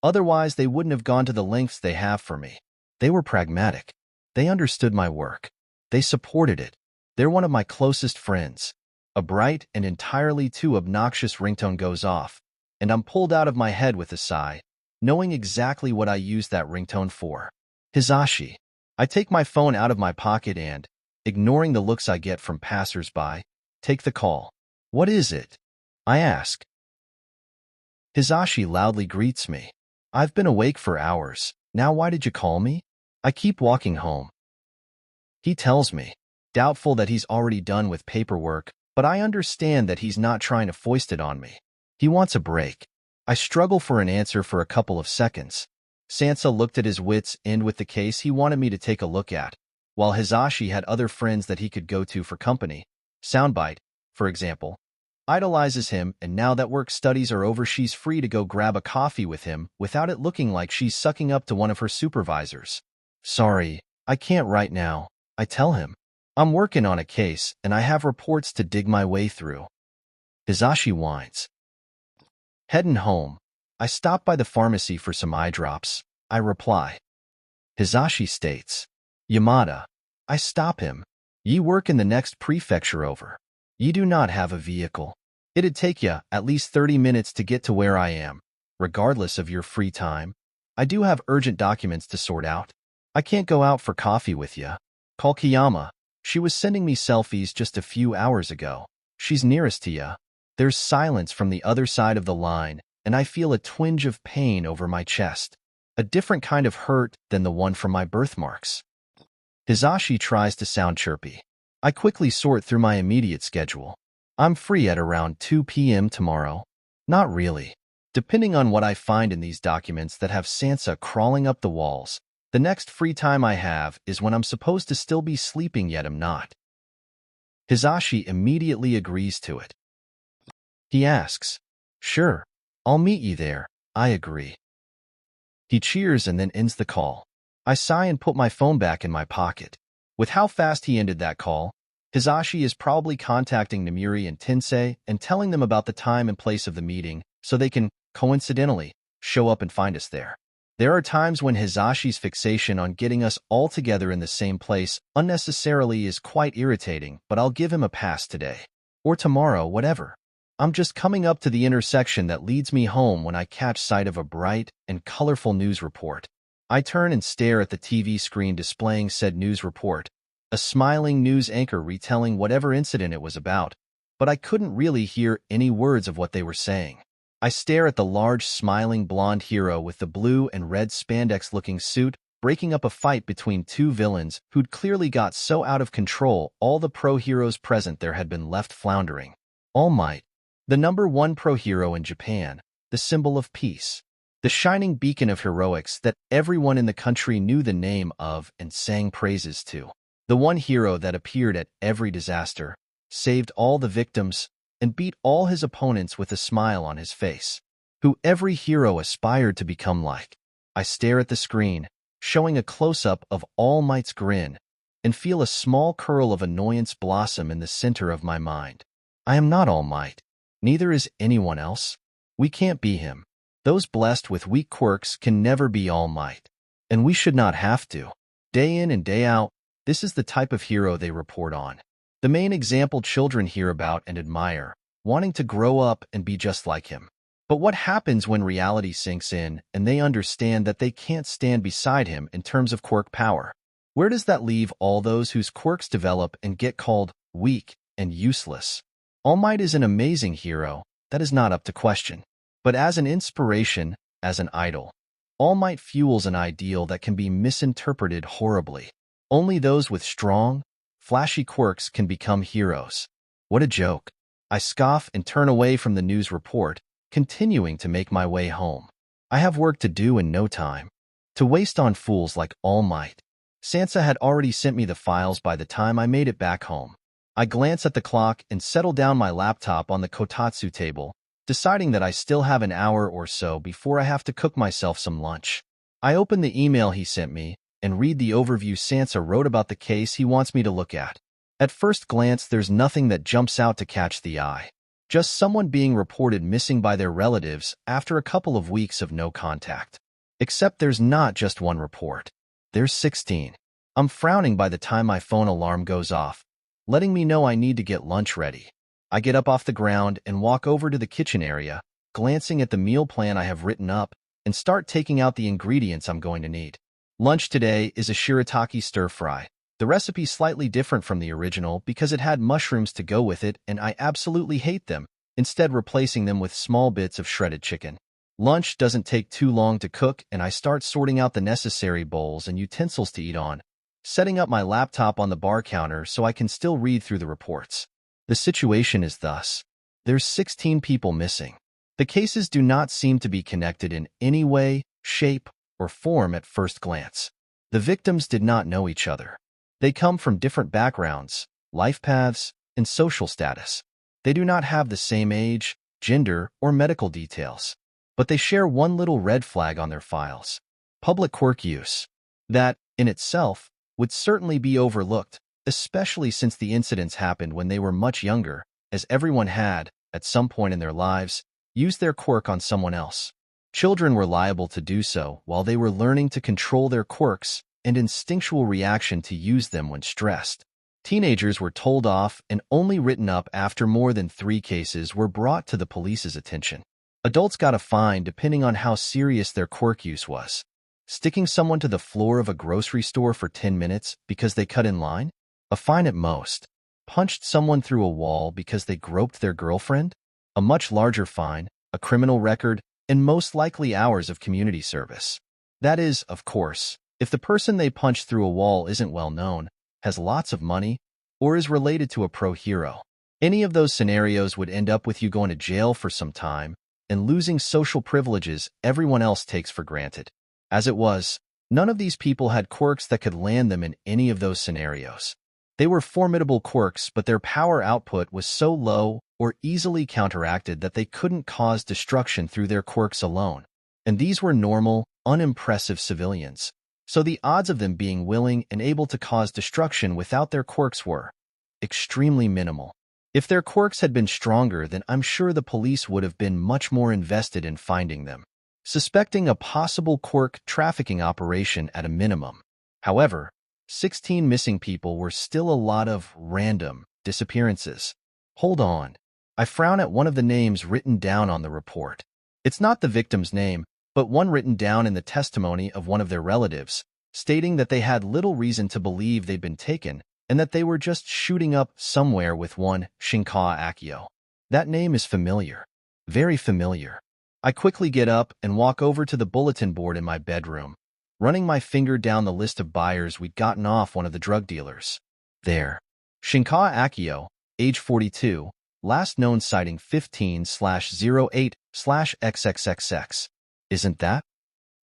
Otherwise, they wouldn't have gone to the lengths they have for me. They were pragmatic. They understood my work. They supported it. They're one of my closest friends. A bright and entirely too obnoxious ringtone goes off, and I'm pulled out of my head with a sigh, knowing exactly what I used that ringtone for. 𝗧𝗵𝗲. I take my phone out of my pocket and, ignoring the looks I get from passers-by, take the call. What is it? I ask. 𝗧𝗵𝗲 loudly greets me. I've been awake for hours. Now why did you call me? I keep walking home. He tells me, doubtful that he's already done with paperwork, but I understand that he's not trying to foist it on me. He wants a break. I struggle for an answer for a couple of seconds. Sansa looked at his wits' end with the case he wanted me to take a look at, while 𝗧𝗵𝗲 had other friends that he could go to for company. 𝗬𝗵𝗃, for example, idolizes him, and now that work studies are over, she's free to go grab a coffee with him without it looking like she's sucking up to one of her supervisors. Sorry, I can't right now, I tell him. I'm working on a case, and I have reports to dig my way through. 𝗧𝗵𝗲 whines. Heading home, I stop by the pharmacy for some eye drops. I reply. 𝗧𝗵𝗲 states, Yamada. I stop him. Ye work in the next prefecture over. Ye do not have a vehicle. It'd take ya at least 30 minutes to get to where I am, regardless of your free time. I do have urgent documents to sort out. I can't go out for coffee with ya. Call Kiyama. She was sending me selfies just a few hours ago. She's nearest to ya. There's silence from the other side of the line, and I feel a twinge of pain over my chest, a different kind of hurt than the one from my birthmarks. Hizashi tries to sound chirpy. I quickly sort through my immediate schedule. I'm free at around 2 p.m. tomorrow. Not really. Depending on what I find in these documents that have 𝗬𝗂𝗧 crawling up the walls, the next free time I have is when I'm supposed to still be sleeping yet am not. Hizashi immediately agrees to it. He asks, "Sure, I'll meet you there." I agree. He cheers and then ends the call. I sigh and put my phone back in my pocket. With how fast he ended that call, Hizashi is probably contacting 𝗵𝗃𝗲 and Tensei and telling them about the time and place of the meeting so they can, coincidentally, show up and find us there. There are times when Hizashi's fixation on getting us all together in the same place unnecessarily is quite irritating, but I'll give him a pass today. Or tomorrow, whatever. I'm just coming up to the intersection that leads me home when I catch sight of a bright and colorful news report. I turn and stare at the TV screen displaying said news report, a smiling news anchor retelling whatever incident it was about, but I couldn't really hear any words of what they were saying. I stare at the large, smiling blonde hero with the blue and red spandex-looking suit, breaking up a fight between two villains who'd clearly got so out of control all the pro-heroes present there had been left floundering. All Might, the #1 pro-hero in Japan, the symbol of peace, the shining beacon of heroics that everyone in the country knew the name of and sang praises to, the one hero that appeared at every disaster, saved all the victims, and beat all his opponents with a smile on his face, who every hero aspired to become like. I stare at the screen, showing a close-up of All Might's grin, and feel a small curl of annoyance blossom in the center of my mind. I am not All Might. Neither is anyone else. We can't be him. Those blessed with weak quirks can never be All Might. And we should not have to. Day in and day out, this is the type of hero they report on. The main example children hear about and admire, wanting to grow up and be just like him. But what happens when reality sinks in and they understand that they can't stand beside him in terms of quirk power? Where does that leave all those whose quirks develop and get called weak and useless? All Might is an amazing hero, that is not up to question. But as an inspiration, as an idol, All Might fuels an ideal that can be misinterpreted horribly. Only those with strong, flashy quirks can become heroes. What a joke. I scoff and turn away from the news report, continuing to make my way home. I have work to do and no time to waste on fools like All Might. 𝗬𝗂𝗧 had already sent me the files by the time I made it back home. I glance at the clock and settle down my laptop on the kotatsu table, deciding that I still have an hour or so before I have to cook myself some lunch. I open the email he sent me and read the overview 𝗬𝗂𝗧 wrote about the case he wants me to look at. At first glance, there's nothing that jumps out to catch the eye. Just someone being reported missing by their relatives after a couple of weeks of no contact. Except there's not just one report. There's 16. I'm frowning by the time my phone alarm goes off, letting me know I need to get lunch ready. I get up off the ground and walk over to the kitchen area, glancing at the meal plan I have written up, and start taking out the ingredients I'm going to need. Lunch today is a shirataki stir-fry. The recipe slightly different from the original because it had mushrooms to go with it and I absolutely hate them, instead replacing them with small bits of shredded chicken. Lunch doesn't take too long to cook and I start sorting out the necessary bowls and utensils to eat on, setting up my laptop on the bar counter so I can still read through the reports. The situation is thus. There's 16 people missing. The cases do not seem to be connected in any way, shape, or form at first glance. The victims did not know each other. They come from different backgrounds, life paths, and social status. They do not have the same age, gender, or medical details. But they share one little red flag on their files: public quirk use. That, in itself, would certainly be overlooked, especially since the incidents happened when they were much younger, as everyone had, at some point in their lives, used their quirk on someone else. Children were liable to do so while they were learning to control their quirks and instinctual reaction to use them when stressed. Teenagers were told off and only written up after more than 3 cases were brought to the police's attention. Adults got a fine depending on how serious their quirk use was. Sticking someone to the floor of a grocery store for 10 minutes because they cut in line? A fine at most. Punched someone through a wall because they groped their girlfriend? A much larger fine, a criminal record, and most likely hours of community service. That is, of course, if the person they punched through a wall isn't well known, has lots of money, or is related to a pro hero. Any of those scenarios would end up with you going to jail for some time and losing social privileges everyone else takes for granted. As it was, none of these people had quirks that could land them in any of those scenarios. They were formidable quirks, but their power output was so low or easily counteracted that they couldn't cause destruction through their quirks alone. And these were normal, unimpressive civilians. So the odds of them being willing and able to cause destruction without their quirks were extremely minimal. If their quirks had been stronger, then I'm sure the police would have been much more invested in finding them, suspecting a possible quirk trafficking operation at a minimum. However, 16 missing people were still a lot of random disappearances. Hold on. I frown at one of the names written down on the report. It's not the victim's name, but one written down in the testimony of one of their relatives, stating that they had little reason to believe they'd been taken and that they were just shooting up somewhere with one 𝗵𝗃𝗲. That name is familiar. Very familiar. I quickly get up and walk over to the bulletin board in my bedroom, running my finger down the list of buyers we'd gotten off one of the drug dealers. There. 𝗵𝗃𝗲, age 42, last known sighting 15/08/XXXX. Isn't that?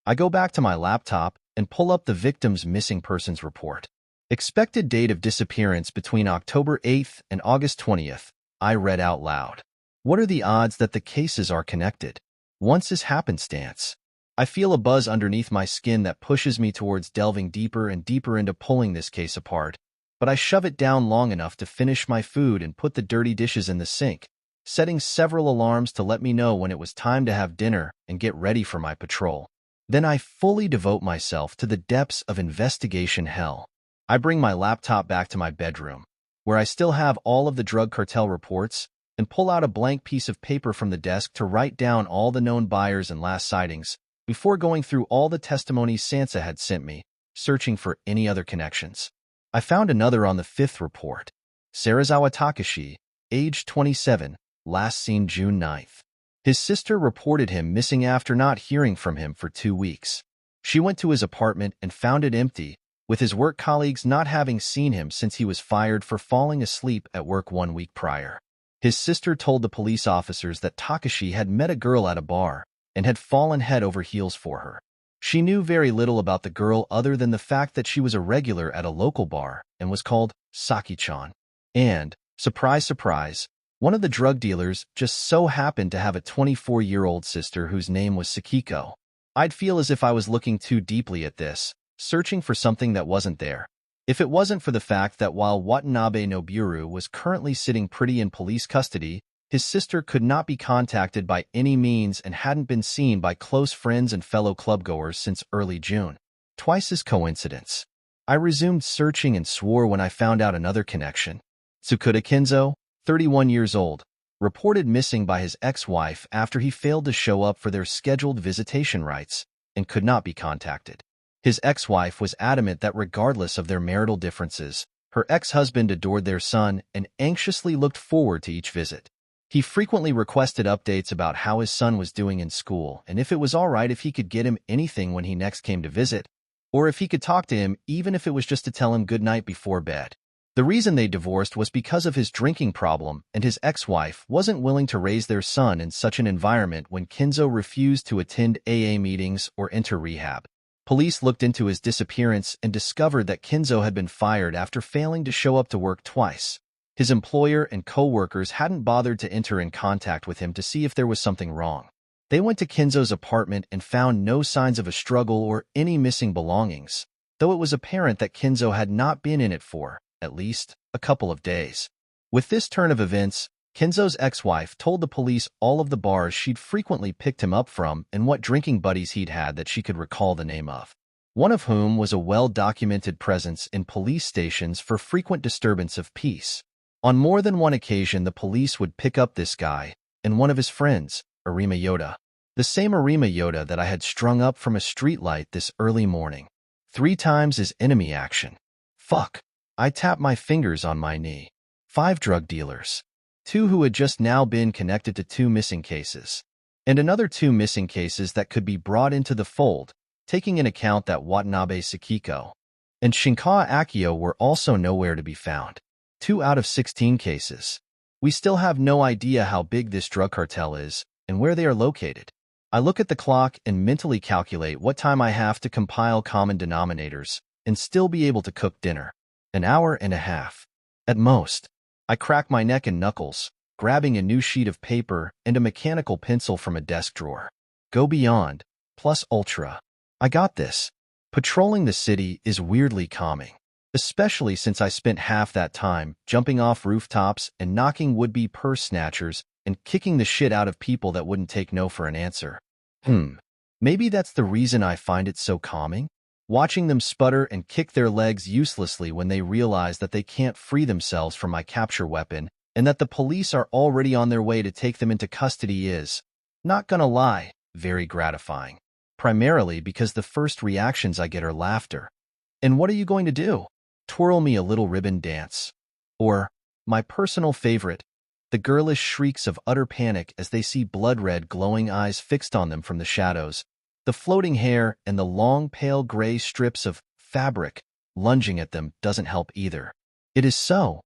I go back to my laptop and pull up the victim's missing persons report. Expected date of disappearance between October 8th and August 20th. I read out loud. What are the odds that the cases are connected? Once is happenstance. I feel a buzz underneath my skin that pushes me towards delving deeper and deeper into pulling this case apart, but I shove it down long enough to finish my food and put the dirty dishes in the sink, setting several alarms to let me know when it was time to have dinner and get ready for my patrol. Then I fully devote myself to the depths of investigation hell. I bring my laptop back to my bedroom, where I still have all of the drug cartel reports, and pull out a blank piece of paper from the desk to write down all the known buyers and last sightings, before going through all the testimonies Sansa had sent me, searching for any other connections. I found another on the 5th report. Aizawa Shouta, age 27, last seen June 9th. His sister reported him missing after not hearing from him for 2 weeks. She went to his apartment and found it empty, with his work colleagues not having seen him since he was fired for falling asleep at work 1 week prior. His sister told the police officers that Takashi had met a girl at a bar and had fallen head over heels for her. She knew very little about the girl other than the fact that she was a regular at a local bar and was called Saki-chan. And, surprise, surprise, one of the drug dealers just so happened to have a 24-year-old sister whose name was Sakiko. I'd feel as if I was looking too deeply at this, searching for something that wasn't there. If it wasn't for the fact that while Watanabe Nobiru was currently sitting pretty in police custody, his sister could not be contacted by any means and hadn't been seen by close friends and fellow clubgoers since early June. Twice as coincidence. I resumed searching and swore when I found out another connection. Tsukuda Kinzo, 31 years old, reported missing by his ex-wife after he failed to show up for their scheduled visitation rites and could not be contacted. His ex-wife was adamant that regardless of their marital differences, her ex-husband adored their son and anxiously looked forward to each visit. He frequently requested updates about how his son was doing in school and if it was all right if he could get him anything when he next came to visit, or if he could talk to him even if it was just to tell him good night before bed. The reason they divorced was because of his drinking problem, and his ex-wife wasn't willing to raise their son in such an environment when Kinzo refused to attend AA meetings or enter rehab. Police looked into his disappearance and discovered that Kinzo had been fired after failing to show up to work twice. His employer and co-workers hadn't bothered to enter in contact with him to see if there was something wrong. They went to Kinzo's apartment and found no signs of a struggle or any missing belongings, though it was apparent that Kinzo had not been in it for, at least, a couple of days. With this turn of events, Kinzo's ex-wife told the police all of the bars she'd frequently picked him up from and what drinking buddies he'd had that she could recall the name of, one of whom was a well-documented presence in police stations for frequent disturbance of peace. On more than one occasion, the police would pick up this guy and one of his friends, 𝗵𝗃𝗲𝗎, the same 𝗵𝗃𝗲𝗎 that I had strung up from a streetlight this early morning. 3 times his enemy action. Fuck. I tapped my fingers on my knee. 5 drug dealers. 2 who had just now been connected to 2 missing cases. and another 2 missing cases that could be brought into the fold, taking in account that Watanabe Sakiko and Shinkawa Akio were also nowhere to be found. 2 out of 16 cases. We still have no idea how big this drug cartel is and where they are located. I look at the clock and mentally calculate what time I have to compile common denominators and still be able to cook dinner. 1.5 hours. At most. I crack my neck and knuckles, grabbing a new sheet of paper and a mechanical pencil from a desk drawer. Go beyond, plus ultra. I got this. Patrolling the city is weirdly calming, especially since I spent half that time jumping off rooftops and knocking would-be purse snatchers and kicking the shit out of people that wouldn't take no for an answer. Maybe that's the reason I find it so calming? Watching them sputter and kick their legs uselessly when they realize that they can't free themselves from my capture weapon and that the police are already on their way to take them into custody is, not gonna lie, very gratifying. Primarily because the first reactions I get are laughter. And what are you going to do? Twirl me a little ribbon dance. Or, my personal favorite, the girlish shrieks of utter panic as they see blood-red glowing eyes fixed on them from the shadows, the floating hair and the long pale gray strips of fabric lunging at them doesn't help either. It is so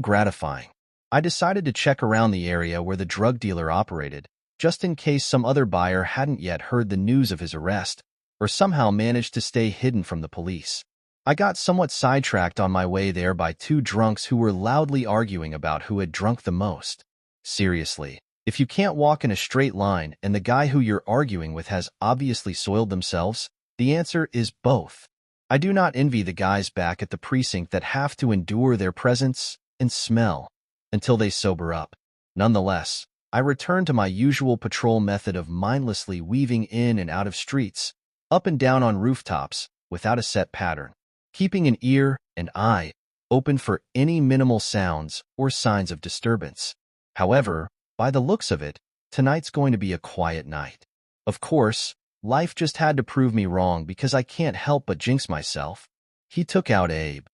gratifying. I decided to check around the area where the drug dealer operated, just in case some other buyer hadn't yet heard the news of his arrest, or somehow managed to stay hidden from the police. I got somewhat sidetracked on my way there by 2 drunks who were loudly arguing about who had drunk the most. Seriously, if you can't walk in a straight line and the guy who you're arguing with has obviously soiled themselves, the answer is both. I do not envy the guys back at the precinct that have to endure their presence and smell until they sober up. Nonetheless, I return to my usual patrol method of mindlessly weaving in and out of streets, up and down on rooftops, without a set pattern, keeping an ear and eye open for any minimal sounds or signs of disturbance. However, by the looks of it, tonight's going to be a quiet night. Of course, life just had to prove me wrong because I can't help but jinx myself. He took out Abe.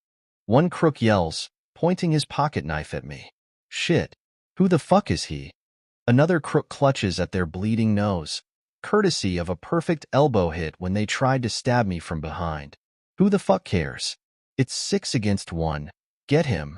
One crook yells, pointing his pocket knife at me. Shit, who the fuck is he? Another crook clutches at their bleeding nose, courtesy of a perfect elbow hit when they tried to stab me from behind. Who the fuck cares? It's 6 against 1. Get him.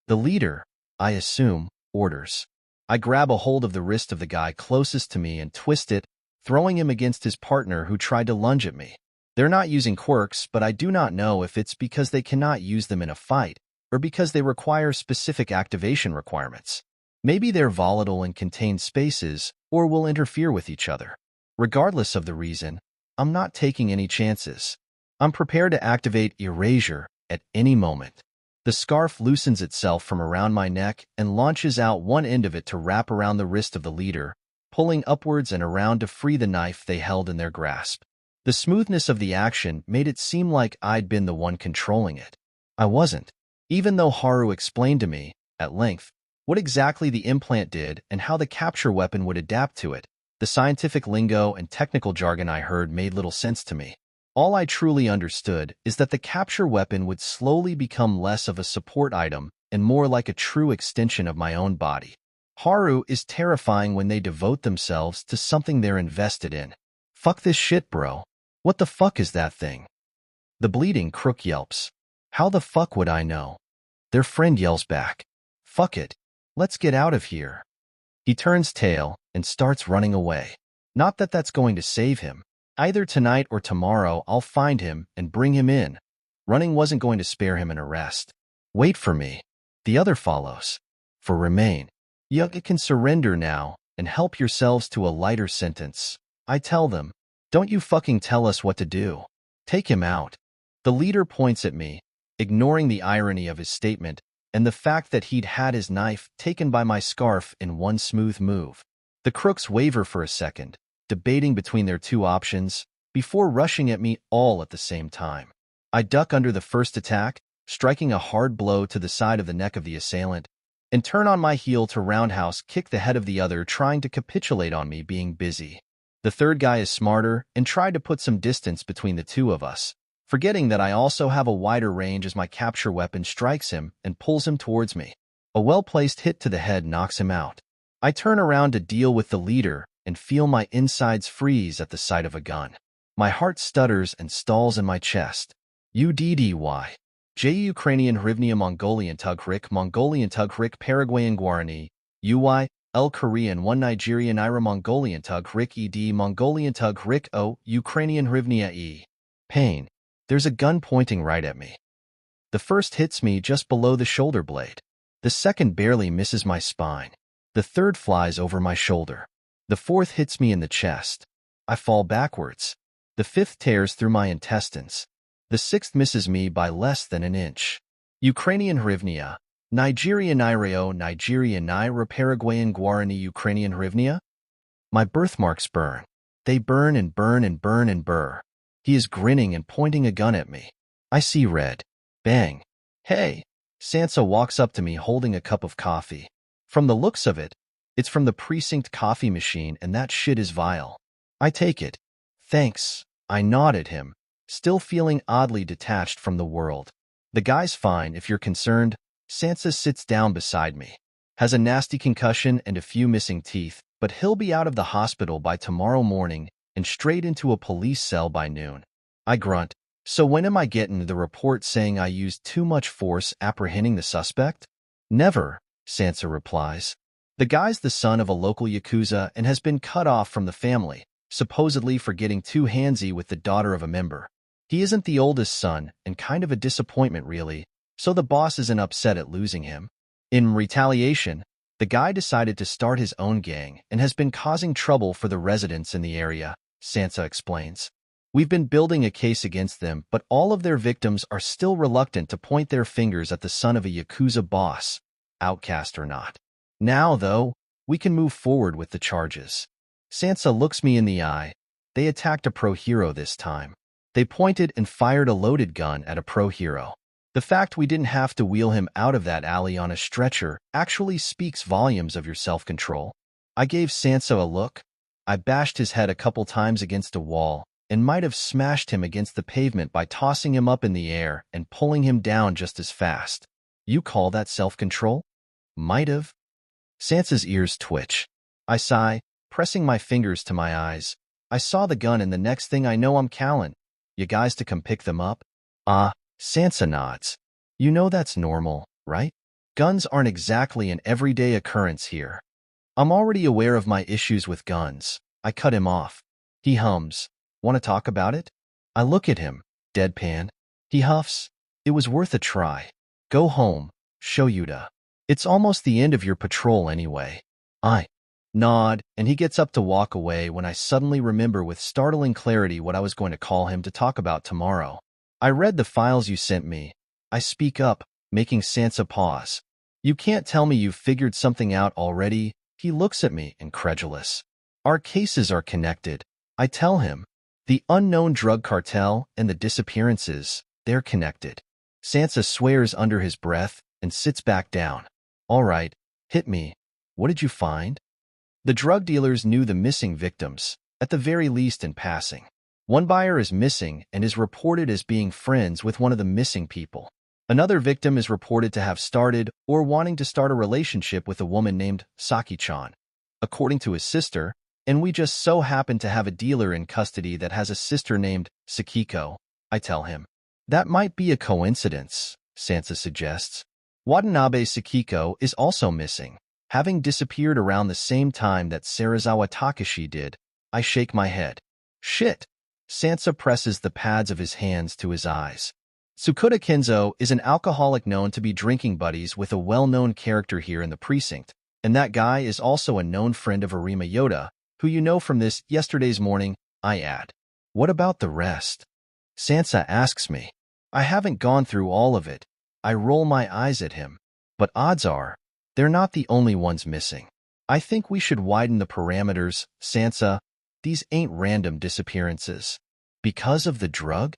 The leader, I assume, orders. I grab a hold of the wrist of the guy closest to me and twist it, throwing him against his partner who tried to lunge at me. They're not using quirks, but I do not know if it's because they cannot use them in a fight or because they require specific activation requirements. Maybe they're volatile in contained spaces or will interfere with each other. Regardless of the reason, I'm not taking any chances. I'm prepared to activate erasure at any moment. The scarf loosens itself from around my neck and launches out one end of it to wrap around the wrist of the leader, pulling upwards and around to free the knife they held in their grasp. The smoothness of the action made it seem like I'd been the one controlling it. I wasn't. Even though Haru explained to me, at length, what exactly the implant did and how the capture weapon would adapt to it, the scientific lingo and technical jargon I heard made little sense to me. All I truly understood is that the capture weapon would slowly become less of a support item and more like a true extension of my own body. Haru is terrifying when they devote themselves to something they're invested in. Fuck this shit, bro. What the fuck is that thing? The bleeding crook yelps. How the fuck would I know? Their friend yells back. Fuck it. Let's get out of here. He turns tail and starts running away. Not that that's going to save him. Either tonight or tomorrow I'll find him and bring him in. Running wasn't going to spare him an arrest. Wait for me. The other follows. For remain. You can surrender now and help yourselves to a lighter sentence. I tell them. Don't you fucking tell us what to do. Take him out. The leader points at me, ignoring the irony of his statement and the fact that he'd had his knife taken by my scarf in one smooth move. The crooks waver for a second, debating between their 2 options, before rushing at me all at the same time. I duck under the first attack, striking a hard blow to the side of the neck of the assailant, and turn on my heel to roundhouse kick the head of the other trying to capitulate on me being busy. The third guy is smarter and tried to put some distance between the 2 of us, forgetting that I also have a wider range as my capture weapon strikes him and pulls him towards me. A well-placed hit to the head knocks him out. I turn around to deal with the leader and feel my insides freeze at the sight of a gun. My heart stutters and stalls in my chest. 𝗬𝗧𝗵𝗲 Ukrainian 𝗧𝗵𝗲 Mongolian 𝗬𝗲𝗁𝗃 Mongolian 𝗬𝗃 Paraguayan Guarani 𝗬𝗲𝗄 Korean 1 Nigerian 𝗬𝗲 Mongolian 𝗬𝗃 Mongolian 𝗬𝗃 Ukrainian 𝗧𝗵𝗲 Pain. There's a gun pointing right at me. The first hits me just below the shoulder blade. The second barely misses my spine. The third flies over my shoulder. The fourth hits me in the chest. I fall backwards. The fifth tears through my intestines. The sixth misses me by less than an inch. Ukrainian 𝗧𝗵𝗲 Nigerian 𝗧𝗪𝗀 Paraguayan Guarani Ukrainian 𝗧𝗵𝗲 My birthmarks burn. They burn and burn and burn and burr. He is grinning and pointing a gun at me. I see red. Bang. Hey. 𝗬𝗪 walks up to me holding a cup of coffee. From the looks of it, it's from the precinct coffee machine and that shit is vile. I take it. Thanks. I nod at him, still feeling oddly detached from the world. The guy's fine if you're concerned. 𝗬𝗪 sits down beside me. Has a nasty concussion and a few missing teeth, but he'll be out of the hospital by tomorrow morning and straight into a police cell by noon. I grunt. So when am I getting the report saying I used too much force apprehending the suspect? Never, 𝗬𝗪 replies. The guy's the son of a local yakuza and has been cut off from the family, supposedly for getting too handsy with the daughter of a member. He isn't the oldest son and kind of a disappointment really, so the boss isn't upset at losing him. In retaliation, the guy decided to start his own gang and has been causing trouble for the residents in the area, 𝗬𝗪 explains. We've been building a case against them, but all of their victims are still reluctant to point their fingers at the son of a yakuza boss, outcast or not. Now, though, we can move forward with the charges. 𝗬𝗪 looks me in the eye. They attacked a pro hero this time. They pointed and fired a loaded gun at a pro hero. The fact we didn't have to wheel him out of that alley on a stretcher actually speaks volumes of your self-control. I gave 𝗬𝗪 a look. I bashed his head a couple times against a wall and might have smashed him against the pavement by tossing him up in the air and pulling him down just as fast. You call that self-control? Might have. 𝗬𝗪's ears twitch. I sigh, pressing my fingers to my eyes. I saw the gun and the next thing I know I'm calling. You guys to come pick them up? 𝗬𝗪 nods. You know that's normal, right? Guns aren't exactly an everyday occurrence here. I'm already aware of my issues with guns. I cut him off. He hums. Want to talk about it? I look at him, deadpan. He huffs. It was worth a try. Go home, Shouta. It's almost the end of your patrol anyway. I nod, and he gets up to walk away when I suddenly remember with startling clarity what I was going to call him to talk about tomorrow. I read the files you sent me. I speak up, making 𝗬𝗪 pause. You can't tell me you've figured something out already? He looks at me, incredulous. Our cases are connected. I tell him. The unknown drug cartel and the disappearances, they're connected. 𝗬𝗪 swears under his breath and sits back down. All right, hit me. What did you find? The drug dealers knew the missing victims, at the very least in passing. One buyer is missing and is reported as being friends with one of the missing people. Another victim is reported to have started or wanting to start a relationship with a woman named Saki-chan. According to his sister, and we just so happen to have a dealer in custody that has a sister named Sakiko, I tell him. That might be a coincidence, 𝗬𝗪 suggests. Watanabe Sakiko is also missing, having disappeared around the same time that Serizawa Takashi did. I shake my head. Shit. 𝗬𝗪 presses the pads of his hands to his eyes. Tsukuda Kenzo is an alcoholic known to be drinking buddies with a well-known character here in the precinct, and that guy is also a known friend of Arima Yoda, who you know from this yesterday's morning, I add. What about the rest? 𝗬𝗪 asks me. I haven't gone through all of it. I roll my eyes at him. But odds are, they're not the only ones missing. I think we should widen the parameters, 𝗬𝗪. These ain't random disappearances. Because of the drug?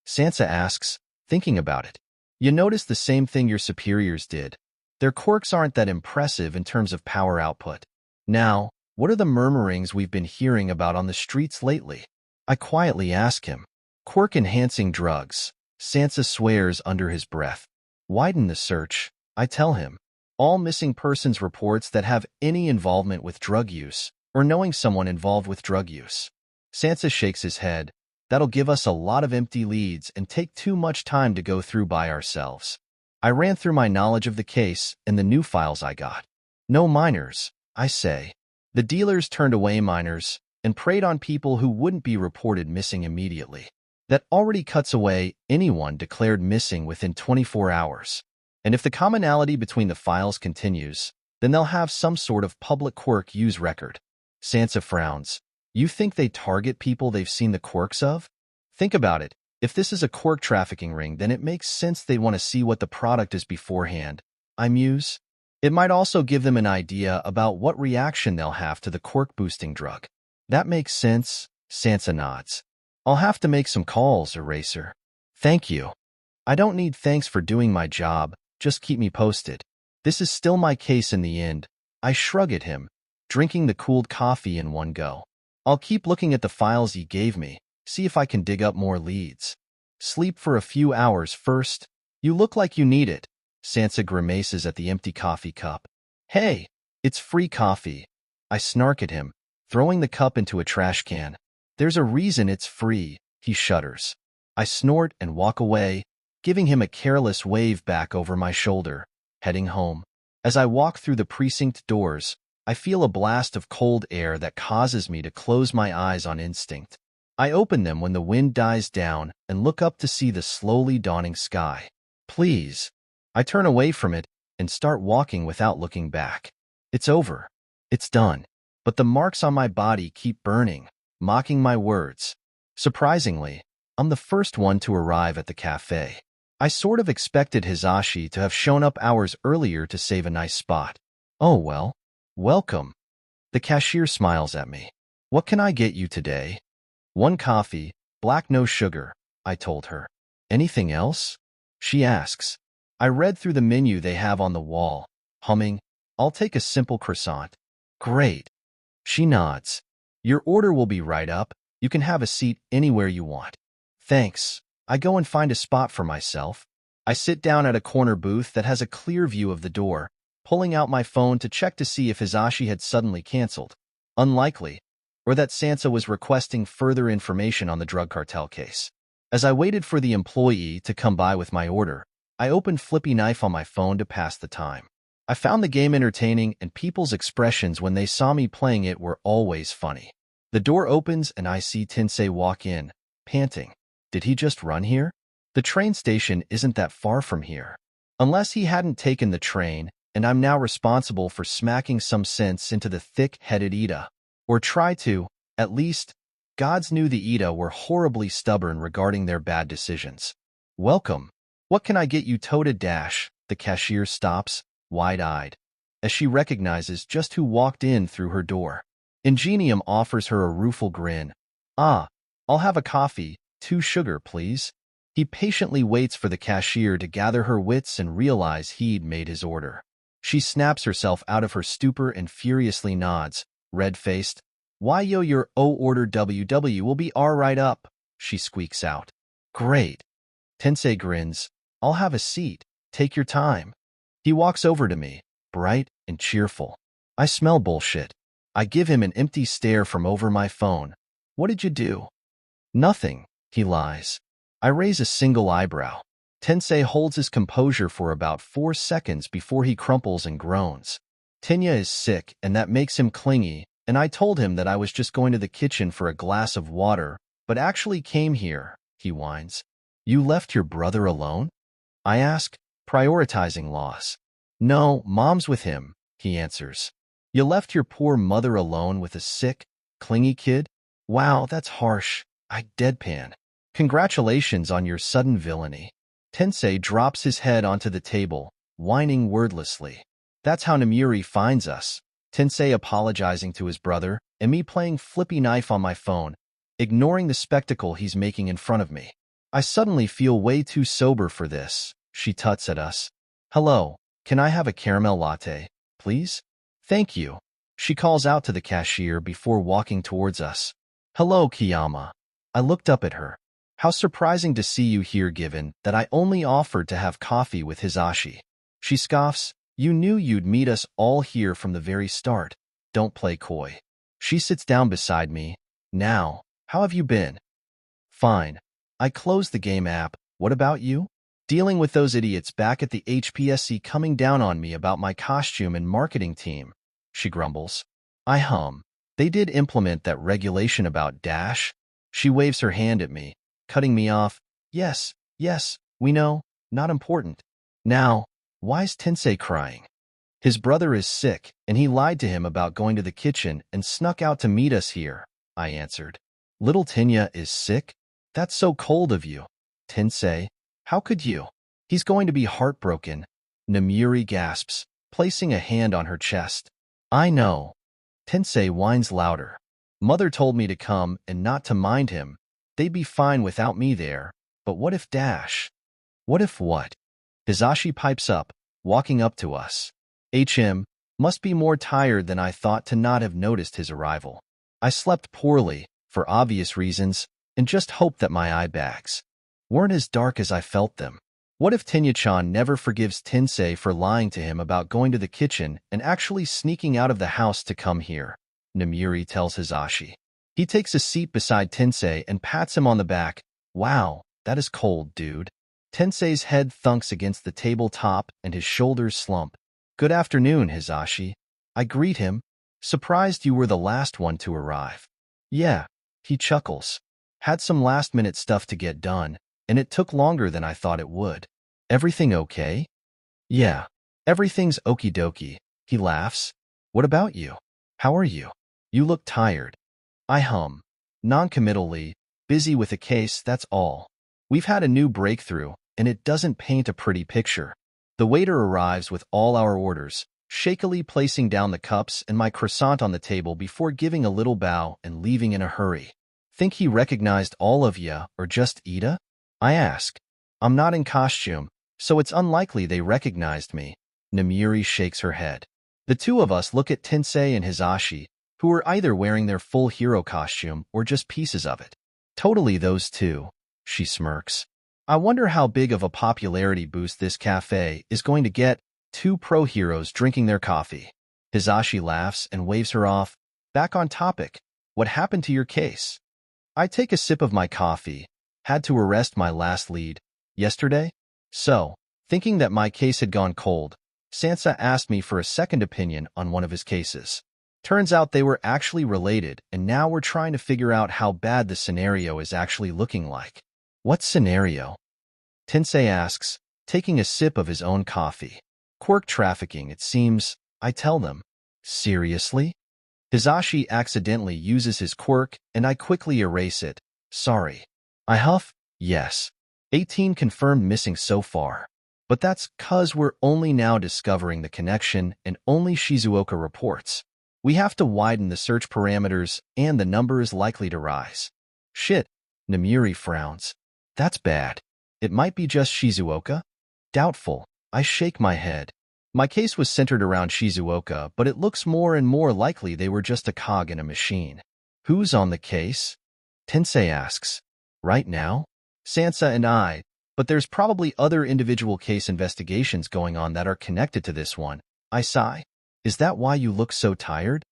𝗬𝗪 asks, thinking about it. You notice the same thing your superiors did. Their quirks aren't that impressive in terms of power output. Now, what are the murmurings we've been hearing about on the streets lately? I quietly ask him. Quirk-enhancing drugs. 𝗬𝗪 swears under his breath. Widen the search, I tell him. All missing persons reports that have any involvement with drug use, or knowing someone involved with drug use. 𝗬𝗂 shakes his head. That'll give us a lot of empty leads and take too much time to go through by ourselves. I ran through my knowledge of the case and the new files I got. No minors, I say. The dealers turned away minors and preyed on people who wouldn't be reported missing immediately. That already cuts away anyone declared missing within 24 hours. And if the commonality between the files continues, then they'll have some sort of public quirk use record. 𝗬𝗂 frowns. You think they target people they've seen the quirks of? Think about it. If this is a quirk trafficking ring, then it makes sense they'd want to see what the product is beforehand. I muse. It might also give them an idea about what reaction they'll have to the quirk-boosting drug. That makes sense, 𝗬𝗂 nods. I'll have to make some calls, Eraser. Thank you. I don't need thanks for doing my job, just keep me posted. This is still my case in the end. I shrug at him, drinking the cooled coffee in one go. I'll keep looking at the files he gave me, see if I can dig up more leads. Sleep for a few hours first. You look like you need it. 𝗬𝗂 grimaces at the empty coffee cup. Hey, it's free coffee. I snark at him, throwing the cup into a trash can. There's a reason it's free, he shudders. I snort and walk away, giving him a careless wave back over my shoulder, heading home. As I walk through the precinct doors, I feel a blast of cold air that causes me to close my eyes on instinct. I open them when the wind dies down and look up to see the slowly dawning sky. Please. I turn away from it and start walking without looking back. It's over. It's done. But the marks on my body keep burning, mocking my words. Surprisingly, I'm the first one to arrive at the cafe. I sort of expected Hizashi to have shown up hours earlier to save a nice spot. Oh well. Welcome. The cashier smiles at me. What can I get you today? 1 coffee, black no sugar, I told her. Anything else? She asks. I read through the menu they have on the wall, humming, I'll take a simple croissant. Great. She nods. Your order will be right up. You can have a seat anywhere you want. Thanks. I go and find a spot for myself. I sit down at a corner booth that has a clear view of the door, pulling out my phone to check to see if Hizashi had suddenly canceled. Unlikely. Or that 𝗬𝗂 was requesting further information on the drug cartel case. As I waited for the employee to come by with my order, I opened 𝗵𝘃𝗄𝗏 on my phone to pass the time. I found the game entertaining, and people's expressions when they saw me playing it were always funny. The door opens and I see Tensei walk in, panting. Did he just run here? The train station isn't that far from here. Unless he hadn't taken the train, and I'm now responsible for smacking some sense into the thick-headed 𝗧𝗐. Or try to, at least. Gods knew the 𝗧𝗐 were horribly stubborn regarding their bad decisions. Welcome. What can I get you, 𝗬𝗏? The cashier stops, wide-eyed, as she recognizes just who walked in through her door. 𝗵𝗃𝗄𝗏 offers her a rueful grin. Ah, I'll have a coffee, 2 sugar, please. He patiently waits for the cashier to gather her wits and realize he'd made his order. She snaps herself out of her stupor and furiously nods, red-faced. Why yo, your order WW will be right up, she squeaks out. Great. Tensei grins. I'll have a seat. Take your time. He walks over to me, bright and cheerful. I smell bullshit. I give him an empty stare from over my phone. What did you do? Nothing, he lies. I raise a single eyebrow. Tensei holds his composure for about 4 seconds before he crumples and groans. Tenya is sick, and that makes him clingy, and I told him that I was just going to the kitchen for a glass of water, but actually came here, he whines. You left your brother alone? I ask, prioritizing loss. No, Mom's with him, he answers. You left your poor mother alone with a sick, clingy kid? Wow, that's harsh. I deadpan. Congratulations on your sudden villainy. Tensei drops his head onto the table, whining wordlessly. That's how 𝗵𝗃𝗄𝗏 finds us. Tensei apologizing to his brother, and me playing 𝗵𝘃𝗄𝗏 on my phone, ignoring the spectacle he's making in front of me. I suddenly feel way too sober for this. She tuts at us. Hello, can I have a caramel latte, please? Thank you. She calls out to the cashier before walking towards us. Hello, 𝗬𝗏𝗄𝗏. I looked up at her. How surprising to see you here given that I only offered to have coffee with Hizashi. She scoffs. You knew you'd meet us all here from the very start. Don't play coy. She sits down beside me. Now, how have you been? Fine. I closed the game app. What about you? Dealing with those idiots back at the 𝗵𝗃𝗲 coming down on me about my costume and marketing team, she grumbles. I hum. They did implement that regulation about dash. She waves her hand at me, cutting me off. Yes, we know. Not important. Now, why's 𝗵𝗃𝗃 crying? His brother is sick, and he lied to him about going to the kitchen and snuck out to meet us here, I answered. Little 𝗵𝗃𝗲 is sick? That's so cold of you. 𝗵𝗃𝗃, how could you? He's going to be heartbroken. 𝗵𝗃𝗃 gasps, placing a hand on her chest. I know. 𝗵𝗃𝗃 whines louder. Mother told me to come and not to mind him. They'd be fine without me there. But what if dash? What if what? 𝗧𝗵𝗲 pipes up, walking up to us. 𝗵 must be more tired than I thought to not have noticed his arrival. I slept poorly, for obvious reasons, and just hoped that my eye bags weren't as dark as I felt them. What if 𝗵𝗃𝗃 never forgives 𝗵𝗃𝗃 for lying to him about going to the kitchen and actually sneaking out of the house to come here? 𝗵𝗃𝗃 tells 𝗧𝗃𝗃. He takes a seat beside 𝗵𝗃𝗃 and pats him on the back. Wow, that is cold, dude. 𝗵𝗃𝗃's head thunks against the tabletop and his shoulders slump. Good afternoon, 𝗧𝗃𝗃. I greet him. Surprised you were the last one to arrive. Yeah, he chuckles. Had some last-minute stuff to get done, and it took longer than I thought it would. Everything okay? Yeah, everything's okie dokie, he laughs. What about you? How are you? You look tired. I hum. Non-committally, busy with a case, that's all. We've had a new breakthrough, and it doesn't paint a pretty picture. The waiter arrives with all our orders, shakily placing down the cups and my croissant on the table before giving a little bow and leaving in a hurry. Think he recognized all of ya, or just Ida? I ask. I'm not in costume, so it's unlikely they recognized me. 𝗵𝗃𝗃 shakes her head. The two of us look at 𝗵𝗃𝗃 and 𝗧𝗃𝗃, who are either wearing their full hero costume or just pieces of it. Totally those two, she smirks. I wonder how big of a popularity boost this cafe is going to get. Two pro heroes drinking their coffee. 𝗧𝗃𝗃 laughs and waves her off. Back on topic. What happened to your case? I take a sip of my coffee. Had to arrest my last lead. Yesterday? So, thinking that my case had gone cold, 𝗬𝗪 asked me for a second opinion on one of his cases. Turns out they were actually related, and now we're trying to figure out how bad the scenario is actually looking like. What scenario? 𝗵𝗃𝗃 asks, taking a sip of his own coffee. Quirk trafficking, it seems, I tell them. Seriously? 𝗧𝗃𝗃 accidentally uses his quirk, and I quickly erase it. Sorry. I huff. Yes. 18 confirmed missing so far. But that's 'cause we're only now discovering the connection and only Shizuoka reports. We have to widen the search parameters, and the number is likely to rise. Shit. 𝗵𝗃𝗃 frowns. That's bad. It might be just Shizuoka? Doubtful. I shake my head. My case was centered around Shizuoka, but it looks more and more likely they were just a cog in a machine. Who's on the case? 𝗵𝗃𝗃 asks. Right now? 𝗬𝗪 and I, but there's probably other individual case investigations going on that are connected to this one. I sigh. Is that why you look so tired?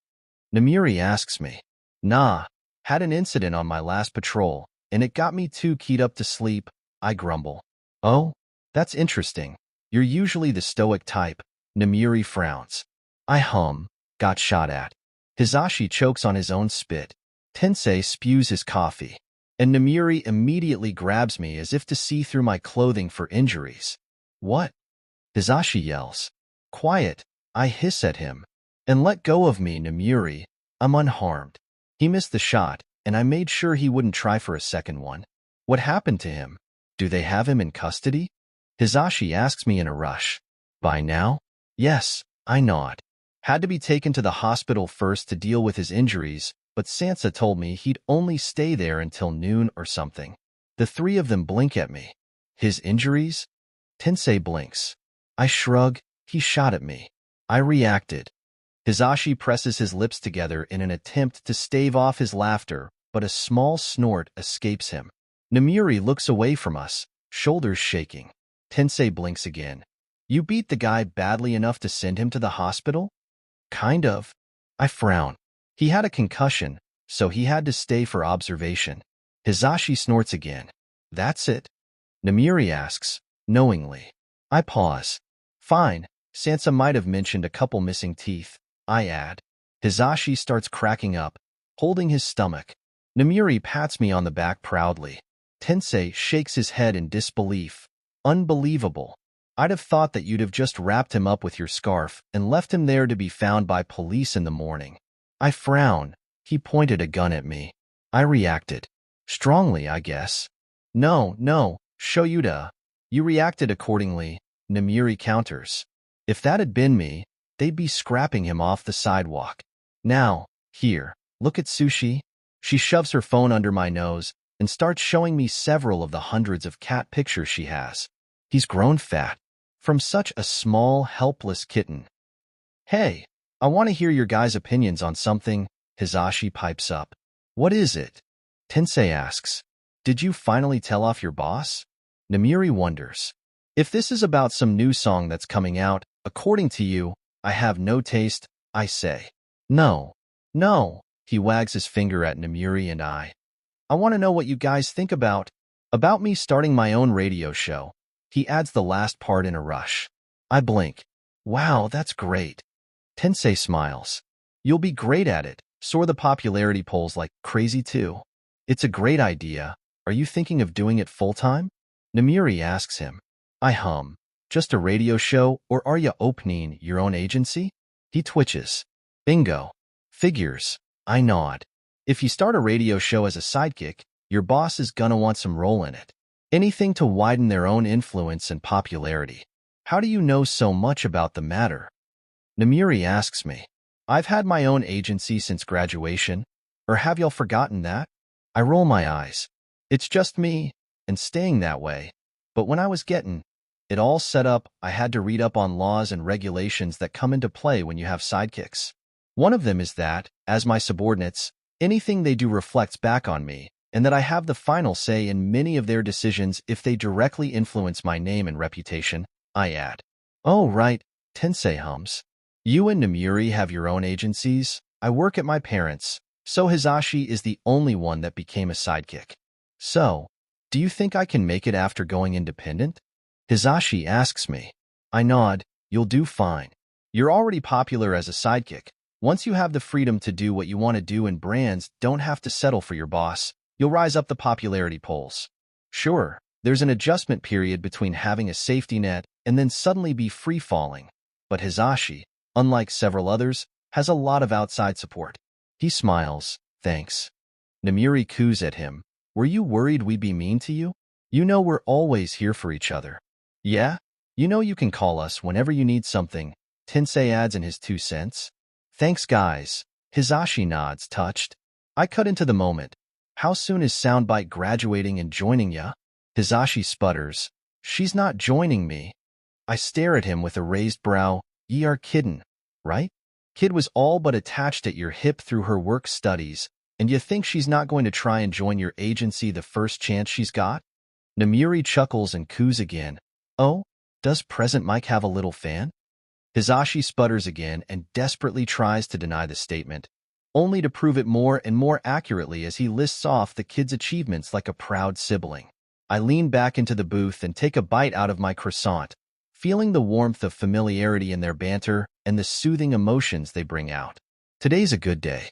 𝗵𝗃𝗃 asks me. Nah, had an incident on my last patrol, and it got me too keyed up to sleep, I grumble. Oh, that's interesting. You're usually the stoic type. 𝗵𝗃𝗃 frowns. I hum. Got shot at. 𝗧𝗃𝗃 chokes on his own spit. 𝗵𝗃𝗃 spews his coffee. And 𝗵𝗃𝗃 immediately grabs me as if to see through my clothing for injuries. What? 𝗧𝗃𝗃 yells. Quiet, I hiss at him. And let go of me, 𝗵𝗃𝗃. I'm unharmed. He missed the shot, and I made sure he wouldn't try for a second one. What happened to him? Do they have him in custody? 𝗧𝗃𝗃 asks me in a rush. By now? Yes, I nod. Had to be taken to the hospital first to deal with his injuries, but 𝗬𝗪 told me he'd only stay there until noon or something. The three of them blink at me. His injuries? 𝗵𝗃𝗃 blinks. I shrug. He shot at me. I reacted. 𝗧𝗃𝗃 presses his lips together in an attempt to stave off his laughter, but a small snort escapes him. 𝗵𝗃𝗃 looks away from us, shoulders shaking. 𝗵𝗃𝗃 blinks again. You beat the guy badly enough to send him to the hospital? Kind of. I frown. He had a concussion, so he had to stay for observation. 𝗧𝗵𝗲 snorts again. That's it? 𝗵𝘃𝗲 asks, knowingly. I pause. Fine, Sansa might have mentioned a couple missing teeth, I add. 𝗧𝗵𝗲 starts cracking up, holding his stomach. 𝗵𝘃𝗲 pats me on the back proudly. Tensei shakes his head in disbelief. Unbelievable. I'd have thought that you'd have just wrapped him up with your scarf and left him there to be found by police in the morning. I frown. He pointed a gun at me. I reacted. Strongly, I guess. No, Shouta. You reacted accordingly, 𝗵𝘃𝗲 counters. If that had been me, they'd be scrapping him off the sidewalk. Now, here, look at Sushi. She shoves her phone under my nose and starts showing me several of the hundreds of cat pictures she has. He's grown fat. From such a small, helpless kitten. Hey, I want to hear your guys' opinions on something, 𝗧𝗵𝗲 pipes up. What is it? Tensei asks. Did you finally tell off your boss? 𝗵𝘃𝗲 wonders. If this is about some new song that's coming out, according to you, I have no taste, I say. No. He wags his finger at 𝗵𝘃𝗲 and I want to know what you guys think about me starting my own radio show. He adds the last part in a rush. I blink. Wow, that's great. Tensei smiles. You'll be great at it. Soar the popularity polls like crazy too. It's a great idea. Are you thinking of doing it full-time? 𝗵𝘃𝗲 asks him. I hum. Just a radio show, or are you opening your own agency? He twitches. Bingo. Figures. I nod. If you start a radio show as a sidekick, your boss is gonna want some role in it. Anything to widen their own influence and popularity. How do you know so much about the matter? 𝗵𝘃𝗲 asks me. I've had my own agency since graduation. Or have y'all forgotten that? I roll my eyes. It's just me, and staying that way. But when I was getting it all set up, I had to read up on laws and regulations that come into play when you have sidekicks. One of them is that, as my subordinates, anything they do reflects back on me, and that I have the final say in many of their decisions if they directly influence my name and reputation, I add. Oh, right, Tensei hums. You and 𝗵𝘃𝗲 have your own agencies. I work at my parents', so 𝗧𝗵𝗲 is the only one that became a sidekick. So, do you think I can make it after going independent? 𝗧𝗵𝗲 asks me. I nod. You'll do fine. You're already popular as a sidekick. Once you have the freedom to do what you want to do and brands don't have to settle for your boss, you'll rise up the popularity polls. Sure, there's an adjustment period between having a safety net and then suddenly be free-falling. But 𝗧𝗵𝗲, unlike several others, has a lot of outside support. He smiles. Thanks. 𝗵𝘃𝗲 coos at him. Were you worried we'd be mean to you? You know we're always here for each other. Yeah? You know you can call us whenever you need something, Tensei adds in his 2 cents. Thanks, guys. 𝗧𝗵𝗲 nods, touched. I cut into the moment. How soon is Soundbite graduating and joining ya? 𝗧𝗵𝗲 sputters. She's not joining me. I stare at him with a raised brow. Ye are kiddin', right? Kid was all but attached at your hip through her work studies, and you think she's not going to try and join your agency the first chance she's got? 𝗵𝘃𝗲 chuckles and coos again. Oh, does Present Mike have a little fan? 𝗧𝗵𝗲 sputters again and desperately tries to deny the statement, only to prove it more and more accurately as he lists off the kid's achievements like a proud sibling. I lean back into the booth and take a bite out of my croissant, feeling the warmth of familiarity in their banter and the soothing emotions they bring out. Today's a good day.